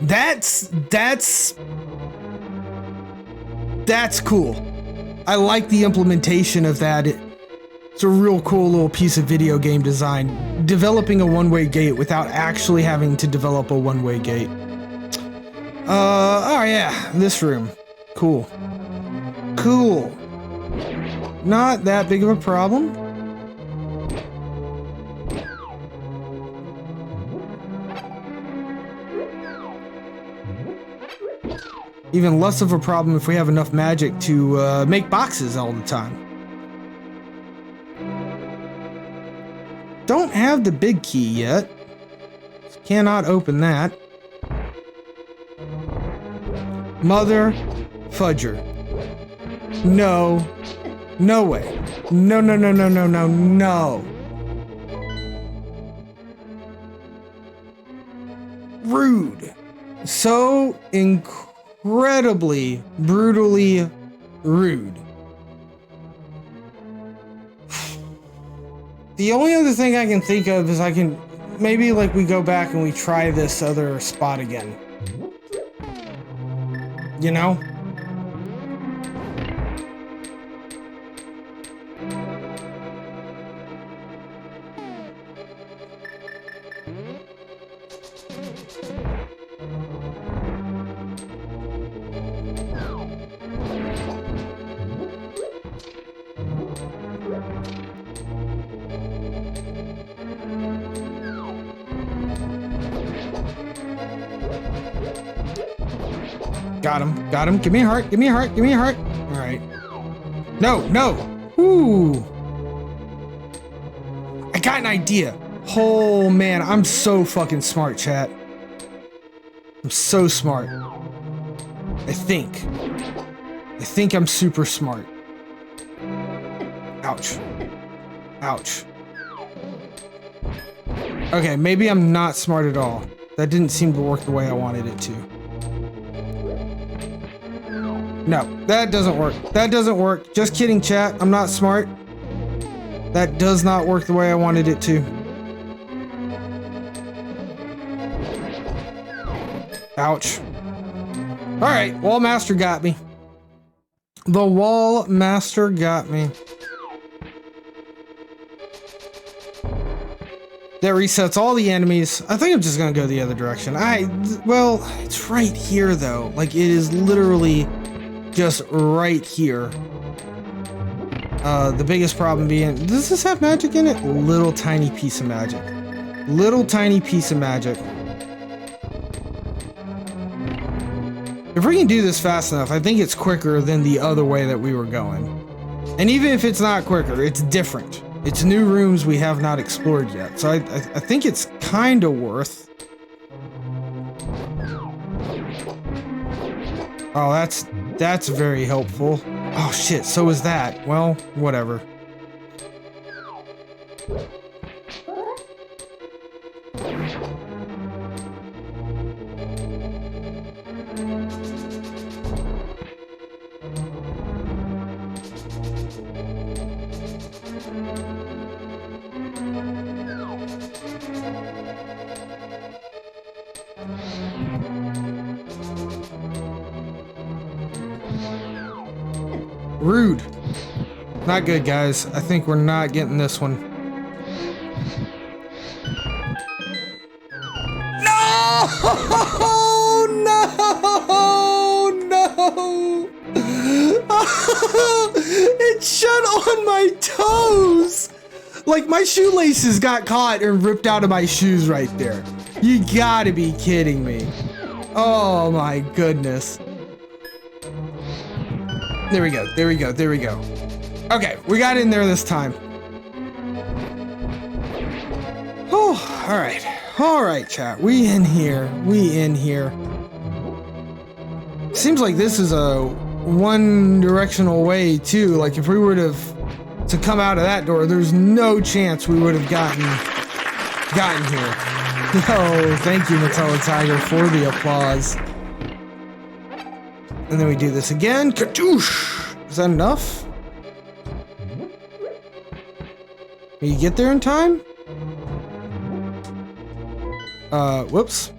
That's cool. I like the implementation of that. It's a real cool little piece of video game design. Developing a one-way gate without actually having to develop a one-way gate. Oh yeah, this room. Cool. Cool. Not that big of a problem. Even less of a problem if we have enough magic to make boxes all the time. Don't have the big key yet. Cannot open that. Mother fudger. No. No way. No. Rude. So incredibly, brutally rude. The only other thing I can think of is maybe like we go back and we try this other spot again. You know? Got him. Give me a heart. All right. No. Ooh. I got an idea. Oh man, I'm so fucking smart, chat. I'm so smart. I think I'm super smart. Ouch. Ouch. Okay, maybe I'm not smart at all. That didn't seem to work the way I wanted it to. No, that doesn't work. That doesn't work. Just kidding, chat. I'm not smart. That does not work the way I wanted it to. Ouch. Alright, Wall Master got me. The Wall Master got me. That resets all the enemies. I think I'm just gonna go the other direction. Well, it's right here though. Like, it is literally just right here. The biggest problem being, does this have magic in it? Little tiny piece of magic. Little tiny piece of magic. If we can do this fast enough, I think it's quicker than the other way that we were going. And even if it's not quicker, it's different. It's new rooms we have not explored yet. So I think it's kind of worth. Oh, that's very helpful. Oh shit, so is that. Well, whatever. Rude. Not good, guys. I think we're not getting this one. No! No! It shut on my toes! Like, my shoelaces got caught and ripped out of my shoes right there. You gotta be kidding me. Oh my goodness. There we go, there we go, there we go. Okay, we got in there this time. Oh, alright. Alright, chat. We in here. We in here. Seems like this is a one-directional way, too. Like, if we were to come out of that door, there's no chance we would have gotten here. Oh, thank you, Metallic Tiger, for the applause. And then we do this again. Kadoosh! Is that enough? Can you get there in time? Whoops.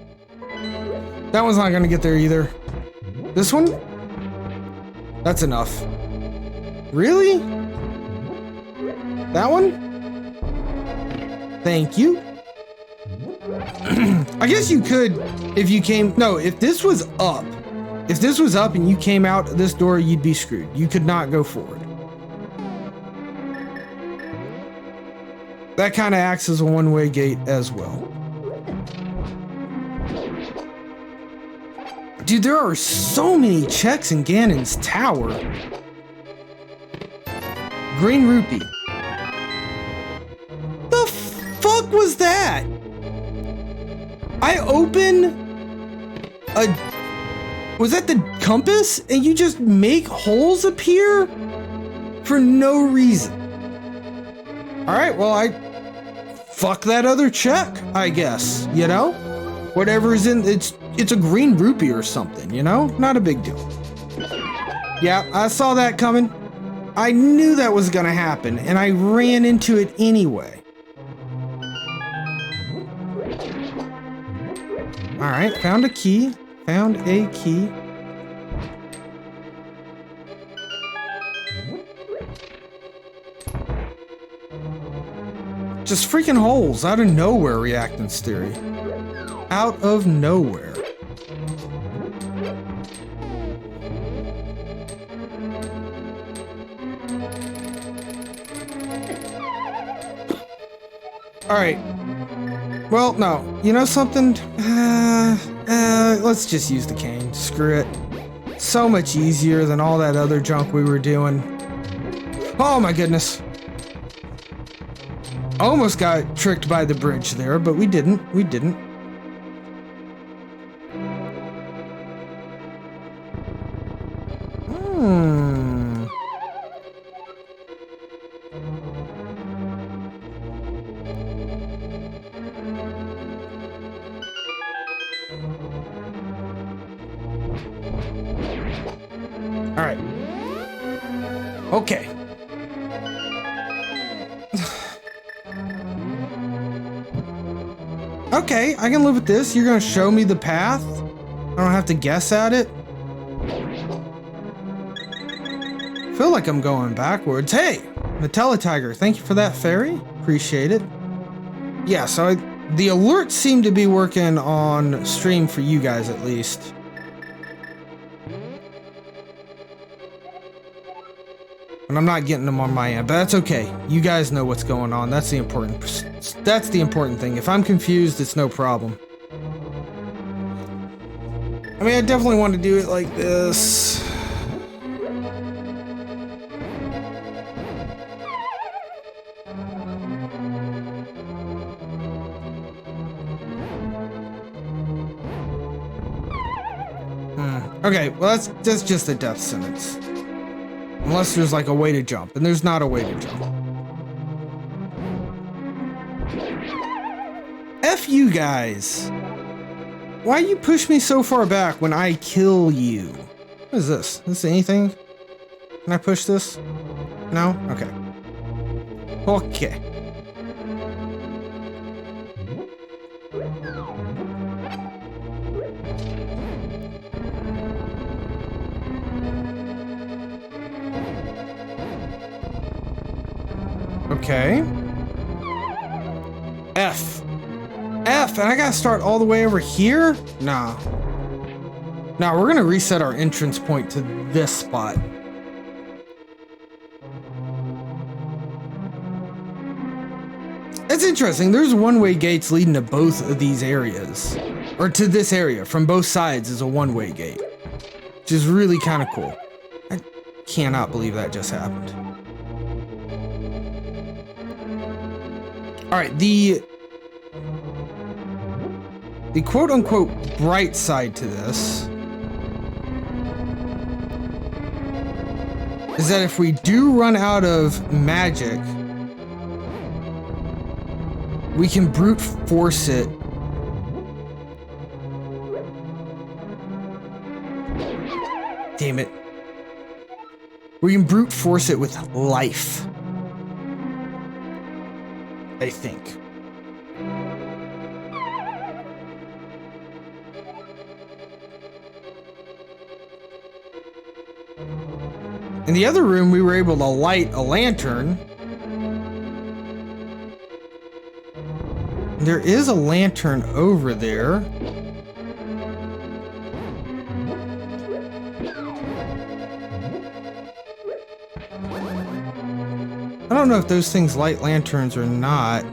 That one's not gonna get there either. This one? That's enough. Really? That one? Thank you. I guess you could if you came... No, if this was up. If this was up and you came out this door, you'd be screwed. You could not go forward. That kind of acts as a one-way gate as well. Dude, there are so many checks in Ganon's tower. Green rupee. The fuck was that? I open a... Was that the compass? And you just make holes appear? For no reason. Alright, well, fuck that other check, I guess, you know? Whatever is in, it's a green rupee or something, you know? Not a big deal. Yeah, I saw that coming. I knew that was gonna happen, and I ran into it anyway. Alright, found a key. Found a key. Just freaking holes out of nowhere, reactance theory. Out of nowhere. Alright. Well, no. You know something? Let's just use the cane. Screw it. So much easier than all that other junk we were doing. Oh my goodness. Almost got tricked by the bridge there, but we didn't. We didn't. All right. Okay. Okay, I can live with this. You're gonna show me the path. I don't have to guess at it. Feel like I'm going backwards. Hey, Metallitiger, thank you for that fairy. Appreciate it. Yeah, so the alerts seem to be working on stream for you guys at least. And I'm not getting them on my end, but that's okay. You guys know what's going on. That's the important thing. If I'm confused, it's no problem. I mean, I definitely want to do it like this. Okay, well that's just a death sentence. Unless there's like a way to jump, and there's not a way to jump. F you guys. Why you push me so far back when I kill you? What is this? Is this anything? Can I push this? No? Okay. Okay. Okay. F. F, and I gotta start all the way over here? Nah. Nah, we're gonna reset our entrance point to this spot. It's interesting. There's one-way gates leading to both of these areas. Or to this area. From both sides is a one-way gate. Which is really kind of cool. I cannot believe that just happened. Alright, the quote-unquote bright side to this is that if we do run out of magic, we can brute force it. Damn it. We can brute force it with life. I think. In the other room, we were able to light a lantern. There is a lantern over there. I don't know if those things light lanterns or not.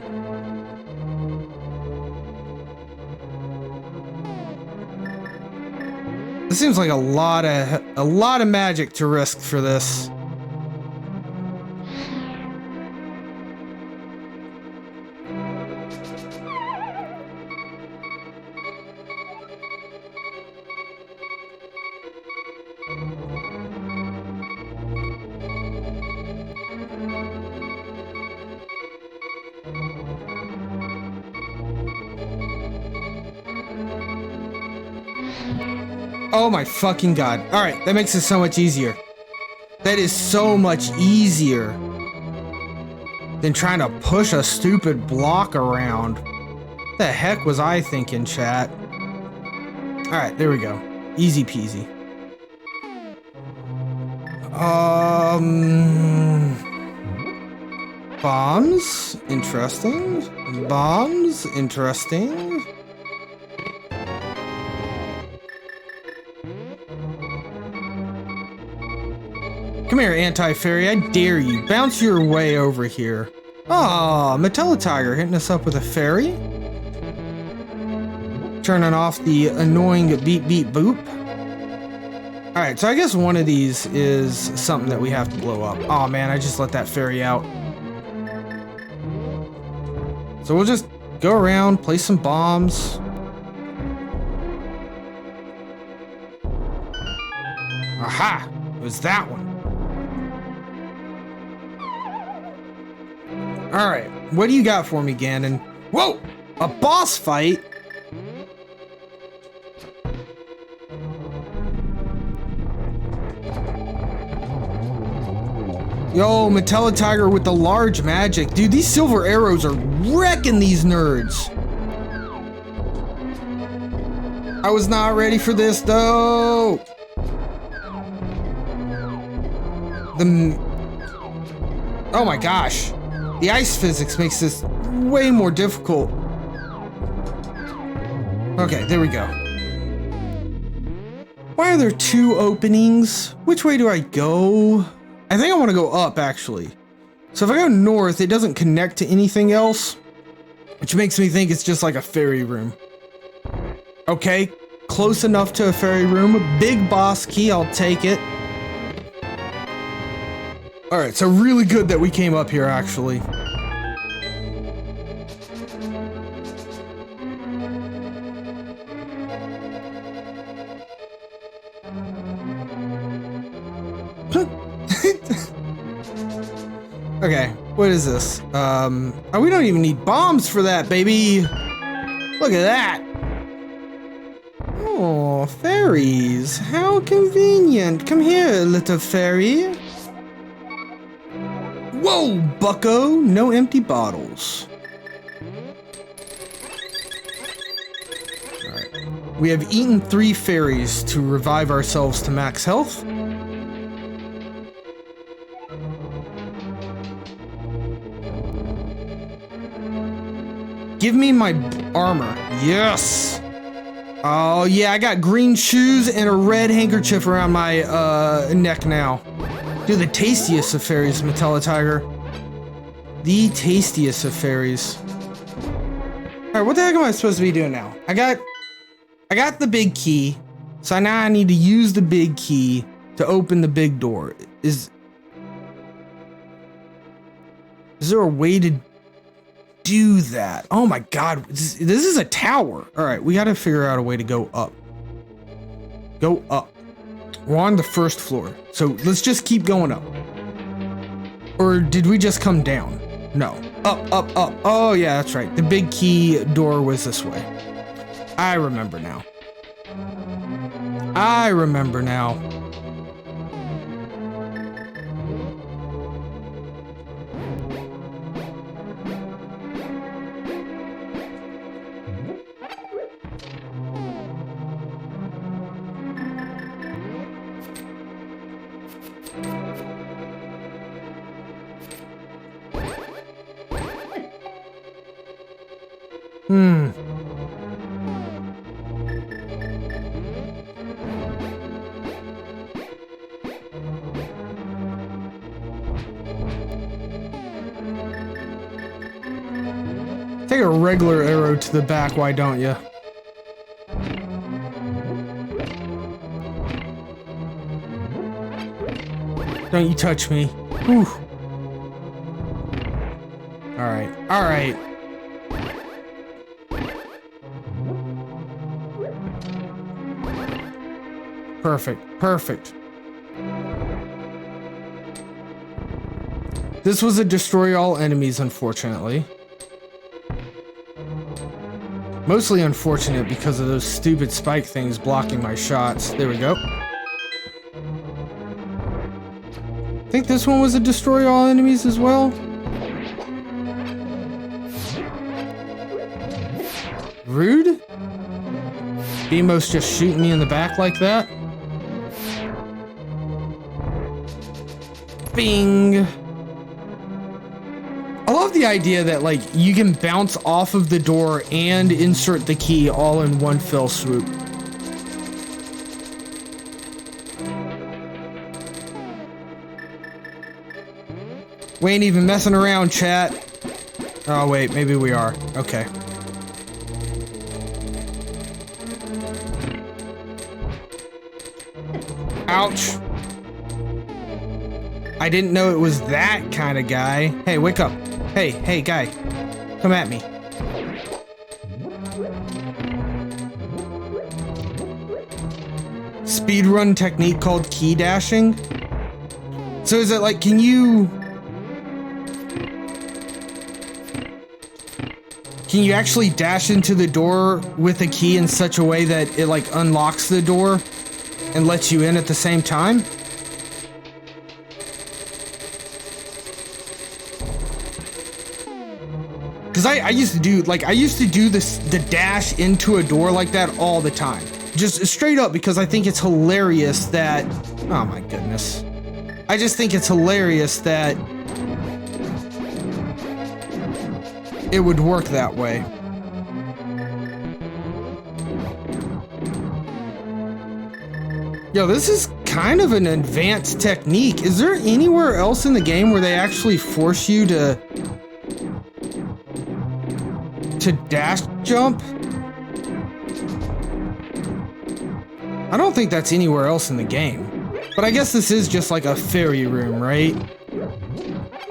This seems like a lot of magic to risk for this. Oh my fucking god. Alright, that makes it so much easier. That is so much easier than trying to push a stupid block around. What the heck was I thinking, chat? Alright, there we go. Easy peasy. Bombs? Interesting. Bombs? Interesting. Come here, Anti-Fairy, I dare you. Bounce your way over here. Aw, Metallitiger hitting us up with a fairy. Turning off the annoying beep beep boop. Alright, so I guess one of these is something that we have to blow up. Aw man, I just let that fairy out. So we'll just go around, place some bombs. Aha! It was that one. All right, what do you got for me, Ganon? Whoa, a boss fight? Yo, Metallitiger with the large magic. Dude, these silver arrows are wrecking these nerds. I was not ready for this, though. Oh my gosh. The ice physics makes this way more difficult. Okay, there we go. Why are there two openings? Which way do I go? I think I want to go up, actually. So if I go north, it doesn't connect to anything else, which makes me think it's just like a fairy room. Okay, close enough to a fairy room. A big boss key, I'll take it. All right, so really good that we came up here, actually. Okay, what is this? Oh, we don't even need bombs for that, baby. Look at that. Oh, fairies. How convenient. Come here, little fairy. Whoa, bucko. No empty bottles. Alright. We have eaten 3 fairies to revive ourselves to max health. Give me my armor. Yes. Oh, yeah, I got green shoes and a red handkerchief around my neck now. Dude, the tastiest of fairies, Metallitiger. The tastiest of fairies. Alright, what the heck am I supposed to be doing now? I got the big key. So now I need to use the big key to open the big door. Is there a way to do that? Oh my god, this is a tower. All right, we got to figure out a way to go up. Go up. We're on the first floor, so let's just keep going up. Or did we just come down? No. Up, up, up. Oh yeah, that's right. The big key door was this way. I remember now. I remember now. Take a regular arrow to the back, why don't you? Don't you touch me. Whew. Alright, alright. Perfect, perfect. This was a destroy all enemies, unfortunately. Mostly unfortunate because of those stupid spike things blocking my shots. There we go. I think this one was a destroy all enemies as well. Rude? Beamos just shooting me in the back like that. Bing! I love the idea that, like, you can bounce off of the door and insert the key all in one fell swoop. We ain't even messing around, chat. Oh, wait, maybe we are. Okay. Ouch. I didn't know it was that kind of guy. Hey, wake up. Hey, hey, guy. Come at me. Speedrun technique called key dashing. So is it like, can you... Can you actually dash into the door with a key in such a way that it like unlocks the door and lets you in at the same time? Because I used to do the dash into a door like that all the time. Just straight up, because I think it's hilarious that, oh my goodness. I just think it's hilarious that it would work that way. Yo, this is kind of an advanced technique. Is there anywhere else in the game where they actually force you to dash jump? I don't think that's anywhere else in the game. But I guess this is just like a fairy room, right?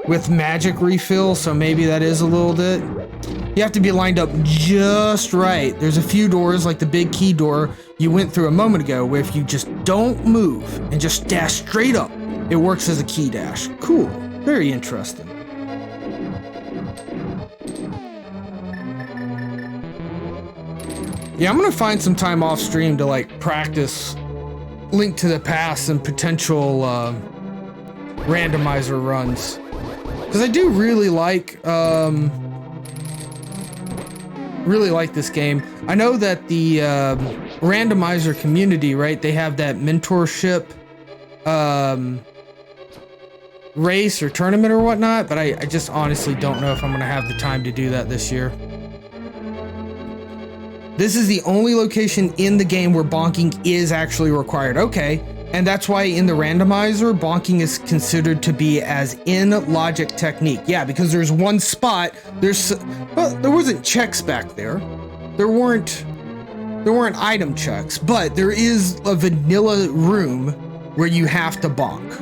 With magic refill, so maybe that is a little bit. You have to be lined up just right. There's a few doors, like the big key door you went through a moment ago, where if you just don't move and just dash straight up, it works as a key dash. Cool. Very interesting. Yeah, I'm gonna find some time off stream to like practice Link to the Past and potential randomizer runs, because I do really like this game. I know that the randomizer community, right? They have that mentorship race or tournament or whatnot, but I just honestly don't know if I'm gonna have the time to do that this year. This is the only location in the game where bonking is actually required. Okay, and that's why in the randomizer, bonking is considered to be as in logic technique. Yeah, because there's one spot, well, there wasn't checks back there. There weren't item checks, but there is a vanilla room where you have to bonk.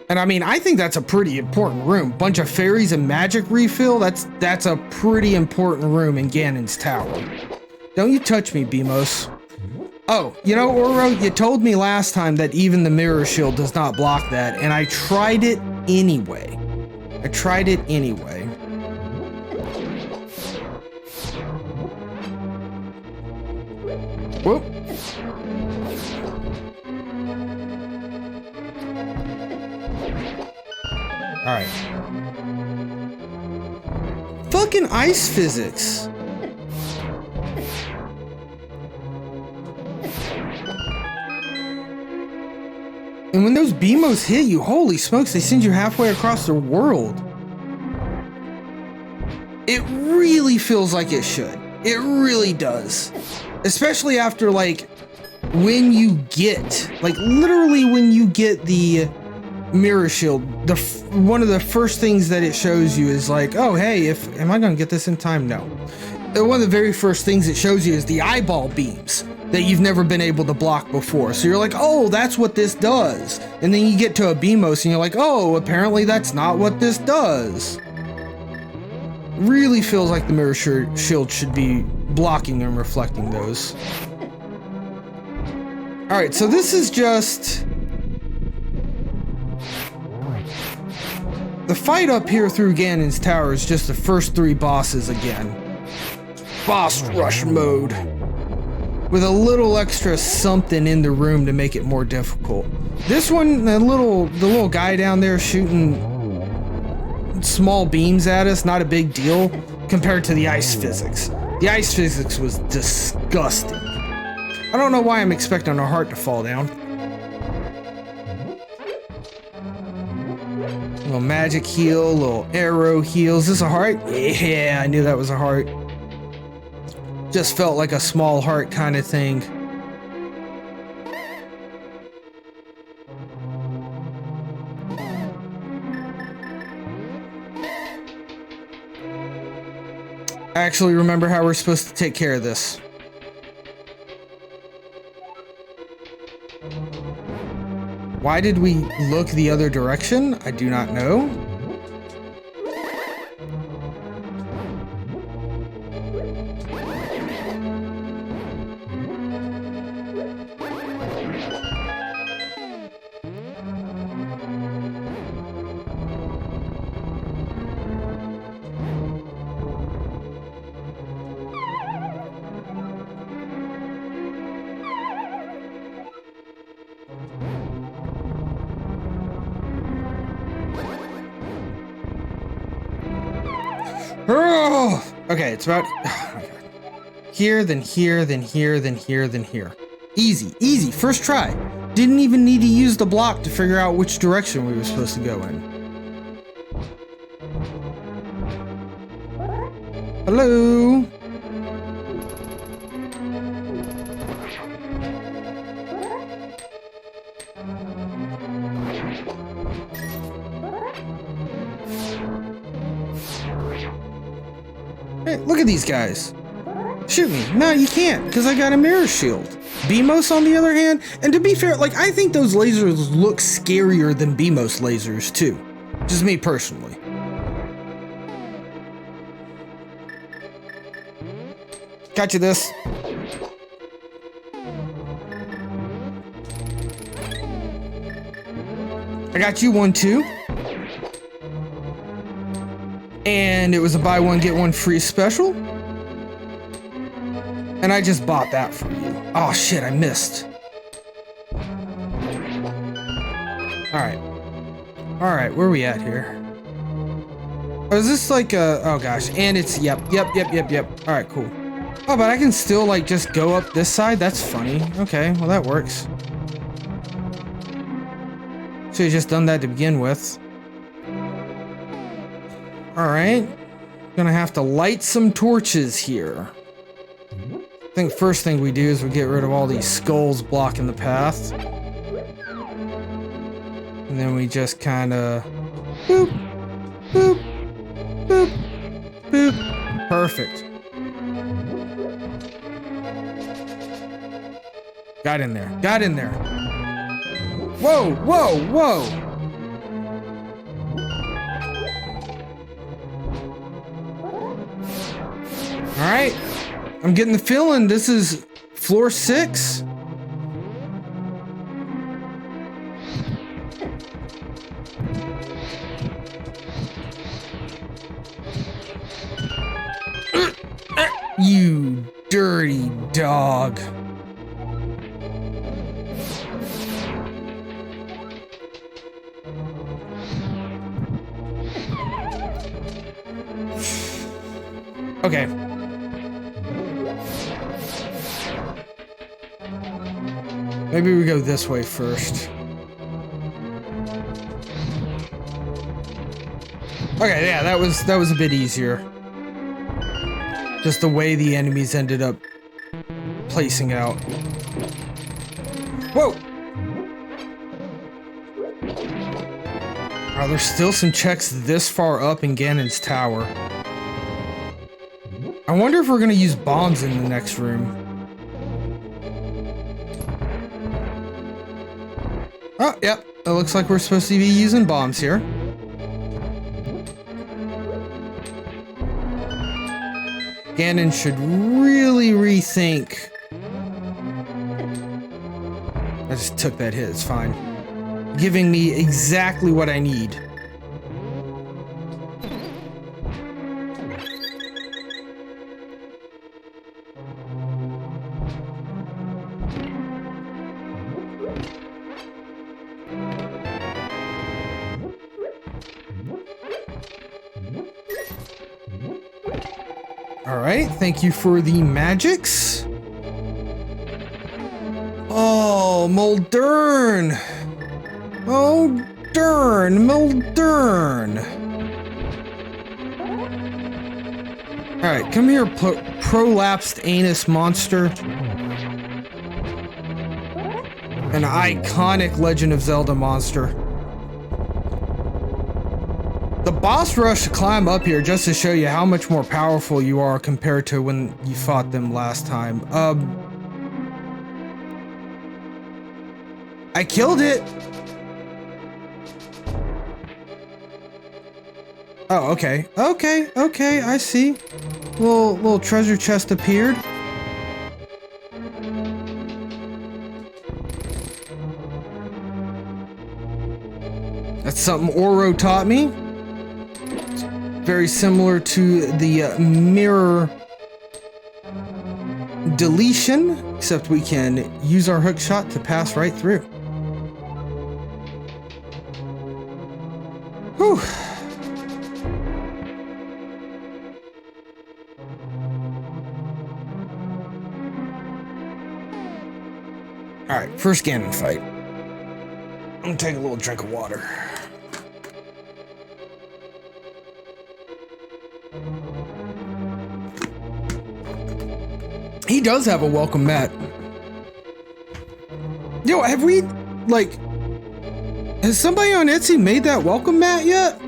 And I mean, I think that's a pretty important room. Bunch of fairies and magic refill. That's a pretty important room in Ganon's Tower. Don't you touch me, Beamos. Oh, you know, Oro, you told me last time that even the mirror shield does not block that, and I tried it anyway. Whoop. All right. Fucking ice physics. And when those BMOs hit you, holy smokes, they send you halfway across the world. It really feels like it should. It really does. Especially after, like, when you get, like, literally when you get the mirror shield, one of the first things that it shows you is like, oh hey, am I gonna get this in time? No. One of the very first things it shows you is the eyeball beams that you've never been able to block before. So you're like, oh, that's what this does. And then you get to a Beamos and you're like, oh, apparently that's not what this does. Really feels like the mirror shield should be blocking and reflecting those. All right, so this is just the fight up here through Ganon's Tower is just the first 3 bosses again. Boss rush mode. With a little extra something in the room to make it more difficult. This one, the little guy down there shooting small beams at us, not a big deal compared to the ice physics. The ice physics was disgusting. I don't know why I'm expecting our heart to fall down. Little magic heal, little arrow heals. Is this a heart? Yeah, I knew that was a heart. Just felt like a small heart kind of thing. I actually remember how we're supposed to take care of this. Why did we look the other direction? I do not know. Oh, okay, it's about oh my God. Here, then here, then here, then here, then here. Easy, easy, first try. Didn't even need to use the block to figure out which direction we were supposed to go in. Hello? Hey, look at these guys. Shoot me. No, you can't, because I got a mirror shield. BMOS, on the other hand, and to be fair, like, I think those lasers look scarier than BMOS lasers, too. Just me personally. Got you this. I got you one, too. And it was a buy one, get one free special. And I just bought that for you. Oh shit, I missed. Alright. Alright, where are we at here? Oh, is this like a... Oh gosh, and it's... Yep. Alright, cool. Oh, but I can still like just go up this side? That's funny. Okay, well that works. Should've just done that to begin with. Alright. Gonna have to light some torches here. I think first thing we do is we get rid of all these skulls blocking the path. And then we just kind of boop, boop, boop, boop. Perfect. Got in there. Got in there. Whoa, whoa, whoa. All right. I'm getting the feeling this is floor 6. You dirty dog. Okay. Maybe we go this way first. Okay, yeah, that was a bit easier. Just the way the enemies ended up placing out. Whoa! Oh, there's still some checks this far up in Ganon's tower. I wonder if we're gonna use bombs in the next room. Oh, yep. It looks like we're supposed to be using bombs here. Ganon should really rethink. I just took that hit, it's fine. Giving me exactly what I need. Alright, thank you for the magics. Oh, Mulder. Oh, darn, Mulder. Alright, come here, prolapsed anus monster. An iconic Legend of Zelda monster. The boss rush to climb up here just to show you how much more powerful you are compared to when you fought them last time. I killed it. Oh, okay. Okay, I see. Little treasure chest appeared. That's something Oro taught me. Very similar to the mirror deletion, except we can use our hook shot to pass right through. Whew. Alright, first Ganon fight. I'm gonna take a little drink of water. He does have a welcome mat. Yo, have we, like, has somebody on Etsy made that welcome mat yet?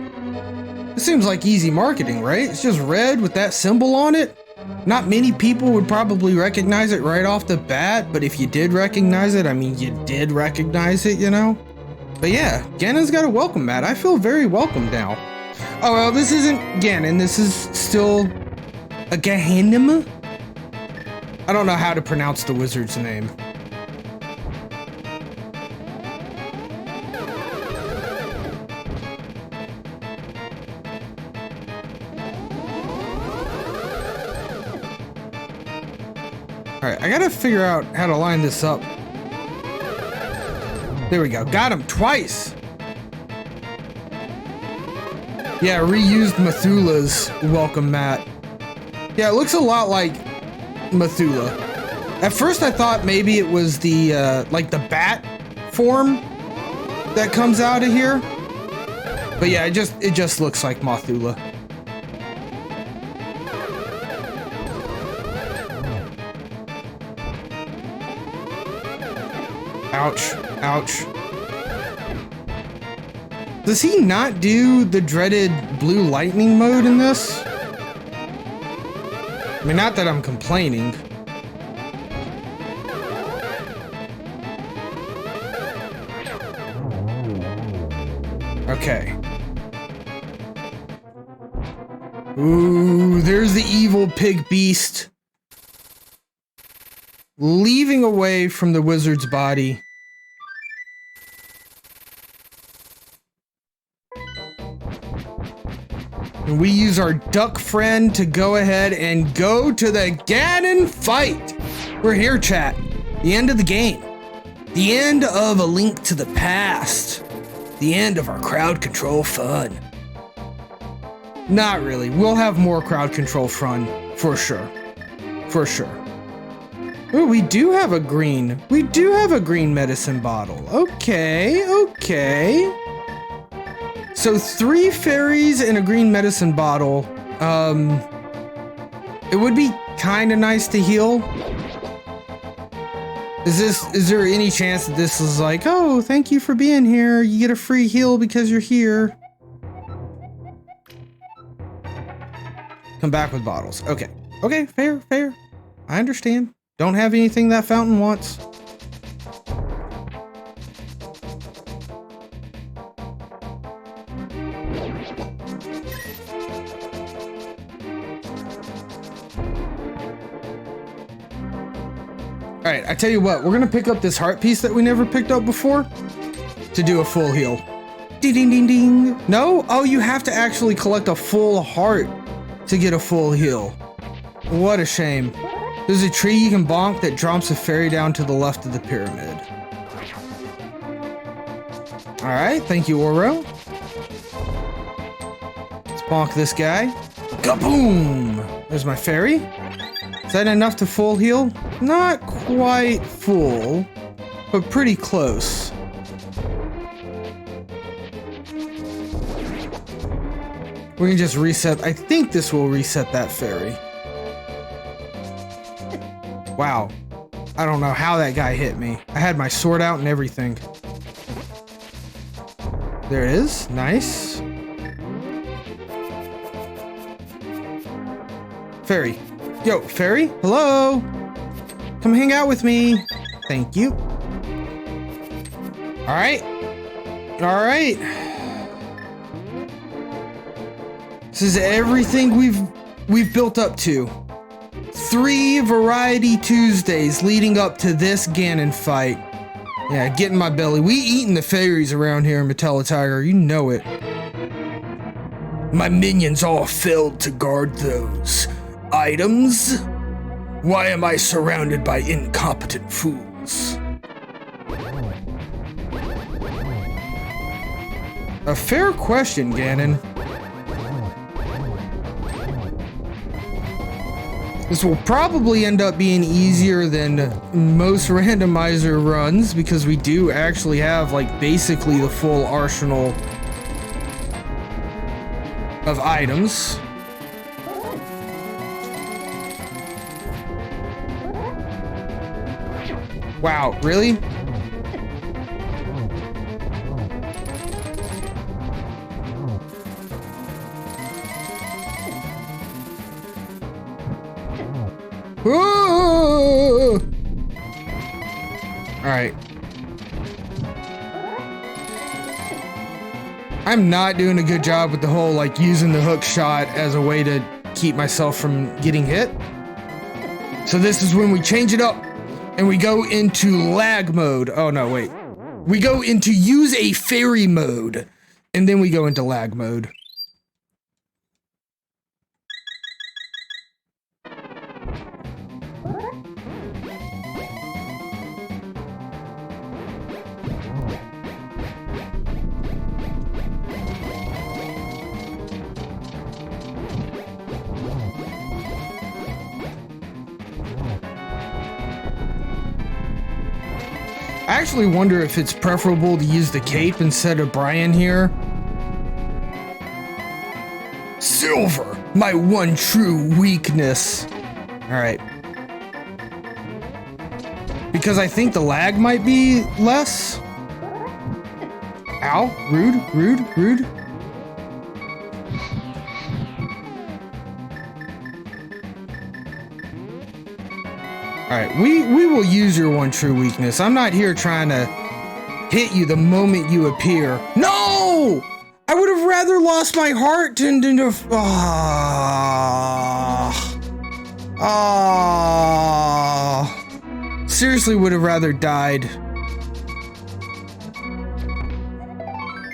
It seems like easy marketing, right? It's just red with that symbol on it. Not many people would probably recognize it right off the bat, but if you did recognize it, I mean, you did recognize it, you know? But yeah, Ganon's got a welcome mat. I feel very welcome now. Oh, well, this isn't Ganon. This is still a Gahanim. I don't know how to pronounce the wizard's name. Alright, I gotta figure out how to line this up. There we go. Got him twice. Yeah, reused Mathula's welcome mat. Yeah, it looks a lot like Mathula. At first I thought maybe it was the, like the bat form that comes out of here. But yeah, it just looks like Mathula. Ouch. Ouch. Does he not do the dreaded blue lightning mode in this? I mean, not that I'm complaining. Okay. Ooh, there's the evil pig beast. Leaving away from the wizard's body. And we use our duck friend to go ahead and go to the Ganon fight. We're here, chat. The end of the game. The end of A Link to the Past. The end of our crowd control fun. Not really. We'll have more crowd control fun, for sure. For sure. Oh, we do have a green. We do have a green medicine bottle. Okay, okay. So 3 fairies and a green medicine bottle. It would be kind of nice to heal. Is there any chance that this is like, oh, thank you for being here. You get a free heal because you're here. Come back with bottles. Okay. Okay, fair, fair. I understand. Don't have anything that fountain wants. Alright, I tell you what, we're gonna pick up this heart piece that we never picked up before to do a full heal. Ding ding ding ding. No? Oh, you have to actually collect a full heart to get a full heal. What a shame. There's a tree you can bonk that drops a fairy down to the left of the pyramid. Alright, thank you, Oro. Let's bonk this guy. Kaboom! There's my fairy. Is that enough to full heal? Not quite full, but pretty close. We can just reset. I think this will reset that fairy. Wow. I don't know how that guy hit me. I had my sword out and everything. There it is. Nice. Fairy. Yo, fairy? Hello? Come hang out with me. Thank you. Alright. Alright. This is everything we've built up to. 3 Variety Tuesdays leading up to this Ganon fight. Yeah, get in my belly. We eating the fairies around here in Metallitiger. You know it. My minions all failed to guard those items. Why am I surrounded by incompetent fools? A fair question, Ganon. This will probably end up being easier than most randomizer runs because we do actually have like basically the full arsenal of items. Wow, really? All right. I'm not doing a good job with the whole like using the hook shot as a way to keep myself from getting hit. So this is when we change it up and we go into lag mode. Oh no, wait. We go into use a fairy mode and then we go into lag mode. I actually wonder if it's preferable to use the cape instead of Brian here. Silver, my one true weakness. All right. Because I think the lag might be less. Ow, rude, rude, rude. All right, we will use your one true weakness. I'm not here trying to hit you the moment you appear. No! I would have rather lost my heart turned into... Seriously would have rather died.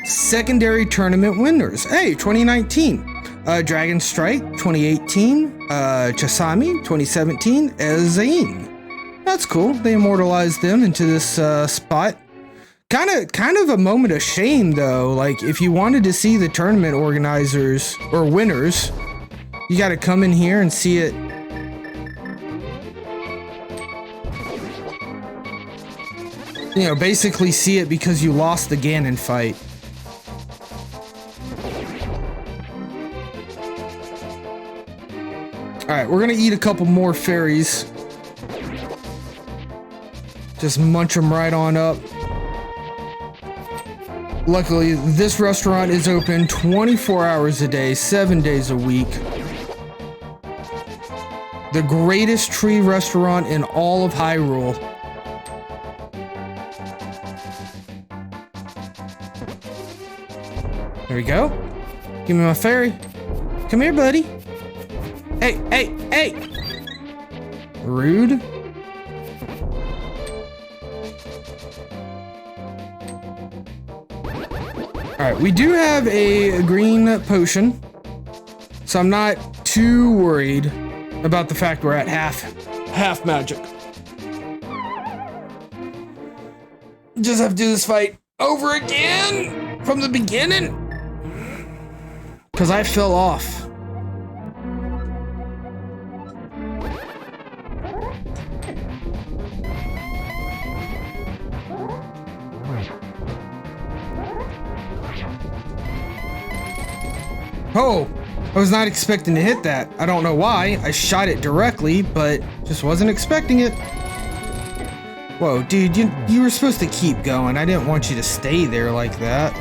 Secondary tournament winners. Hey, 2019. Dragon Strike 2018, Chasami 2017, Ezain. That's cool. They immortalized them into this spot. Kind of a moment of shame though. Like if you wanted to see the tournament organizers or winners, you got to come in here and see it. You know, basically see it because you lost the Ganon fight. All right, we're gonna eat a couple more fairies. Just munch them right on up. Luckily, this restaurant is open 24 hours a day, 7 days a week. The greatest tree restaurant in all of Hyrule. There we go. Give me my fairy. Come here, buddy. Hey, hey, hey! Rude. Alright, we do have a green potion, so I'm not too worried about the fact we're at half magic. Just have to do this fight over again from the beginning, because I fell off. Oh, I was not expecting to hit that. I don't know why. I shot it directly, but just wasn't expecting it. Whoa, dude, you were supposed to keep going. I didn't want you to stay there like that.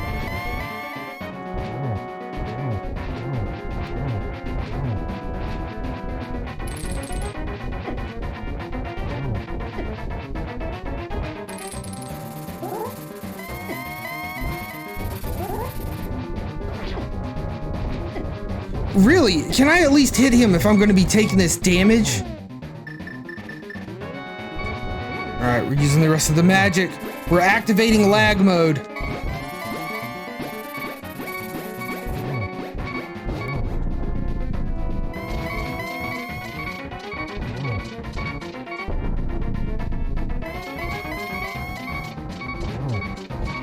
Really? Can I at least hit him if I'm going to be taking this damage? Alright, we're using the rest of the magic. We're activating lag mode.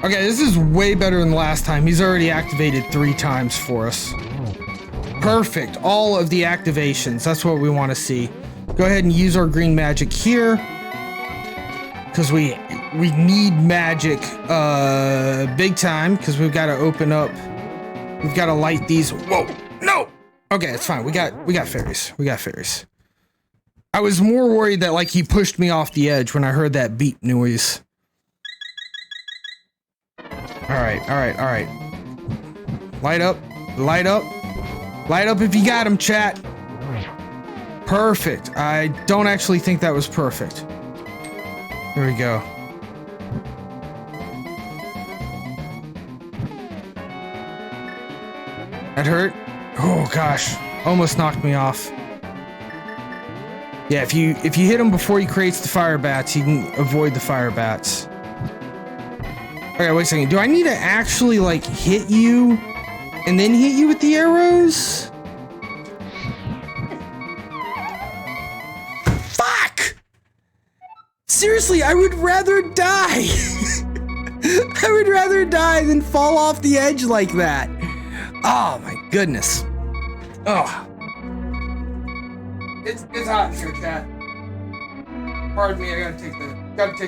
Okay, this is way better than last time. He's already activated 3 times for us. Perfect. All of the activations. That's what we want to see. go ahead and use our green magic here. Because we need magic big time, because we've got to open up. We've got to light these. Whoa, no! Okay, it's fine. We got fairies. We got fairies. I was more worried that like he pushed me off the edge when I heard that beep noise. Alright. Light up. Light up. Light up if you got him, chat. Perfect. I don't actually think that was perfect. There we go. That hurt? Oh gosh. Almost knocked me off. Yeah, if you hit him before he creates the fire bats, you can avoid the fire bats. Okay, wait a second. Do I need to actually like hit you and then hit you with the arrows? Fuck! Seriously, I would rather die. I would rather die than fall off the edge like that. Oh my goodness. Oh. It's hot in here, chat. Pardon me, I gotta take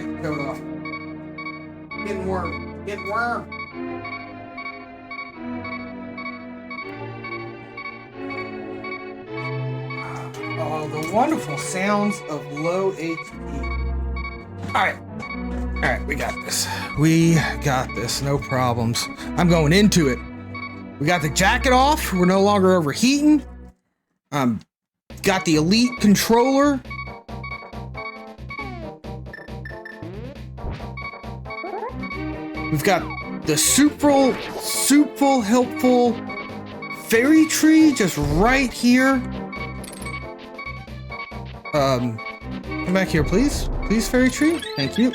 the coat off. Getting warm. Getting warm. Oh, the wonderful sounds of low HP. Alright, we got this. We got this, no problems. I'm going into it. We got the jacket off. We're no longer overheating. Got the elite controller. We've got the super helpful fairy tree just right here. Come back here, please. Please, fairy tree. Thank you.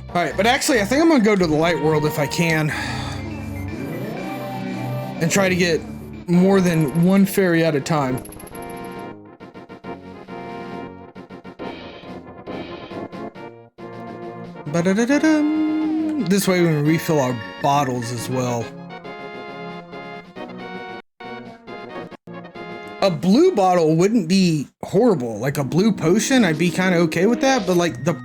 Alright, but actually, I think I'm gonna go to the light world if I can. And try to get more than one fairy at a time. Ba-da-da-da-dum. This way we can refill our bottles as well. A blue bottle wouldn't be horrible. Like a blue potion, I'd be kind of okay with that. But like the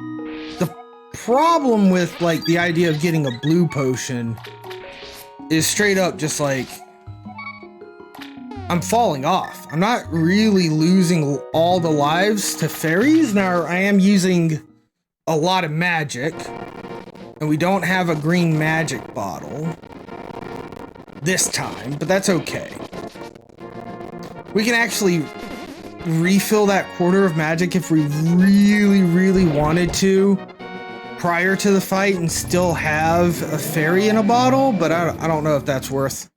problem with like the idea of getting a blue potion is straight up just like I'm falling off. I'm not really losing all the lives to fairies. Now I am using a lot of magic, and we don't have a green magic bottle this time, but that's okay. We can actually refill that quarter of magic if we really wanted to prior to the fight and still have a fairy in a bottle, but I don't know if that's worth.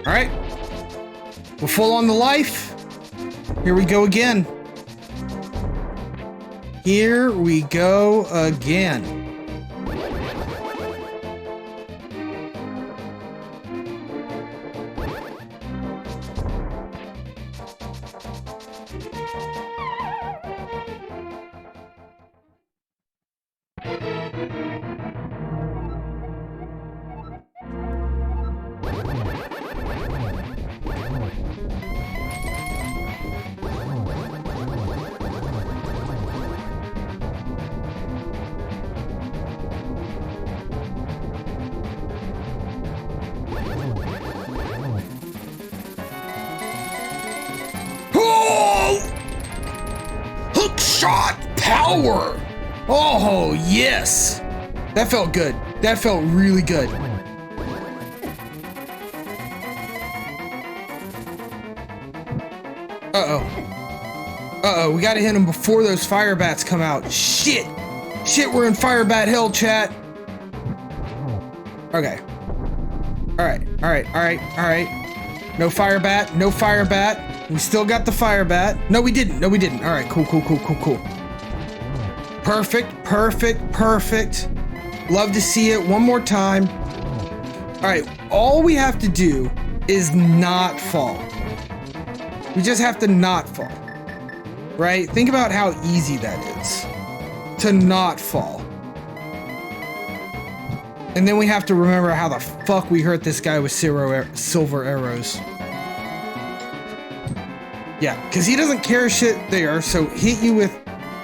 All right, we're full on the life. Here we go again. Here we go again. Shot power! Oh, yes! That felt good. That felt really good. Uh-oh, we gotta hit him before those fire bats come out. Shit! Shit, we're in fire bat hell, chat. Okay. Alright. No fire bat, no fire bat. We still got the fire bat. No, we didn't. All right, cool. Perfect. Love to see it one more time. All right, all we have to do is not fall. We just have to not fall. right? Think about how easy that is to not fall. And then we have to remember how the fuck we hurt this guy with silver arrows. Yeah, because he doesn't care shit there, so hit you with,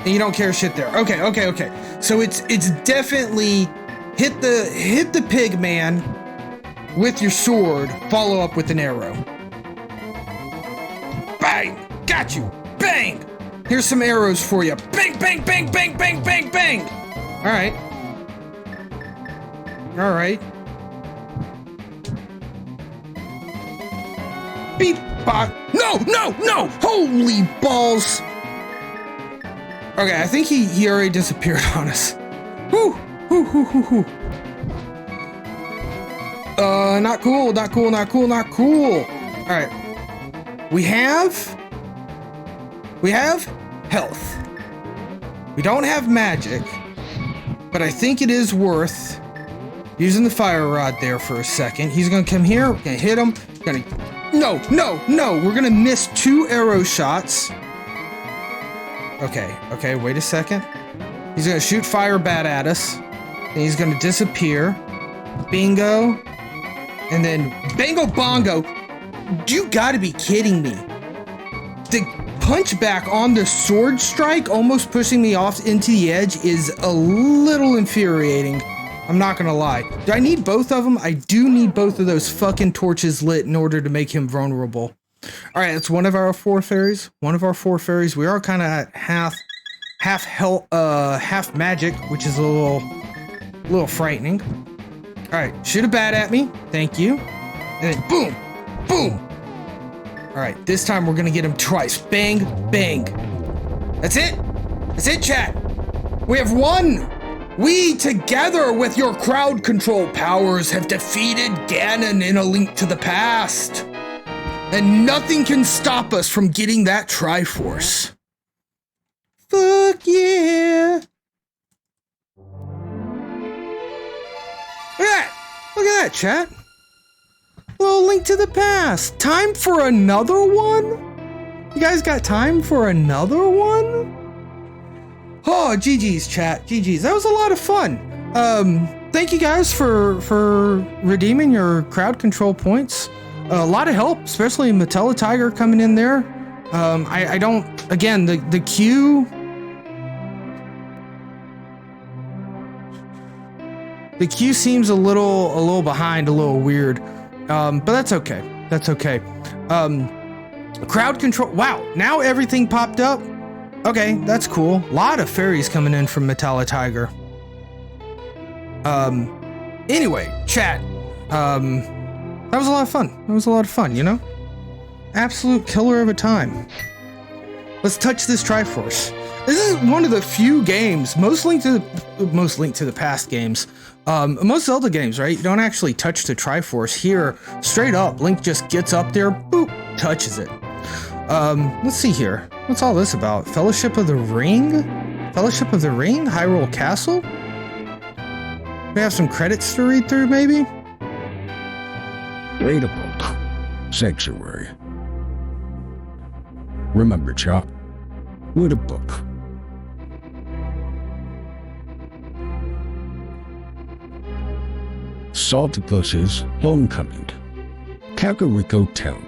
and you don't care shit there. Okay. So it's definitely hit the pig man with your sword, follow up with an arrow. Bang! Got you! Bang! Here's some arrows for you. Bang, bang, bang, bang, bang, bang, bang! Alright. Beep! Bop! No! Holy balls! Okay, I think he already disappeared on us. Whew! Not cool. Alright. We have health. We don't have magic, but I think it is worth using the fire rod there for a second. He's gonna come here, we're gonna hit him, no, we're gonna miss 2 arrow shots. Okay, wait a second. He's gonna shoot fire bat at us, and he's gonna disappear. Bingo. And then bango bongo. You gotta be kidding me. The punch back on the sword strike, almost pushing me off into the edge, is a little infuriating. I'm not gonna lie. Do I need both of them? I do need both of those fucking torches lit in order to make him vulnerable. All right, that's one of our 4 fairies. We are kind of at half magic, which is a little frightening. All right, shoot a bat at me. Thank you. And then boom. All right, this time we're gonna get him twice. Bang, bang. That's it, chat. We have won. We, together with your crowd control powers, have defeated Ganon in A Link to the Past. And nothing can stop us from getting that Triforce. Fuck yeah. Look at that, chat. Little Link to the Past. Time for another one? You guys got time for another one? Oh, GG's, chat. GG's. That was a lot of fun. Thank you guys for redeeming your crowd control points. A lot of help, especially Metella Tiger coming in there. I don't, again, the queue. The queue seems a little behind, a little weird. But that's okay. Crowd control. Wow, now everything popped up. Okay, that's cool. A lot of fairies coming in from Metella Tiger. Anyway, chat. That was a lot of fun. You know? Absolute killer of a time. Let's touch this Triforce. This is one of the few games, most Link to the Past games, most Zelda games, right? You don't actually touch the Triforce. Here, straight up, Link just gets up there, boop, touches it. Let's see here. What's all this about? Fellowship of the Ring? Hyrule Castle? We have some credits to read through, maybe? Read a book. Sanctuary. Remember, Chop. Read a book. Saltbush's Homecoming. Kakariko Town.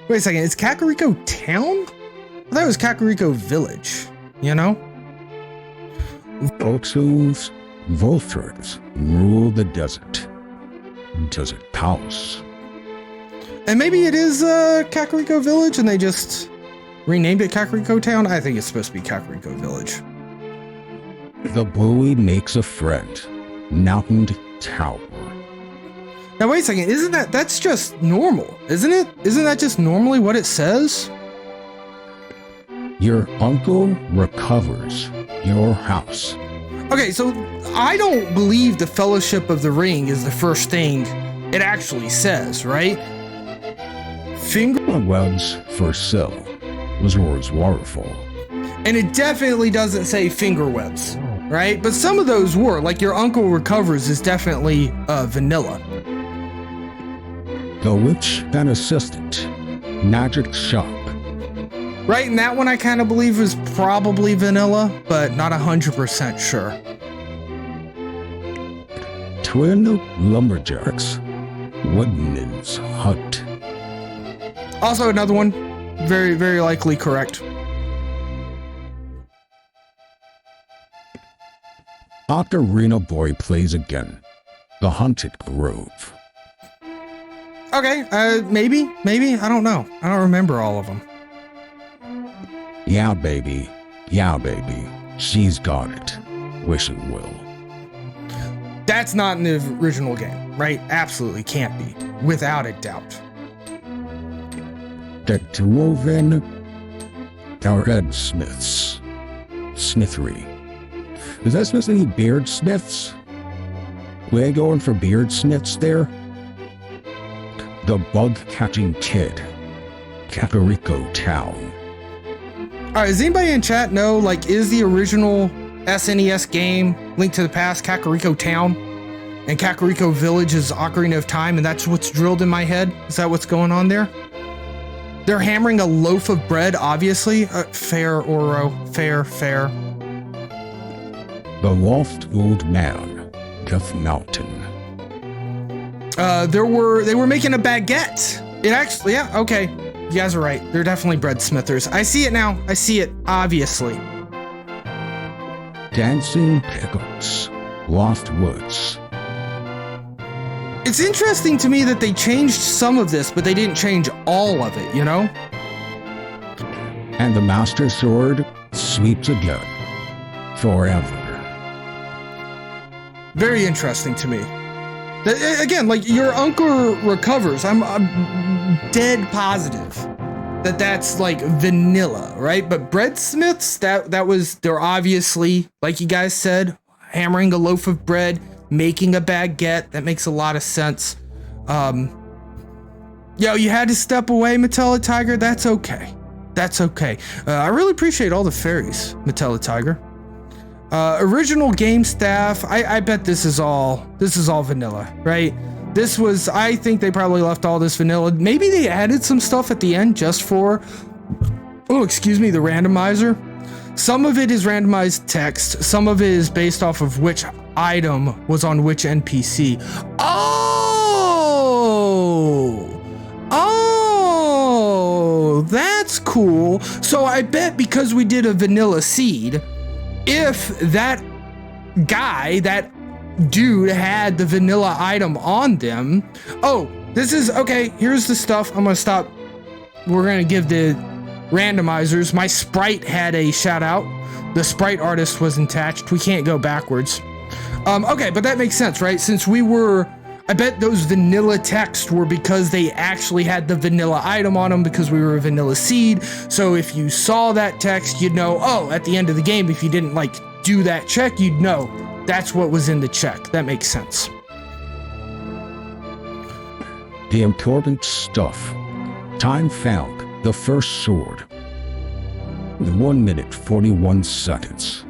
Wait a second, it's Kakariko Town? I thought it was Kakariko Village, you know? Voltools, Volthorns rule the desert. Desert Palace. And maybe it is Kakariko Village and they just renamed it Kakariko Town? I think it's supposed to be Kakariko Village. The bully makes a friend. Mountain Tower. Now wait a second, that's just normal, isn't it? Isn't that just normally what it says? Your uncle recovers your house. Okay, so I don't believe the Fellowship of the Ring is the first thing it actually says, right? Fingerwebs for Syl was Roar's waterfall. And it definitely doesn't say fingerwebs, right? But some of those were, like your uncle recovers is definitely vanilla. The Witch and Assistant. Magic Shop. Right, and that one I kind of believe was probably vanilla, but not 100% sure. Twin lumberjacks. Woodman's hut. Also another one, very, very likely correct. Ocarina Boy plays again. The Haunted Grove. Okay, maybe, I don't know. I don't remember all of them. Yeah, baby. She's got it. Wishing well. That's not in the original game, right? Absolutely can't be, without a doubt. The Dwarven Smiths. Smithery. Is that supposed to be beardsmiths? We're going for beardsmiths there? The Bug-Catching Kid. Kakariko Town. Alright, does anybody in chat know, like, is the original SNES game Link to the Past Kakariko Town? And Kakariko Village is Ocarina of Time, and that's what's drilled in my head? Is that what's going on there? They're hammering a loaf of bread, obviously. Fair, Oro. Fair. The Lost Old Man. Death Mountain. They were making a baguette. It actually, yeah, okay. You guys are right. They're definitely bread smithers. I see it now. I see it, obviously. Dancing Pickles. Lost Woods. It's interesting to me that they changed some of this, but they didn't change all of it, you know? And the Master Sword sweeps again. Forever. Very interesting to me. Again, like, your uncle recovers. I'm dead positive that that's like vanilla, right? But breadsmiths, they're obviously, like you guys said, hammering a loaf of bread, making a baguette. That makes a lot of sense. You had to step away, Metella Tiger. That's okay. I really appreciate all the fairies, Metella Tiger. Original game staff. I bet this is all vanilla, right? I think they probably left all this vanilla. Maybe they added some stuff at the end just for, the randomizer. Some of it is randomized text. Some of it is based off of which item was on which NPC. Oh, that's cool. So I bet because we did a vanilla seed, if that dude had the vanilla item on them. Oh, here's the stuff. I'm gonna stop. We're gonna give the randomizers. My sprite had a shout out. The sprite artist was attached. We can't go backwards. Okay, but that makes sense, right? Since I bet those vanilla texts were because they actually had the vanilla item on them because we were a vanilla seed. So if you saw that text, you'd know, at the end of the game, if you didn't do that check, you'd know that's what was in the check. That makes sense. The important stuff. Time found. The first sword. 1 minute 41 seconds.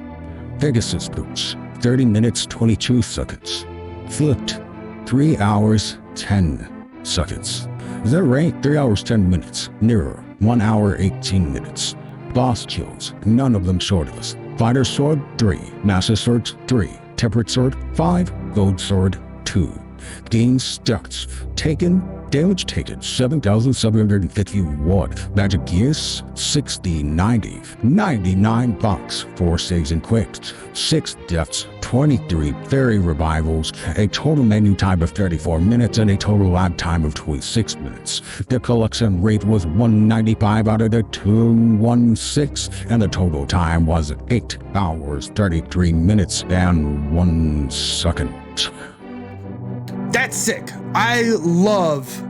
Pegasus boots. 30 minutes 22 seconds. Flipped. 3 hours 10 seconds. Is that right? 3 hours 10 minutes. Mirror. 1 hour 18 minutes. Boss kills. None of them swordless. Fighter sword 3. Master sword 3. Temperate sword 5. Gold sword 2. Gain stats. Damage taken 7,751. Magic gears 60, 90, 99 bucks. 4 saves and quicks. 6 deaths, 23 fairy revivals, a total menu time of 34 minutes and a total lab time of 26 minutes. The collection rate was 195 out of the 216, and the total time was 8 hours, 33 minutes, and 1 second. That's sick. I love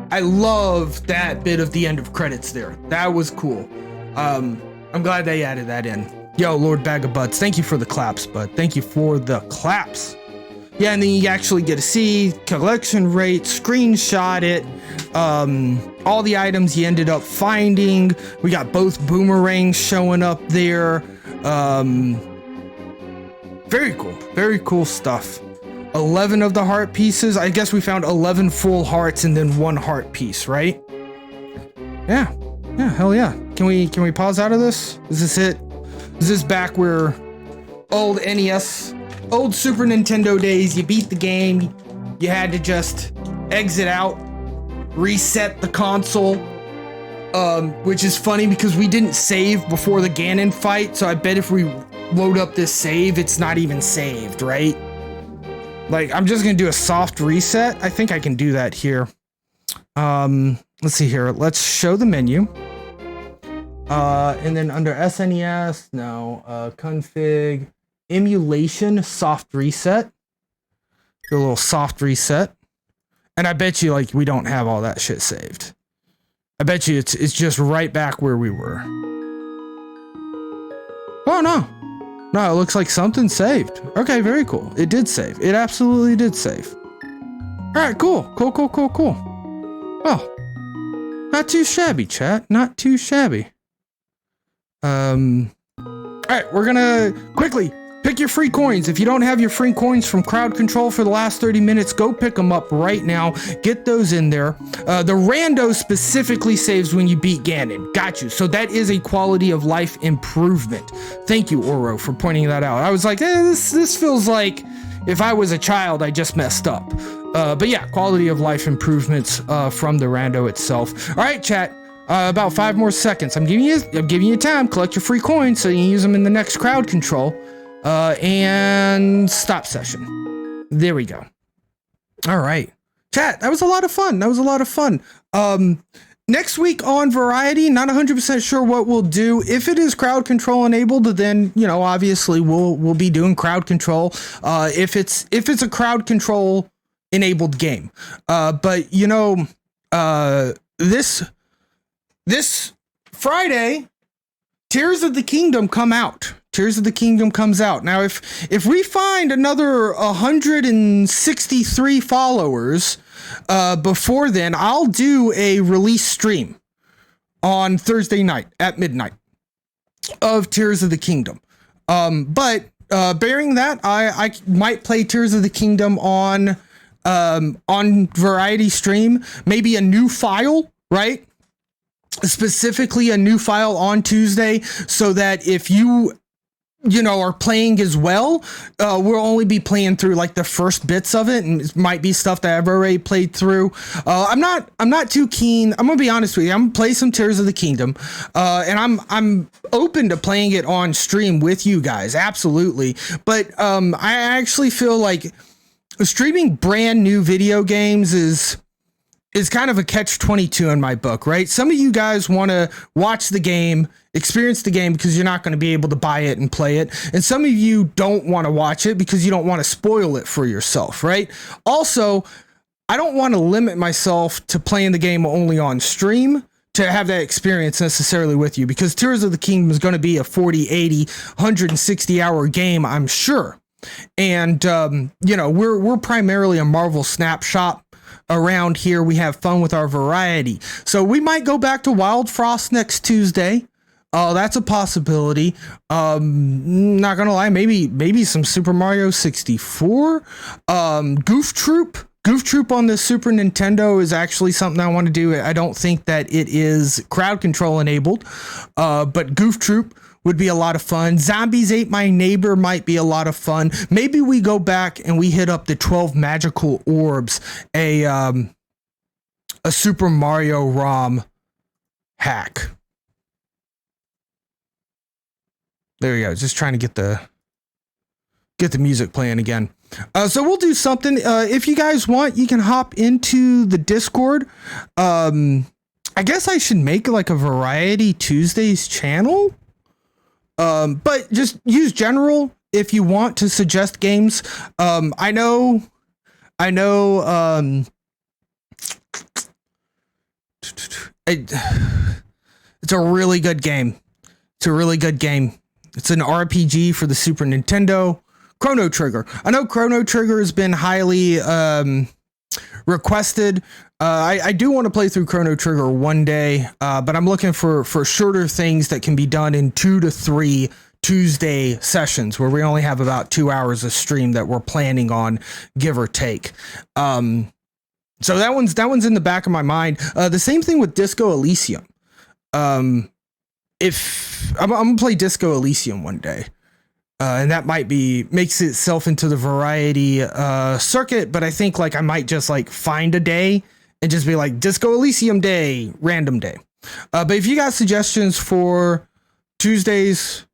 that bit of the end of credits there. That was cool. I'm glad they added that in. Yo, Lord Bag of Butts, thank you for the claps, bud. Thank you for the claps. Yeah, and then you actually get to see collection rate, screenshot it, all the items you ended up finding. We got both boomerangs showing up there. Very cool stuff. 11 of the heart pieces. I guess we found 11 full hearts and then 1 heart piece, right? Yeah, Yeah, hell yeah. Can we pause out of this? Is this it? Is this back where old NES, old Super Nintendo days, you beat the game, you had to just exit out, reset the console, which is funny because we didn't save before the Ganon fight, so I bet if we load up this save, it's not even saved, right? Like, I'm just gonna do a soft reset. I think I can do that here. Let's see here. Let's show the menu. And then under SNES, config, emulation, soft reset. Do a little soft reset. And I bet you, like, we don't have all that shit saved. I bet you it's just right back where we were. Oh, no. No, it looks like something saved. Okay, very cool. It did save. It absolutely did save. All right, cool. Cool. Oh, not too shabby, chat. Not too shabby. All right, we're gonna quickly pick your free coins. If you don't have your free coins from Crowd Control for the last 30 minutes, go pick them up right now. Get those in there. The rando specifically saves when you beat Ganon. Got you. So that is a quality of life improvement. Thank you, Oro, for pointing that out. I was like, this feels like if I was a child, I just messed up. But yeah, quality of life improvements from the rando itself. All right, chat. About 5 more seconds. I'm giving you time. Collect your free coins so you can use them in the next Crowd Control. And stop session. There we go. All right, chat. That was a lot of fun. Next week on Variety, not 100% sure what we'll do. If it is Crowd Control enabled, then obviously we'll be doing Crowd Control. If it's a Crowd Control enabled game, but this Friday, Tears of the Kingdom come out. Tears of the Kingdom comes out. Now, if we find another 163 followers before then, I'll do a release stream on Thursday night at midnight of Tears of the Kingdom. But bearing that, I might play Tears of the Kingdom on Variety stream, maybe a new file, right? Specifically a new file on Tuesday, so that if you are playing as well, we'll only be playing through like the first bits of it, and it might be stuff that I've already played through. I'm not too keen. I'm gonna be honest with you. I'm gonna play some Tears of the Kingdom, and I'm open to playing it on stream with you guys, absolutely. But I actually feel like streaming brand new video games is kind of a catch-22 in my book, right? Some of you guys want to watch the game, experience the game because you're not going to be able to buy it and play it. And some of you don't want to watch it because you don't want to spoil it for yourself, right? Also, I don't want to limit myself to playing the game only on stream to have that experience necessarily with you, because Tears of the Kingdom is going to be a 40, 80, 160 hour game, I'm sure. And, we're primarily a Marvel Snapshot around here. We have fun with our Variety. So we might go back to Wild Frost next Tuesday. That's a possibility. Not gonna lie, maybe some Super Mario 64. Goof Troop on the Super Nintendo is actually something I want to do. I don't think that it is Crowd Control enabled, but Goof Troop would be a lot of fun. Zombies Ate My Neighbor might be a lot of fun. Maybe we go back and we hit up the 12 Magical Orbs, a Super Mario ROM hack. There we go. Just trying to get the music playing again. So we'll do something. If you guys want, you can hop into the Discord. I guess I should make like a Variety Tuesdays channel. But just use general if you want to suggest games. I know, it's a really good game. It's an RPG for the Super Nintendo. Chrono Trigger. I know Chrono Trigger has been highly requested. I do want to play through Chrono Trigger one day, but I'm looking for shorter things that can be done in 2 to 3 Tuesday sessions where we only have about 2 hours of stream that we're planning on, give or take. So that one's in the back of my mind. The same thing with Disco Elysium. if I'm gonna play Disco Elysium one day. And that might makes itself into the variety circuit, but I think like I might just like find a day and just be like Disco Elysium day, random day. But if you got suggestions for Tuesday's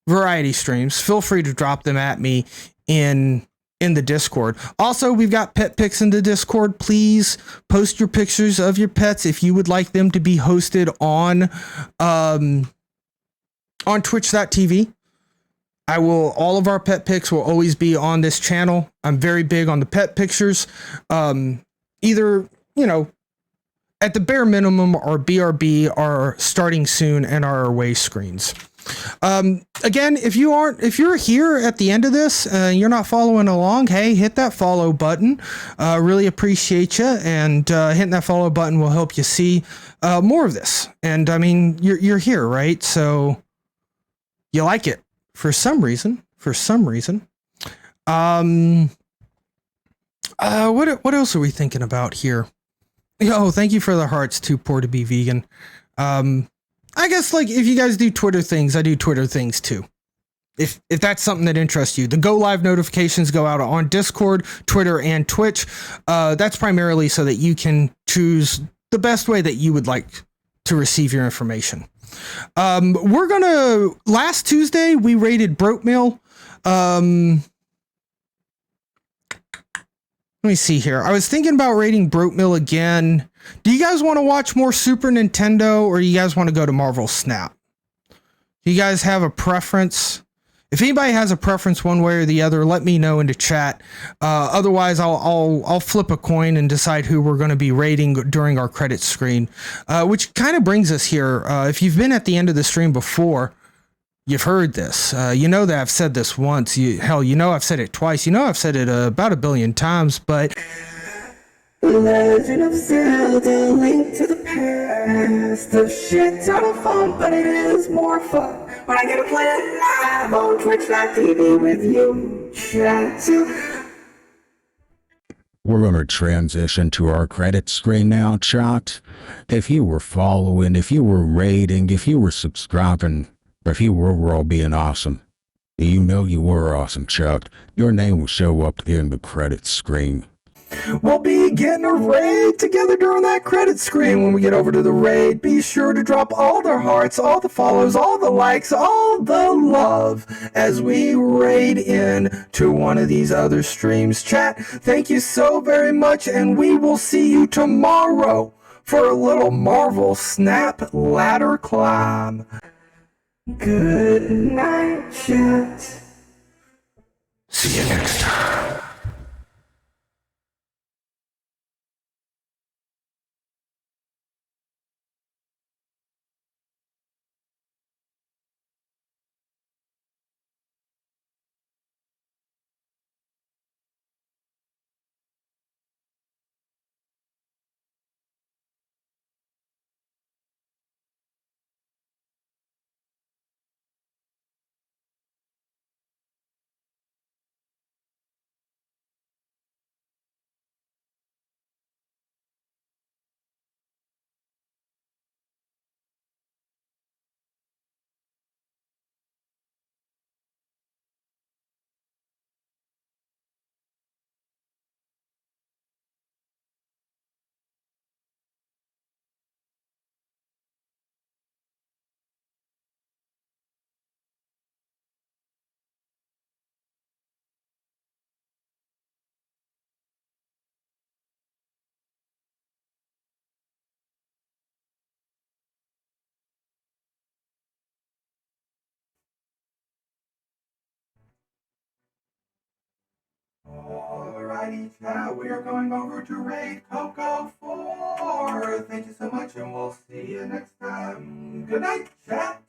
variety streams, feel free to drop them at me in the Discord. Also, we've got pet pics in the Discord. Please post your pictures of your pets if you would like them to be hosted on Twitch.tv. All of our pet pics will always be on this channel. I'm very big on the pet pictures. Either, at the bare minimum, our BRB are starting soon and our away screens. Again, if you're here at the end of this, you're not following along, hey, hit that follow button. Really appreciate you. And hitting that follow button will help you see more of this. And I mean, you're here, right? So you like it. For some reason. What else are we thinking about here? Oh, thank you for the hearts. Too poor to be vegan. I guess like if you guys do Twitter things, I do Twitter things too. If that's something that interests you, the go live notifications go out on Discord, Twitter, and Twitch. That's primarily so that you can choose the best way that you would like to receive your information. Last Tuesday we rated Broatmill. Let me see here. I was thinking about rating Broatmill again. Do you guys want to watch more Super Nintendo, or you guys want to go to Marvel Snap? Do you guys have a preference? If anybody has a preference one way or the other, let me know in the chat. Otherwise, I'll flip a coin and decide who we're going to be rating during our credit screen. Which kind of brings us here. If you've been at the end of the stream before, you've heard this. You know that I've said this once. I've said it twice. I've said it about 1 billion times. But Legend of Zelda, Link to the Past. The shit's out of fun, but it is more fun when I get to play it live on Twitch.tv with you, chat too. We're going to transition to our credit screen now, chat. If you were following, if you were rating, if you were subscribing, if you were overall being awesome, you know you were awesome, chat. Your name will show up in the credit screen. We'll be getting a raid together during that credit screen. When we get over to the raid, be sure to drop all the hearts, all the follows, all the likes, all the love as we raid in to one of these other streams. Chat, thank you so very much, and we will see you tomorrow for a little Marvel Snap ladder climb. Good night, chat. see you next time. Alrighty, chat, we are going over to raid Coco 4. Thank you so much, and we'll see you next time. Good night, chat.